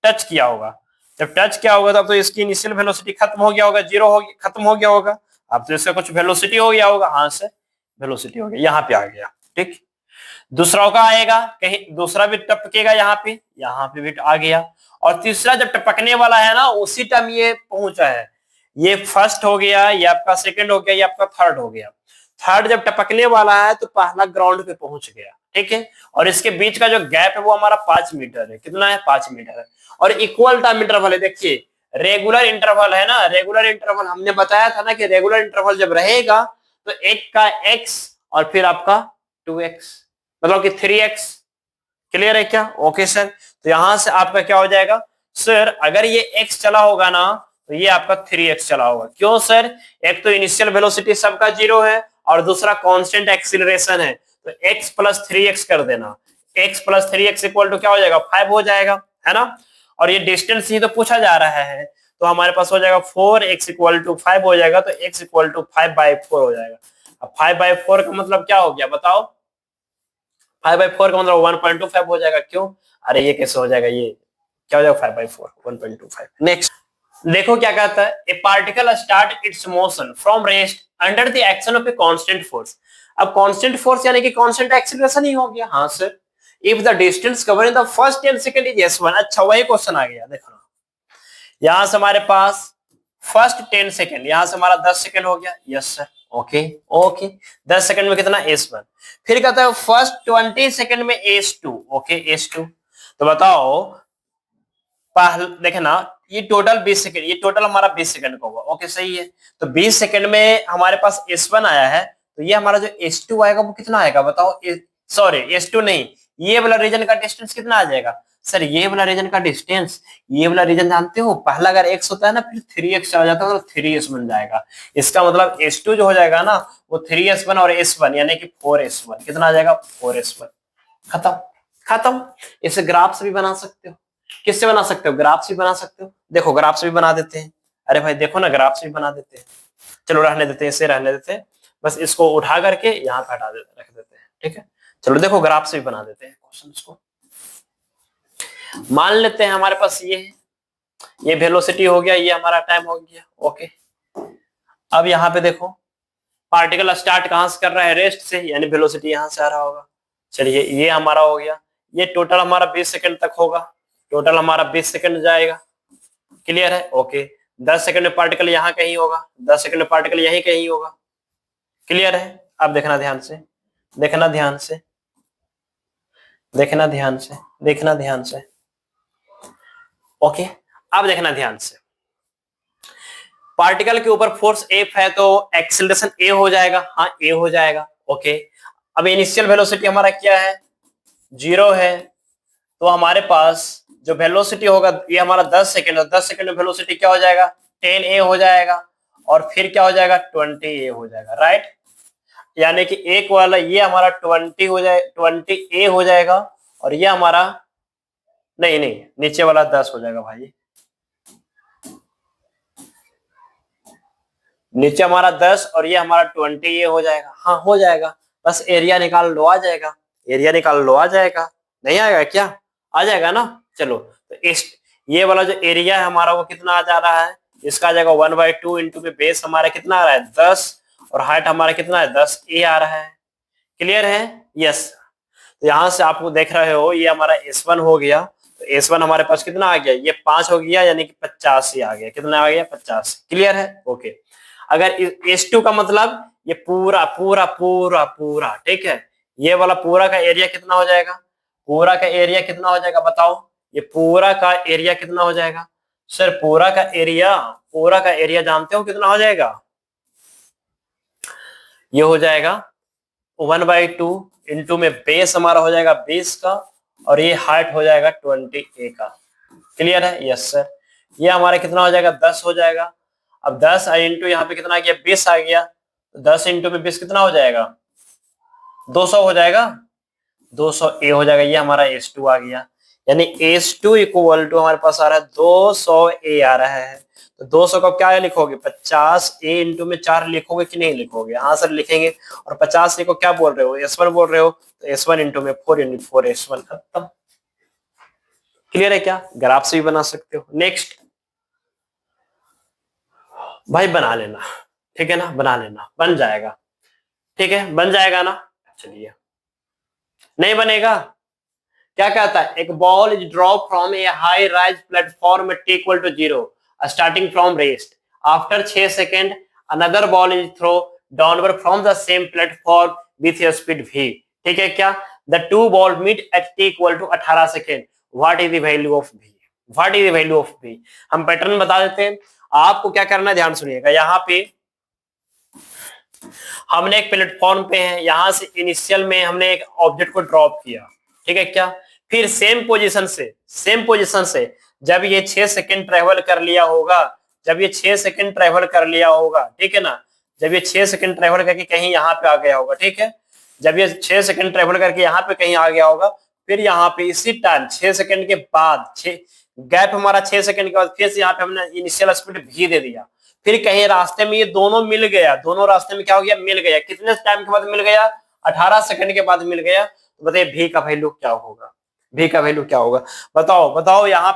टच किया होगा, जब टच किया होगा तब तो इसकी इनिशियल वेलोसिटी खत्म हो गया होगा, 0 हो गया, खत्म हो गया होगा, अब तो इसका कुछ वेलोसिटी हो गया होगा, हां से वेलोसिटी हो गया, यहां पे आ गया, ठीक। दूसरा का आएगा, कहीं दूसरा भी टपकेगा यहाँ पे भी आ गया, और तीसरा जब टपकने वाला है ना उसी टाइम ये पहुंचा है। ये फर्स्ट हो गया, ये आपका सेकंड हो गया, ये आपका थर्ड हो गया। थर्ड जब टपकने वाला है तो पहला ग्राउंड पे पहुंच गया, ठीक है। और इसके बीच का जो गैप है वो हमारा 5 मीटर है। कितना है? 5 मीटर है। और इक्वल टाइम इंटरवल है। देखिए रेगुलर इंटरवल है ना, रेगुलर इंटरवल हमने बताया था ना कि रेगुलर इंटरवल जब रहेगा तो एक का x और फिर आपका 2x, मतलब कि 3x। क्लियर है क्या? Okay sir. तो यहां से आपका क्या हो जाएगा सर, अगर ये x चला होगा ना तो ये आपका 3x चला होगा। क्यों सर? एक तो इनिशियल वेलोसिटी सबका 0 है और दूसरा कांस्टेंट एक्सीलरेशन है, तो x प्लस 3x कर देना। x plus 3x equal to क्या हो जाएगा? 5 हो जाएगा, है ना। और ये डिस्टेंस ही तो पूछा जा रहा है, तो हमारे पास हो जाएगा 4x इक्वल टू 5 हो जाएगा, तो x इक्वल टू 5/4 हो जाएगा। अब 5/4 का मतलब क्या हो गया बताओ? 5/4 का मतलब 1.25 हो जाएगा। क्यों? अरे ये कैसे हो जाएगा? ये क्या हो जाएगा? 5/4 1.25। नेक्स्ट देखो क्या कहता है, ए particle start it's motion from rest under the action of a constant force. अब कांस्टेंट फोर्स यानी कि कांस्टेंट एक्सीलरेशन ही हो गया। हाँ sir. If the distance cover in the first 10 second is s1। अच्छा वही क्वेश्चन आ गया। देखो यहां से हमारे पास फर्स्ट 10 सेकंड, यहां से हमारा 10 सेकंड हो गया। Yes sir. Okay okay. 10 second में कितना? s1। फिर कहता है फर्स्ट 20 सेकंड में s2। Okay s2। तो बताओ पहले देखना, ये टोटल 20 सेकंड, ये टोटल हमारा 20 सेकंड का होगा। ओके सही है। तो 20 सेकंड में हमारे पास s1 आया है, तो ये हमारा जो s2 आएगा वो कितना आएगा बताओ? सॉरी s2 नहीं, ये वाला रीजन का डिस्टेंस कितना आ जाएगा सर? ये वाला रीजन का डिस्टेंस, ये वाला रीजन जानते हो, पहला अगर x होता है ना फिर 3x चला जाता है तो 3s बन जाएगा। इसका मतलब s2 जो हो जाएगा ना वो 3s1 और s1 यानी कि 4s1। कितना आ जाएगा? 4s1। खत्म। खत्म। इसे ग्राफ से भी बना सकते हो। किससे बना सकते हो? ग्राफ से भी बना सकते हो। देखो ग्राफ से भी बना देते हैं। अरे भाई देखो ना, ग्राफ से भी बना देते हैं। चलो रहने देते हैं, इसे रहने देते हैं। बस इसको उठा करके यहाँ पे हटा देते, रख देते हैं, ठीक है। चलो देखो ग्राफ से भी बना देते हैं क्वेश्चन को। मान लेते हैं हमारे पास ये है, ये वेलोसिटी हो गया, ये हमारा टाइम हो गया। ओके। अब यहाँ पे देखो पार्टिकल स्टार्ट कहां से कर रहा है? रेस्ट से, यानी वेलोसिटी यहां से आ रहा होगा। चलिए ये हमारा हो गया। ये टोटल हमारा 20 सेकंड तक होगा, टोटल हमारा 20 सेकंड जाएगा। क्लियर है? ओके। 10 सेकंड में पार्टिकल यहाँ कहीं होगा, 10 सेकंड में पार्टिकल यहीं कहीं होगा। क्लियर है? अब देखना ध्यान से, देखना ध्यान से, देखना ध्यान से, देखना ध्यान से। ओके। अब देखना ध्यान से, पार्टिकल के ऊपर फोर्स F है तो एक्सीलरेशन A हो जाएगा। हाँ A हो जाएगा। ओके। अब इनिशियल वेलोसिटी हमारा क्या है? 0 है। तो हमारे पास जो वेलोसिटी होगा ये हमारा 10 सेकंड है, 10 सेकंड में वेलोसिटी क्या हो जाएगा? 10a हो जाएगा। और फिर क्या हो जाएगा? 20a हो जाएगा। राइट। यानी कि एक वाला ये हमारा 20 हो जाए, 20a हो जाएगा। और ये हमारा नहीं नहीं, नीचे वाला 10 हो जाएगा भाई। नीचे हमारा 10 और ये हमारा 20a हो जाएगा। हाँ हो जाएगा। बस एरिया निकाल लो, आ जाएगा। एरिया निकाल लो, आ जाएगा। नहीं आएगा क्या? आ जाएगा ना। चलो तो इस ये वाला जो एरिया है हमारा वो कितना आ जा रहा है? इसका आ जाएगा 1/2 इंटू में बेस हमारा कितना आ रहा है? 10। और हाइट हमारा कितना है? 10a आ रहा है। क्लियर है? यस। तो यहां से आपको देख रहे हो ये हमारा S1 हो गया। तो S1 हमारे पास कितना आ गया? ये 5 हो गया, यानी कि 50 आ गया। कितना आ गया? 50। क्लियर है? ओके। अगर S2 का मतलब ये पूरा पूरा पूरा पूरा, ठीक है। ये वाला पूरा का एरिया कितना हो जाएगा? पूरा का एरिया कितना हो जाएगा बताओ? ये पूरा का एरिया कितना हो जाएगा सर? पूरा का एरिया, पूरा का एरिया जानते हो कितना हो जाएगा? ये हो जाएगा 1/2 इंटू में बेस हमारा हो जाएगा 20 का, और ये हाइट हो जाएगा 20a का। क्लियर है? Yes sir. ये हमारा कितना हो जाएगा? 10 हो जाएगा। अब 10 इंटू यहाँ पे कितना आ गया? 20 आ गया। तो 10 इंटू में 20 कितना हो जाएगा? 200 हो जाएगा। 200a हो जाएगा। ये हमारा S2 आ गया। यानी S2 इक्वल टू हमारे पास आ रहा है 200a आ रहा है। तो 200 को क्या लिखोगे? 50a इंटू में 4 लिखोगे कि नहीं लिखोगे? हाँ सर लिखेंगे। और 50a को क्या बोल रहे हो? S1 बोल रहे हो, तो S1 इंटू में 4 यूनिट 4 S1। खत्म। क्लियर है क्या? ग्राफ से भी बना सकते हो। नेक्स्ट भाई बना लेना, ठीक है ना, बना लेना, बन जाएगा। ठीक है, बन जाएगा ना। चलिए नहीं बनेगा, क्या कहता है, एक ball is drop from a high rise platform t equal to 0 starting from rest, after 6 second another ball is throw downward from the same platform with a speed v। ठीक है क्या, the two ball meet at t equal to 18 second, what is the value of v, what is the value of v। हम pattern बता देते हैं, आपको क्या करना है ध्यान सुनिएगा। यहाँ पे हमने एक प्लेटफॉर्म पे है, यहां से इनिशियल में हमने एक ऑब्जेक्ट को ड्रॉप किया, ठीक है क्या, फिर सेम पोजीशन से जब ये 6 सेकंड ट्रेवल कर लिया होगा, जब ये 6 सेकंड ट्रेवल कर लिया होगा, ठीक है ना, जब ये 6 सेकंड ट्रेवल करके कहीं यहाँ पे आ गया होगा, ठीक है, जब ये 6 सेकंड ट्रेवल करके यहाँ पे कहीं आ गया होगा, फिर यहाँ पे इसी टाइम 6 सेकंड के बाद, गैप हमारा 6 सेकंड के बाद फिर से यहाँ पे हमने इनिशियल स्पीड भी दे दिया, फिर कहीं रास्ते में ये दोनों मिल गया, दोनों रास्ते में क्या हो गया, मिल गया, कितने टाइम के बाद मिल गया, 18 सेकंड के बाद मिल गया, तो बताइए भी का वैल्यू क्या होगा, भी का वैल्यू क्या होगा, बताओ यहाँ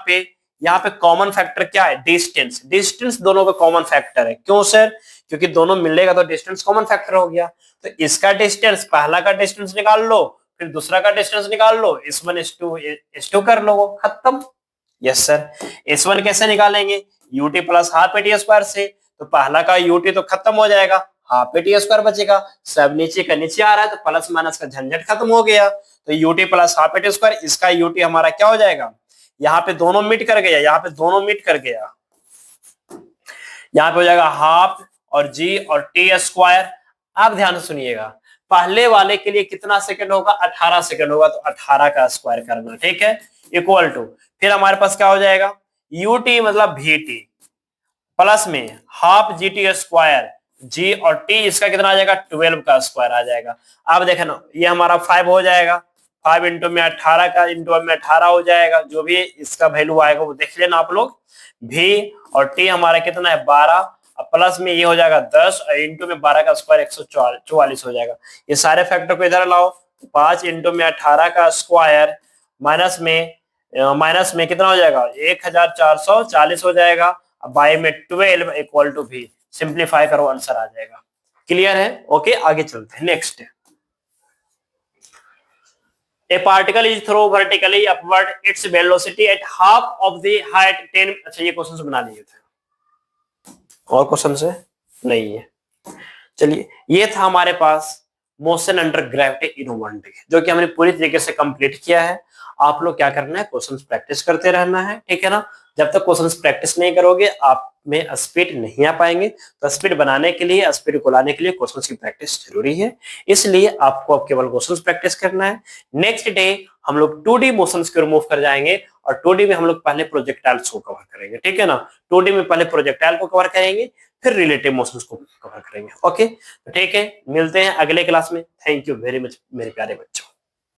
पे कॉमन फैक्टर क्या है, डिस्टेंस, डिस्टेंस दोनों का कॉमन फैक्टर है, क्यों सर, क्योंकि दोनों मिलेगा तो डिस्टेंस कॉमन फैक्टर हो गया, तो इसका डिस्टेंस, पहला का डिस्टेंस निकाल लो, फिर दूसरा का डिस्टेंस निकाल लो, S1 S2 कर लो, खत्म। यस सर, S1 कैसे निकालेंगे, ut plus half eighty square से, तो पहला का ut तो खत्म हो जाएगा, हाफ एटी स्क्वायर बचेगा, सब नीचे का नीचे आ रहा है तो प्लस माइनस का झंझट खत्म हो गया, तो ut plus half eighty square, इसका ut हमारा क्या हो जाएगा, यहाँ पे दोनों मीट कर गया, यहाँ पे दोनों मीट कर गया, यहाँ पे हो जाएगा हाफ और g और t स्क्वायर। आप ध्यान से सुनिएगा, पहले वाले के लिए कितना सेकंड होगा, 18 सेकंड होगा, तो 18 का स्क्वायर करना, ठीक है, इक्वल टू, फिर हमारे पास क्या हो जाएगा, ut मतलब vt प्लस में हाफ gt स्क्वायर, g और t इसका कितना आ जाएगा, 12 का स्क्वायर आ जाएगा। अब देखे ना, ये हमारा 5 हो जाएगा, 5 इंटू में 18 का इंटू में 18 हो जाएगा, जो भी इसका वैल्यू आएगा वो देख लेना आप लोग, v और t हमारा कितना है 12, प्लस में ये हो जाएगा 10 और इंटू में 12 का स्क्वायर 144 हो जाएगा। ये सारे फैक्टर को इधर लाओ, 5 इंटू में 18 का स्क्वायर माइनस में कितना हो जाएगा, 1440 हो जाएगा, बाई में 12 इक्वल टू भी, सिंप्लीफाई करो आंसर आ जाएगा। क्लियर है, ओके आगे चलते हैं, next, A particle is thrown vertically upward, its velocity at half of the height 10। अच्छा ये क्वेश्चन बना लिए थे, और क्वेश्चन से नहीं है, चलिए ये था हमारे पास मोशन अंडर ग्रेविटी इन 1 डे, जो कि हमने पूरी तरीके से कंप्लीट किया है। आप लोग क्या करना है, क्वेश्चंस प्रैक्टिस करते रहना है, ठीक है ना, जब तक क्वेश्चंस प्रैक्टिस नहीं करोगे आप में स्पीड नहीं आ पाएंगे, तो स्पीड बनाने के लिए, स्पीड को लाने के लिए क्वेश्चंस की प्रैक्टिस जरूरी है, इसलिए आपको अब केवल क्वेश्चंस प्रैक्टिस करना है। नेक्स्ट डे हम लोग 2D मोशंस को रिमूव कर जाएंगे, और 2D में हम लोग पहले प्रोजेक्टाइल्स को कवर करेंगे, ठीक है ना, 2D में पहले प्रोजेक्टाइल को कवर करेंगे, फिर रिलेटिव मोशंस को कवर करेंगे। ओके, तो ठीक है, मिलते हैं अगले क्लास में। थैंक यू वेरी मच मेरे प्यारे बच्चों।